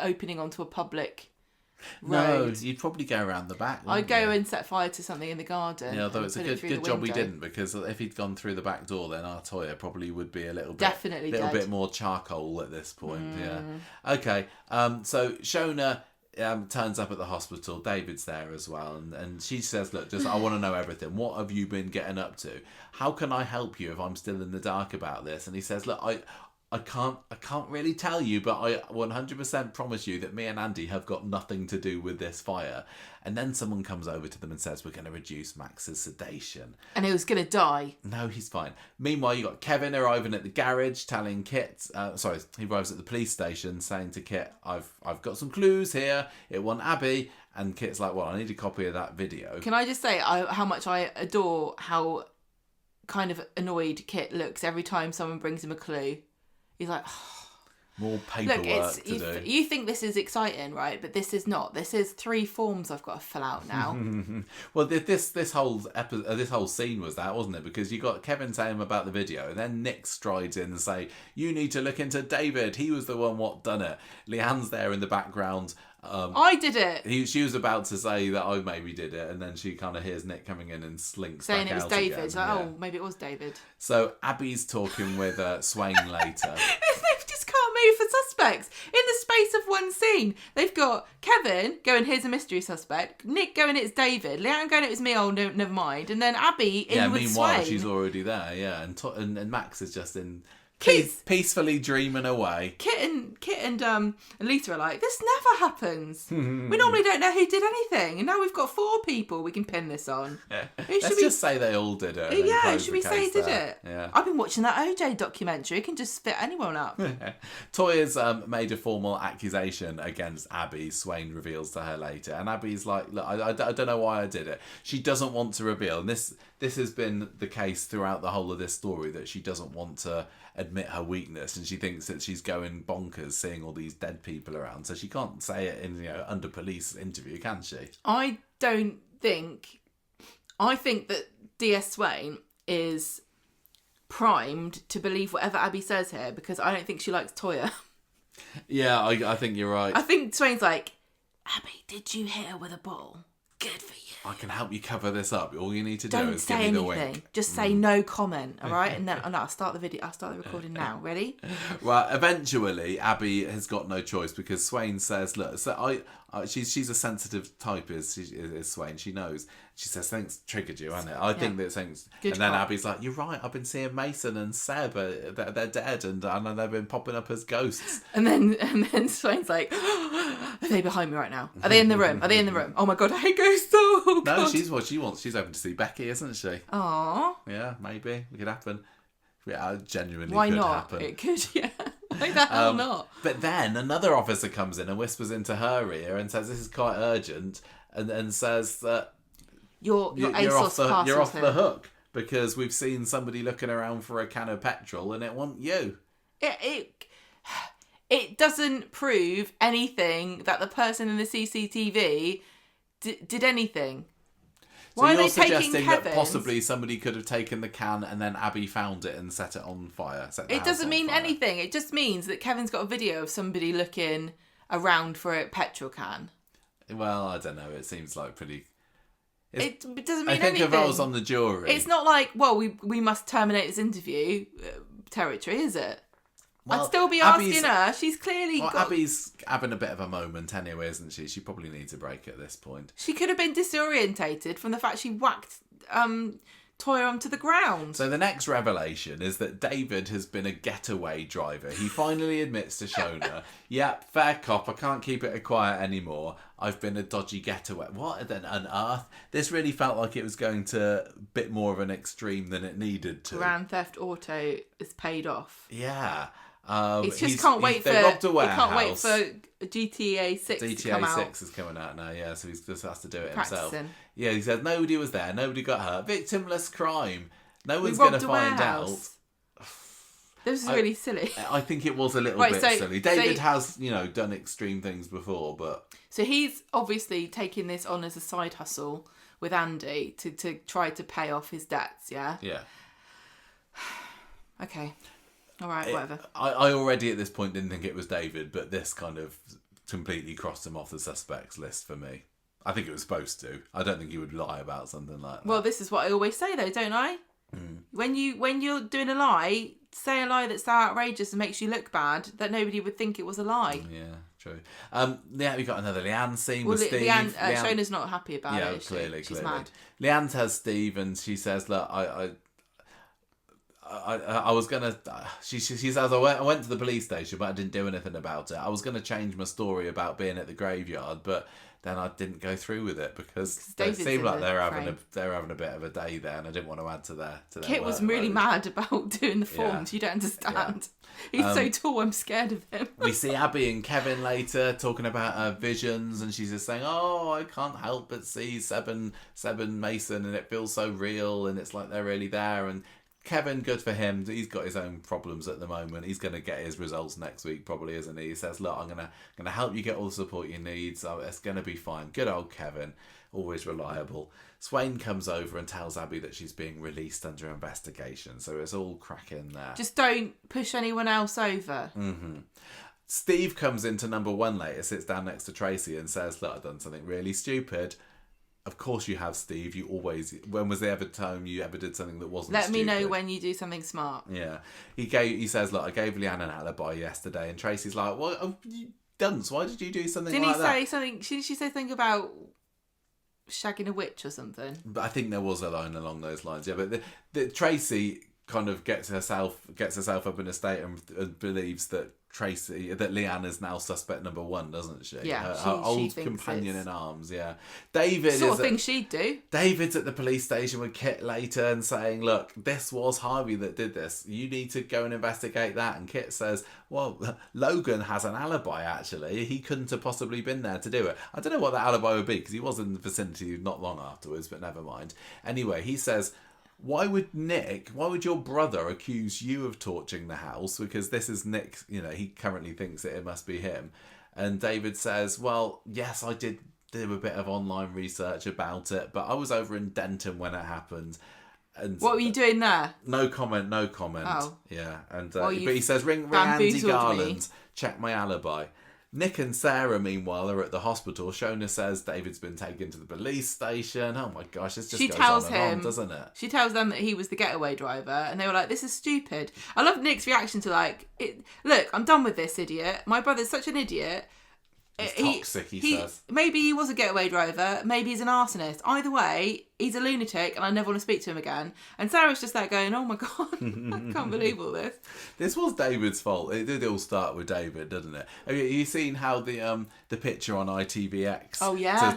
opening onto a public road. No, you'd probably go around the back. I'd go and set fire to something in the garden. Yeah, although it's a good job we didn't, because if he'd gone through the back door, then our Toya probably would be a little bit more charcoal at this point. Yeah. Okay. So Shona turns up at the hospital. David's there as well, and she says, "Look, I want to know everything. What have you been getting up to? How can I help you if I'm still in the dark about this?" And he says, "Look, I can't really tell you, but I 100% promise you that me and Andy have got nothing to do with this fire." And then someone comes over to them and says, "We're going to reduce Max's sedation." And he was going to die. No, he's fine. Meanwhile, you got Kevin arriving at the garage, telling Kit... he arrives at the police station saying to Kit, I've got some clues here. It wasn't Abby. And Kit's like, well, I need a copy of that video. Can I just say how much I adore how kind of annoyed Kit looks every time someone brings him a clue. He's like, more paperwork to do. You think this is exciting, right? But this is not. This is 3 forms I've got to fill out now. Well, this whole scene was that, wasn't it? Because you got Kevin saying about the video, and then Nick strides in and say, "You need to look into David. He was the one what done it." Leanne's there in the background. I did it. She was about to say that I maybe did it, and then she kind of hears Nick coming in and slinks saying back it was out David. again. Like, oh, maybe it was David. So Abby's talking with Swain later. They've just can't move for suspects in the space of one scene. They've got Kevin going, "Here's a mystery suspect." Nick going, "It's David." Leanne going, "It was me." Oh, no, never mind. And then Abby in with meanwhile, Swain. she's already there. Yeah, and Max is just in. Kids peacefully dreaming away. Kit and Lita are like, this never happens. We normally don't know who did anything, and now we've got 4 people we can pin this on. Let's just say they all did it. Yeah, should we say did it? Yeah. I've been watching that OJ documentary. It can just fit anyone up. Toya's made a formal accusation against Abby. Swain reveals to her later, and Abby's like, "Look, I don't know why I did it." She doesn't want to reveal, and this has been the case throughout the whole of this story, that she doesn't want to admit her weakness, and she thinks that she's going bonkers seeing all these dead people around, so she can't say it in under police interview, can she? I think that DS Swain is primed to believe whatever Abby says here, because I don't think she likes Toya. Yeah, I think you're right. I think Swain's like, "Abby, did you hit her with a ball? Good for you. I can help you cover this up. All you need to do Don't is say give me the anything. wink." Just say no comment, all right? And then I'll start the video. I'll start the recording now. Ready? Well, eventually, Abby has got no choice, because Swain says, "Look, so she's a sensitive type, is Swain. She knows." She says, "Something's triggered you, hasn't it?" I think that something's... Good and then call. Abby's like, "You're right. I've been seeing Mason and Seb. They're dead, and they've been popping up as ghosts." And then Swain's like, "Are they behind me right now? Are they in the room? Are they in the room? Oh my god, I hate ghosts. Oh god." No, she's what she wants. She's hoping to see Becky, isn't she? Aww. Yeah, maybe it could happen. Yeah, genuinely. Why could not? happen. It could. Yeah. Why the hell not? But then another officer comes in and whispers into her ear and says, "This is quite urgent," and says that You're off the the hook, because we've seen somebody looking around for a can of petrol and it wasn't you. It doesn't prove anything that the person in the CCTV did anything. So Why you're are they taking suggesting Kevin's? that possibly somebody could have taken the can and then Abby found it and set it on fire? It doesn't mean anything. It just means that Kevin's got a video of somebody looking around for a petrol can. Well, I don't know. It seems like pretty It doesn't mean I think anything. if I was on the jury... It's not like, well, we must terminate this interview territory, is it? Well, I'd still be asking her. She's clearly got... Abby's having a bit of a moment anyway, isn't she? She probably needs a break at this point. She could have been disorientated from the fact she whacked Toya onto the ground. So the next revelation is that David has been a getaway driver. He finally admits to Shona, yep, fair cop, I can't keep it quiet anymore. I've been a dodgy getaway. What on earth? This really felt like it was going to a bit more of an extreme than it needed to. Grand Theft Auto is paid off. Yeah. He just can't wait for GTA 6 to come out. GTA 6 is coming out now, yeah, so he just has to do it himself. Yeah, he said nobody was there, nobody got hurt. Victimless crime. No one's going to find out. This is really silly. I think it was a little bit silly. David has, done extreme things before, but... So he's obviously taking this on as a side hustle with Andy to try to pay off his debts, yeah? Yeah. Okay. All right, whatever. I already at this point didn't think it was David, but this kind of completely crossed him off the suspects list for me. I think it was supposed to. I don't think he would lie about something like that. Well, this is what I always say, though, don't I? Mm. When you're doing a lie, say a lie that's so outrageous and makes you look bad that nobody would think it was a lie. Yeah, true. Yeah, we got another Leanne scene with Steve. Leanne, Shona's not happy about it. Yeah, clearly. She's mad. Leanne tells Steve, and she says, "Look, I was gonna." She says, "I went to the police station, but I didn't do anything about it. I was gonna change my story about being at the graveyard, but then I didn't go through with it because it seemed like they're having a bit of a day there, and I didn't want to add to their. Kit was really mad about doing the forms. Yeah. You don't understand. Yeah. He's so tall. I'm scared of him. We see Abby and Kevin later talking about her visions, and she's just saying, "Oh, I can't help but see Seb Mason, and it feels so real, and it's like they're really there." And Kevin, good for him. He's got his own problems at the moment. He's going to get his results next week, probably, isn't he? He says, "Look, I'm gonna help you get all the support you need. So it's going to be fine." Good old Kevin, always reliable. Swain comes over and tells Abby that she's being released under investigation. So it's all cracking there. Just don't push anyone else over. Mm-hmm. Steve comes into number one later, sits down next to Tracy, and says, "Look, I've done something really stupid." Of course you have, Steve. You always... When was the ever time you ever did something that wasn't Let stupid? me know when you do something smart. Yeah. He says, "Look, I gave Leanne an alibi yesterday." And Tracy's like, "Well, oh, you dunce, why did you do something like that?" Didn't he say something... Didn't she say something about shagging a witch or something? But I think there was a line along those lines, yeah. But the Tracy kind of gets herself up in a state and believes that Leanne is now suspect number one, doesn't she? Yeah, her old companion in arms. Yeah, David sort of thing she'd do. David's at the police station with Kit later and saying, "Look, this was Harvey that did this. You need to go and investigate that." And Kit says, "Well, Logan has an alibi. Actually, he couldn't have possibly been there to do it." I don't know what that alibi would be because he was in the vicinity not long afterwards. But never mind. Anyway, he says, why would your brother accuse you of torching the house? Because this is Nick, he currently thinks that it must be him. And David says, "Well, yes, I did do a bit of online research about it, but I was over in Denton when it happened." And what were you doing there? No comment. Oh. Yeah. And but he says, ring Andy Garland, check my alibi. Nick and Sarah, meanwhile, are at the hospital. Shona says David's been taken to the police station. Oh my gosh, this just goes on and on, doesn't it? She tells them that he was the getaway driver, and they were like, "This is stupid." I love Nick's reaction to look, I'm done with this idiot. My brother's such an idiot. He's toxic, he says. Maybe he was a getaway driver, maybe he's an arsonist. Either way, he's a lunatic and I never want to speak to him again. And Sarah's just there going, "Oh my God, I can't believe all this." This was David's fault. It did all start with David, didn't it? Have you seen how the picture on ITVX? Oh yeah.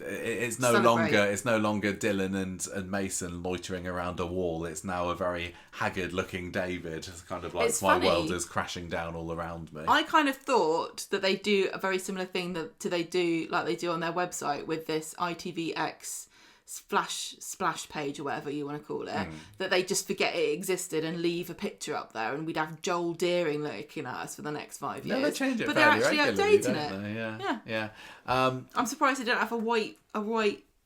It's no longer Dylan and Mason loitering around a wall. It's now a very haggard-looking David. It's kind of like it's my funny. world is crashing down all around me. I kind of thought that they do a very similar thing they do on their website with this ITVX splash page or whatever you want to call it, that they just forget it existed and leave a picture up there, and we'd have Joel Deering looking at us for the next 5 years. No, they change it, but they're actually updating it. Yeah. I'm surprised they don't have a white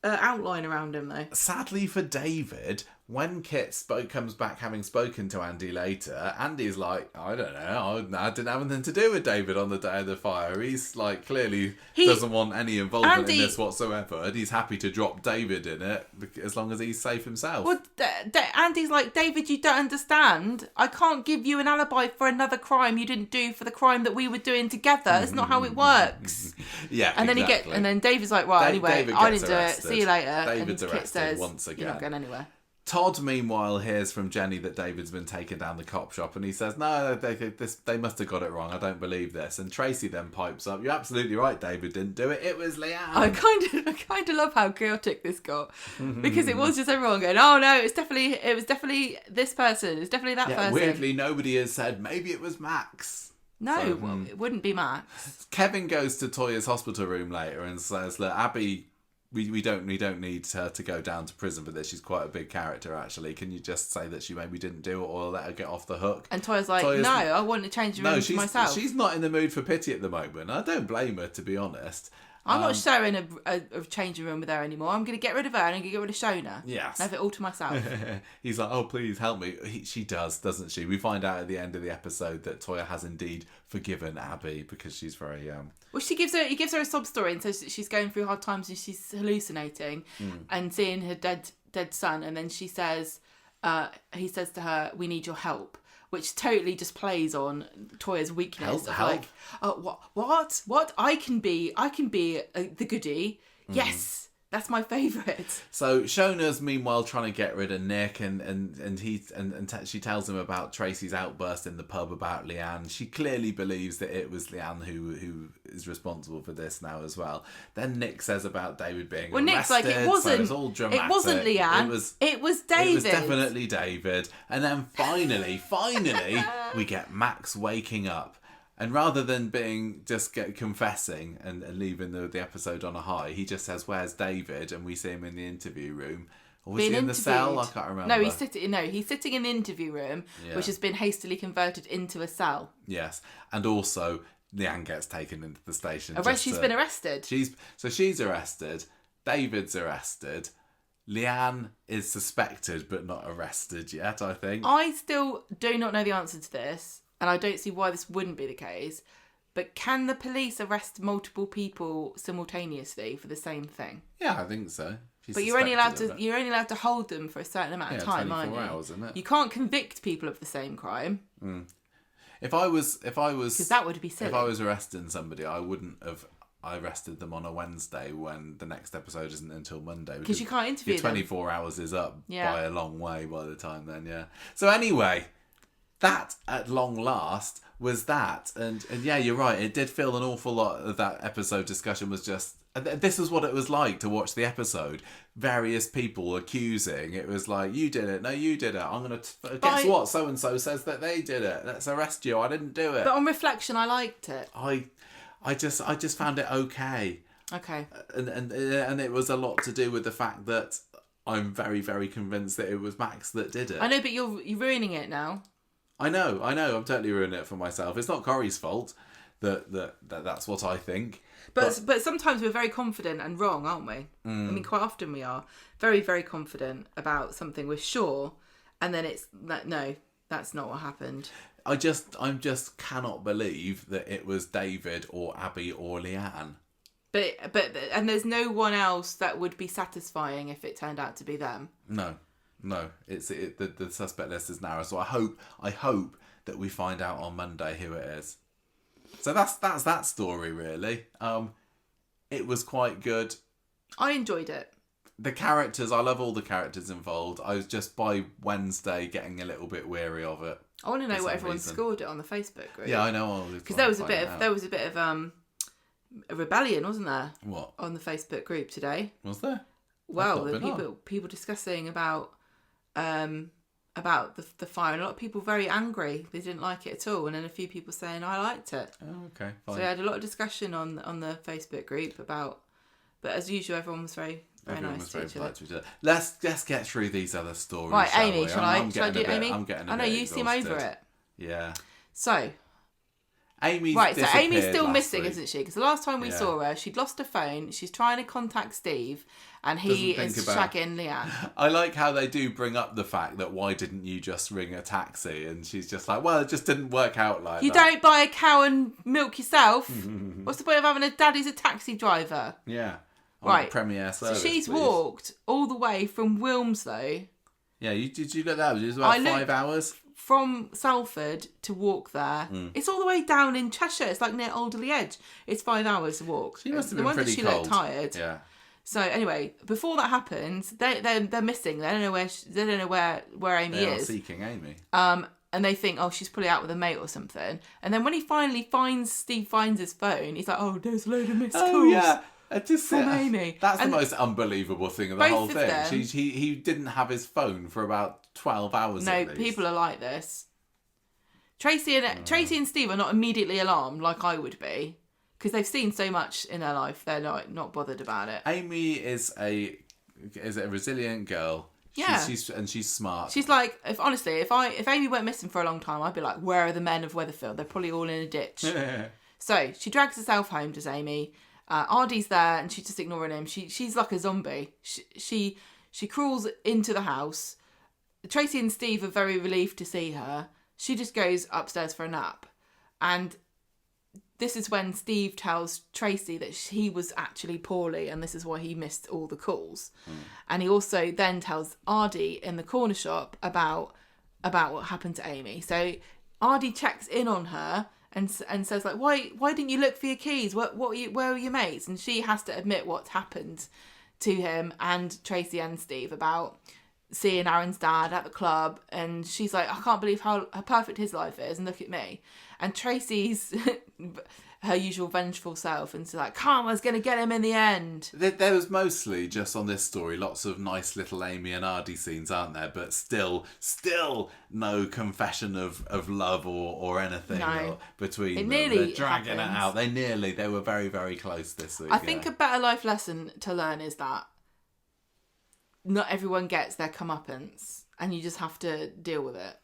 outline around him though. Sadly for David, when Kit comes back having spoken to Andy later, Andy's like, I don't know, I didn't have anything to do with David on the day of the fire. He's like, clearly doesn't want any involvement in this whatsoever, and he's happy to drop David in it as long as he's safe himself. Well, Andy's like, David, you don't understand. I can't give you an alibi for another crime you didn't do for the crime that we were doing together. It's not how it works. Yeah, and then exactly. and then David's like, right, anyway, I didn't arrested. do it. See you later. David's and arrested says, once again. You're not going anywhere. Todd, meanwhile, hears from Jenny that David's been taken down the cop shop, and he says, no, they must have got it wrong. I don't believe this. And Tracy then pipes up, you're absolutely right, David didn't do it. It was Leanne. I kind of love how chaotic this got, because it was just everyone going, oh no, it was definitely this person. It's definitely that person. Weirdly, nobody has said, maybe it was Max. No, it wouldn't be Max. Kevin goes to Toya's hospital room later and says, look, Abby... We don't need her to go down to prison for this. She's quite a big character, actually. Can you just say that she maybe didn't do it or let her get off the hook? And Toya's like, no, I want to change the room for myself. She's not in the mood for pity at the moment. I don't blame her, to be honest. I'm not sharing a changing room with her anymore. I'm going to get rid of her and I'm going to get rid of Shona. Yes. And have it all to myself. He's like, oh, please help me. She does, doesn't she? We find out at the end of the episode that Toya has indeed forgiven Abby because she's very... Well, he gives her a sob story and says that she's going through hard times and she's hallucinating and seeing her dead son. And then he says to her, we need your help. Which totally just plays on Toya's weakness. Help. Like, what? I can be the goodie. Yes, that's my favourite. So Shona's meanwhile trying to get rid of Nick, and she tells him about Tracy's outburst in the pub about Leanne. She clearly believes that it was Leanne who is responsible for this now as well. Then Nick says about David being arrested. Nick's like, it wasn't. So it's all dramatic. It wasn't Leanne. It was David. It was definitely David. And then finally, we get Max waking up. And rather than confessing and leaving the episode on a high, he just says, where's David? And we see him in the interview room. Or was he in the cell? I can't remember. No, he's sitting in the interview room, which has been hastily converted into a cell. Yes. And also, Leanne gets taken into the station. She's been arrested. She's arrested. David's arrested. Leanne is suspected but not arrested yet, I think. I still do not know the answer to this. And I don't see why this wouldn't be the case. But can the police arrest multiple people simultaneously for the same thing? Yeah, I think so. But you're only allowed to hold them for a certain amount of time, aren't you? 24 hours, isn't it? You can't convict people of the same crime. If I was, because that would be silly. If I was arresting somebody, I wouldn't have. I arrested them on a Wednesday when the next episode isn't until Monday. Because you can't interview them. 24 hours is up by a long way by the time then. Yeah. So anyway. That, at long last, was that. And yeah, you're right. It did feel an awful lot of that episode discussion was just... This is what it was like to watch the episode. Various people accusing. It was like, you did it. No, you did it. I'm going to... Guess what? So-and-so says that they did it. Let's arrest you. I didn't do it. But on reflection, I liked it. I just found it okay. Okay. And it was a lot to do with the fact that I'm very, very convinced that it was Max that did it. I know, but you're ruining it now. I know. I'm totally ruining it for myself. It's not Corrie's fault that's what I think. But sometimes we're very confident and wrong, aren't we? I mean, quite often we are very, very confident about something we're sure, and then it's that no, that's not what happened. I just cannot believe that it was David or Abby or Leanne. But there's no one else that would be satisfying if it turned out to be them. No, the suspect list is narrow. So I hope that we find out on Monday who it is. So that's that story really. It was quite good. I enjoyed it. The characters, I love all the characters involved. I was just by Wednesday getting a little bit weary of it. I want to know what everyone scored it on the Facebook group. Yeah, I know. Because there was a bit of a rebellion, wasn't there? What? On the Facebook group today. Was there? Well, the people discussing about the fire, and a lot of people very angry. They didn't like it at all, and then a few people saying I liked it. Oh, okay, fine. So we had a lot of discussion on the Facebook group about, but as usual, everyone was very nice to each other. Let's get through these other stories. Right, Amy, we? shall I do Amy? I'm getting. I know you seem over it. Yeah. So, Amy's right, so Amy's disappeared still last missing, week. isn't she? Because the last time we Yeah. saw her, she'd lost her phone. She's trying to contact Steve, and he Doesn't is think about- shagging Leanne. I like how they do bring up the fact that why didn't you just ring a taxi? And she's just like, well, it just didn't work out like You that. don't buy a cow and milk yourself. What's the point of having a daddy's a taxi driver? Yeah. On Right. Premier service, So she's please. walked all the way from Wilmslow, Yeah, did you look at that? It was about 5 hours. from Salford to walk there. It's all the way down in Cheshire. It's like near Alderley Edge. It's 5 hours to walk. She must have No been wonder pretty she cold. looked tired. Yeah. So anyway, before that happens, they're missing. They don't know where Amy They are is. seeking Amy. And they think, oh, she's probably out with a mate or something. And then when Steve finds his phone, he's like, oh, there's a load of missed calls. Oh, yeah. From Amy. That's And the most unbelievable thing of the both whole of thing. them- He didn't have his phone for about 12 hours No, at least. people are like this. Tracy and Steve are not immediately alarmed like I would be, because they've seen so much in their life. They're not bothered about it. Amy is a resilient girl. Yeah. She's smart. She's like, if Amy went missing for a long time, I'd be like, where are the men of Weatherfield? They're probably all in a ditch. So she drags herself home, does Amy. Ardy's there and she's just ignoring him. She's like a zombie. She crawls into the house. Tracy and Steve are very relieved to see her. She just goes upstairs for a nap. And this is when Steve tells Tracy that he was actually poorly and this is why he missed all the calls. And he also then tells Ardy in the corner shop about what happened to Amy. So Ardy checks in on her and says like, why didn't you look for your keys? Where were your mates? And she has to admit what's happened to him and Tracy and Steve about seeing Aaron's dad at the club. And she's like, I can't believe how perfect his life is, and look at me. And Tracy's her usual vengeful self, and she's like, karma's gonna get him in the end. There was mostly, just on this story, lots of nice little Amy and Ardy scenes, aren't there? But still no confession of love or anything between them. Nearly They're dragging happens. it out. They were very, very close this week. I think a better life lesson to learn is that not everyone gets their comeuppance, and you just have to deal with it.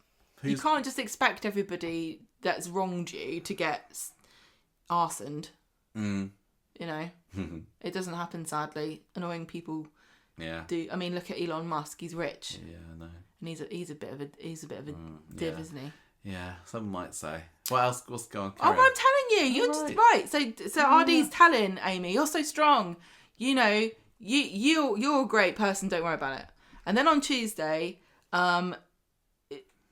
You can't just expect everybody that's wronged you to get arsoned. You know, it doesn't happen, sadly. Annoying people do. I mean, look at Elon Musk. He's rich. Yeah, I know. And he's a bit of a div, isn't he? Yeah, some might say. What else? What's going on? Oh, I'm telling you, you're just right. So Ardy's telling Amy, "You're so strong. You know, you're a great person. Don't worry about it." And then on Tuesday,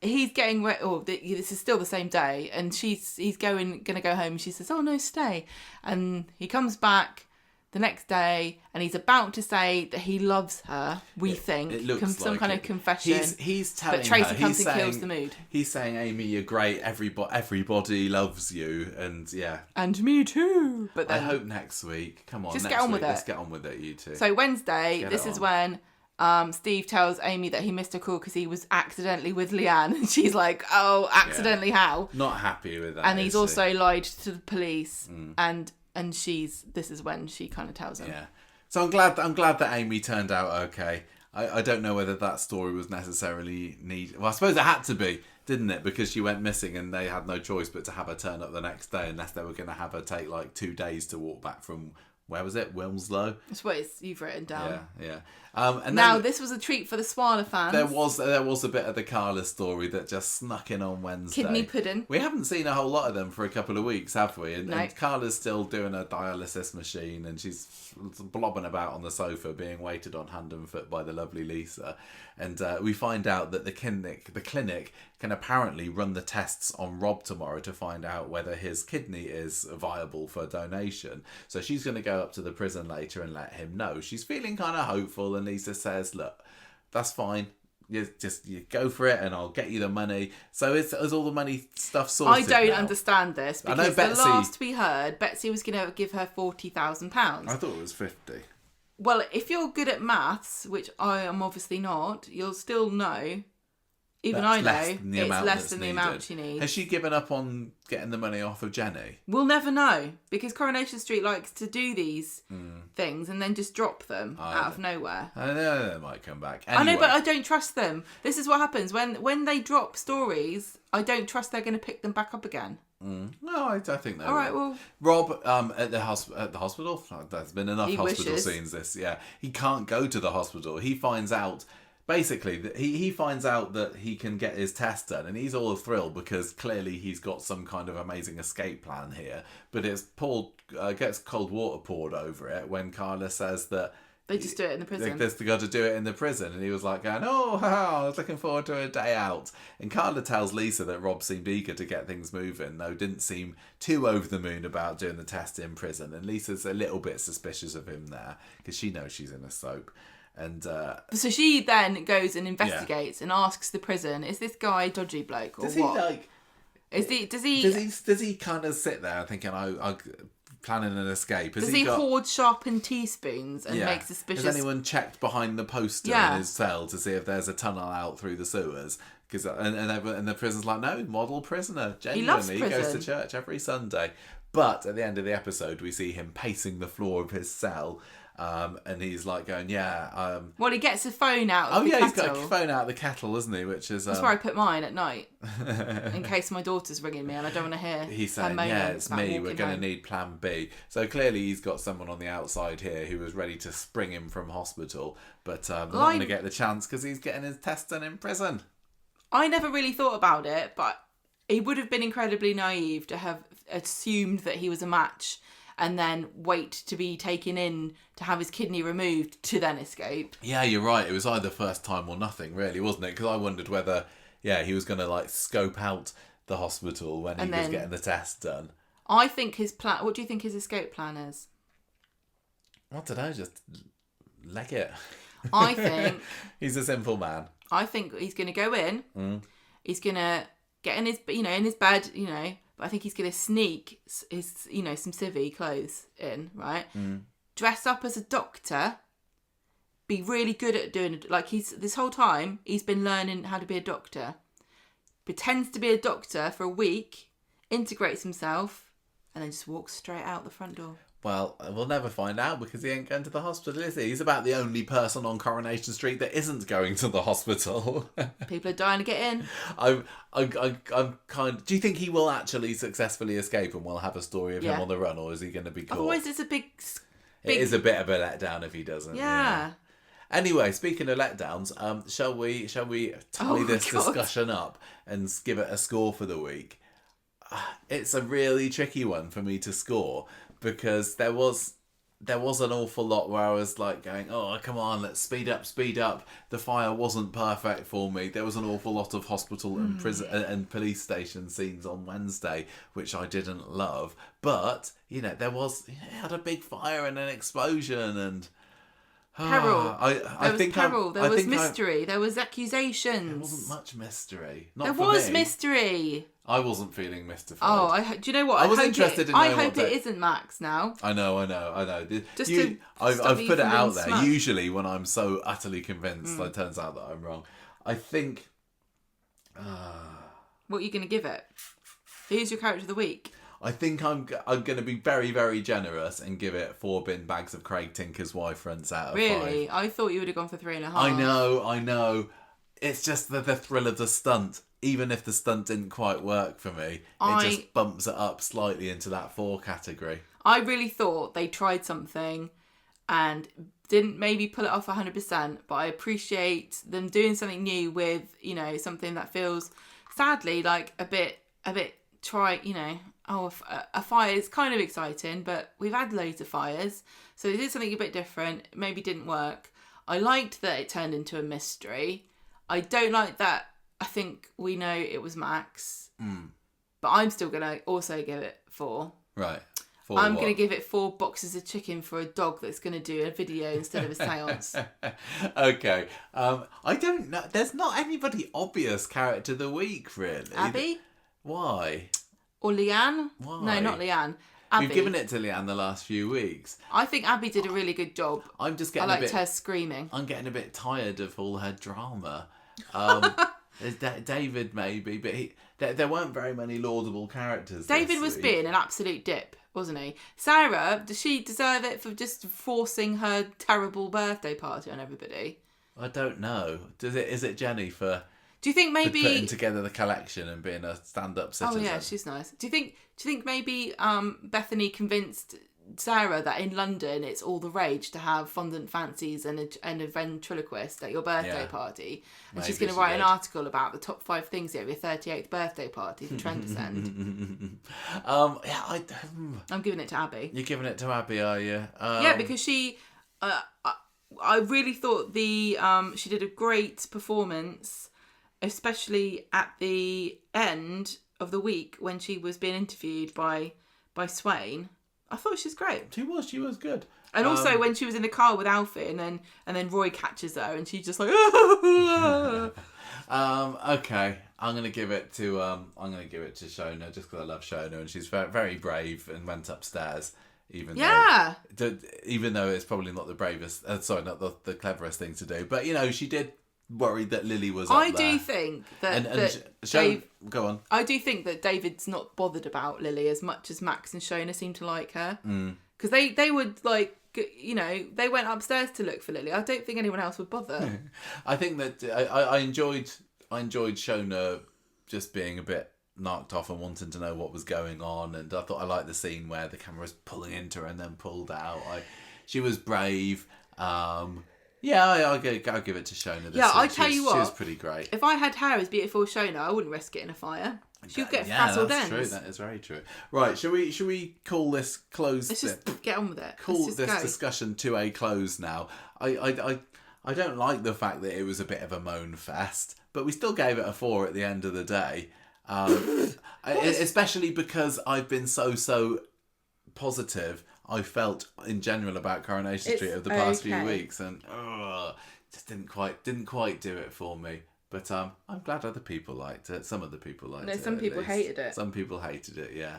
he's getting ready. Oh, this is still the same day, and he's gonna go home. And she says, "Oh no, stay." And he comes back the next day, and he's about to say that he loves her. We think it looks some like kind it. of confession. He's telling but Tracy her. comes and kills the mood. He's saying, "Amy, you're great. Everybody loves you." And yeah, And me too. But then I hope next week. Come on, Just next get on week, with let's it. get on with it, you two. So Wednesday, Get this it is on. when Steve tells Amy that he missed a call because he was accidentally with Leanne. And she's like, oh, accidentally how? Not happy with that. And he's is also lied to the police. And this is when she kind of tells him. Yeah. So I'm glad that Amy turned out okay. I don't know whether that story was necessarily needed. Well, I suppose it had to be, didn't it? Because she went missing and they had no choice but to have her turn up the next day, unless they were going to have her take like 2 days to walk back from, where was it? Wilmslow? That's what you've written down. Yeah. And Now, then this was a treat for the Swala fans. there was a bit of the Carla story that just snuck in on Wednesday. Kidney pudding. We haven't seen a whole lot of them for a couple of weeks, have we? No. And Carla's still doing a dialysis machine, and she's blobbing about on the sofa, being waited on hand and foot by the lovely Lisa. And we find out that the clinic can apparently run the tests on Rob tomorrow to find out whether his kidney is viable for donation. So she's going to go up to the prison later and let him know. She's feeling kind of hopeful, and Lisa says, "Look, that's fine. You go for it, and I'll get you the money." So is all the money stuff sorted? I don't now? understand this, I know because the Betsy- last we heard, Betsy was going to give her £40,000. I thought it was 50. Well, if you're good at maths, which I am obviously not, you'll still know. Even That's I less know than the it's amount less that's than the needed. amount she needs. Has she given up on getting the money off of Jenny? We'll never know, because Coronation Street likes to do these things and then just drop them out of nowhere. I know they might come back. I know, Anyway. but I don't trust them. This is what happens when they drop stories. I don't trust they're going to pick them back up again. No, I think they All right, well... Rob, at the hospital, there's been enough He hospital wishes. scenes this, he can't go to the hospital. He finds out, basically, that he finds out that he can get his test done, and he's all thrilled because clearly he's got some kind of amazing escape plan here, but it's gets cold water poured over it when Carla says that They just do it in the prison. They've got to do it in the prison. And he was like going, I was looking forward to a day out. And Carla tells Lisa that Rob seemed eager to get things moving, though didn't seem too over the moon about doing the test in prison. And Lisa's a little bit suspicious of him there because she knows she's in a soap. And so she then goes and investigates and asks the prison, is this guy a dodgy bloke or what? Does he kind of sit there thinking, I planning an escape? Does he hoard sharpened teaspoons and make suspicious... Has anyone checked behind the poster in his cell to see if there's a tunnel out through the sewers? And the prison's like, no, model prisoner. Genuinely, he goes to church every Sunday. But at the end of the episode, we see him pacing the floor of his cell. And he's like going, well, he gets a phone out of the kettle. He's got a phone out of the kettle, isn't he? Which is... That's where I put mine at night. In case my daughter's ringing me and I don't want to hear he's saying, it's me. We're going to need plan B. So clearly he's got someone on the outside here who was ready to spring him from hospital. But not going to get the chance because he's getting his test done in prison. I never really thought about it, but he would have been incredibly naive to have assumed that he was a match and then wait to be taken in to have his kidney removed to then escape. Yeah, you're right. It was either first time or nothing, really, wasn't it? Because I wondered whether, he was going to scope out the hospital when he was getting the test done. I think his plan... What do you think his escape plan is? I don't know, just leg it. I think... He's a simple man. I think he's going to go in. He's going to get in his, in his bed, but I think he's going to sneak his, some civvy clothes in, right? Dress up as a doctor, be really good at doing it. This whole time, he's been learning how to be a doctor. Pretends to be a doctor for a week, integrates himself, and then just walks straight out the front door. Well, we'll never find out because he ain't going to the hospital, is he? He's about the only person on Coronation Street that isn't going to the hospital. People are dying to get in. I'm kind of... Do you think he will actually successfully escape and we'll have a story of him on the run, or is he going to be caught? Otherwise, it's a big... It is a bit of a letdown if he doesn't. Yeah. Anyway, speaking of letdowns, shall we tie this discussion up and give it a score for the week? It's a really tricky one for me to score. Because there was an awful lot where I was like going, oh, come on, let's speed up. The fire wasn't perfect for me. There was an awful lot of hospital and prison and police station scenes on Wednesday, which I didn't love. But, there was, it had a big fire and an explosion and... Peril. There was mystery. There was accusations. There wasn't much mystery. There was mystery. I wasn't feeling mystified. Oh, do you know what? I was interested in knowing I hope it isn't Max now. I know. I've put it out there. Smart. Usually when I'm so utterly convinced, it turns out that I'm wrong. I think... What are you going to give it? Who's your character of the week? I think I'm going to be very, very generous and give it 4 bin bags of Craig Tinker's Y fronts out of 5. Really? I thought you would have gone for 3.5. I know. It's just the thrill of the stunt. Even if the stunt didn't quite work for me, it just bumps it up slightly into that 4 category. I really thought they tried something and didn't maybe pull it off 100%, but I appreciate them doing something new with, something that feels sadly like a bit a fire is kind of exciting, but we've had loads of fires, so they did something a bit different. Maybe didn't work. I liked that it turned into a mystery. I don't like that. I think we know it was Max, but I'm still going to also give it 4. Right. I'm going to give it 4 boxes of chicken for a dog that's going to do a video instead of a seance. Okay. I don't know. There's not anybody obvious character of the week, really. Abby? Why? Or Leanne? Why? No, not Leanne. Abby. We've given it to Leanne the last few weeks. I think Abby did a really good job. I'm just getting her screaming. I'm getting a bit tired of all her drama. There's David maybe, but there weren't very many laudable characters. David was being an absolute dip, wasn't he? Sarah, does she deserve it for just forcing her terrible birthday party on everybody? I don't know. Is it Jenny for Do you think maybe putting together the collection and being a stand-up citizen? Oh yeah, she's nice. Do you think maybe Bethany convinced Sarah that in London it's all the rage to have fondant fancies and a ventriloquist at your birthday party, and she's going to write an article about the top 5 things at your 38th birthday party for Trend Descent? I'm giving it to Abby. You're giving it to Abby, are you? Yeah, because she, I really thought she did a great performance, especially at the end of the week when she was being interviewed by Swain. I thought she was great. She was good. And also when she was in the car with Alfie and then Roy catches her and she's just like okay. I'm gonna give it to Shona just because I love Shona and she's very, very brave and went upstairs even though it's probably not the bravest not the cleverest thing to do, but she did worry that Lily was up there. do think that, go on. I do think that David's not bothered about Lily as much as Max and Shona seem to like her. Because they would they went upstairs to look for Lily. I don't think anyone else would bother. I think that I enjoyed Shona just being a bit knocked off and wanting to know what was going on, and I thought I liked the scene where the camera was pulling into her and then pulled out. She was brave. I'll give it to Shona. I tell you what, she was pretty great. If I had hair as beautiful as Shona, I wouldn't risk it in a fire. She'd get frazzled ends. True. That is very true. Right, should we call this closed? Let's just get on with it. Call this discussion to a close now. I don't like the fact that it was a bit of a moan fest, but we still gave it a 4 at the end of the day. Especially because I've been so positive. I felt in general about Coronation Street over the past few weeks, and just didn't quite do it for me. But I'm glad other people liked it. Some other people liked it. No, some people hated it. Some people hated it. Yeah.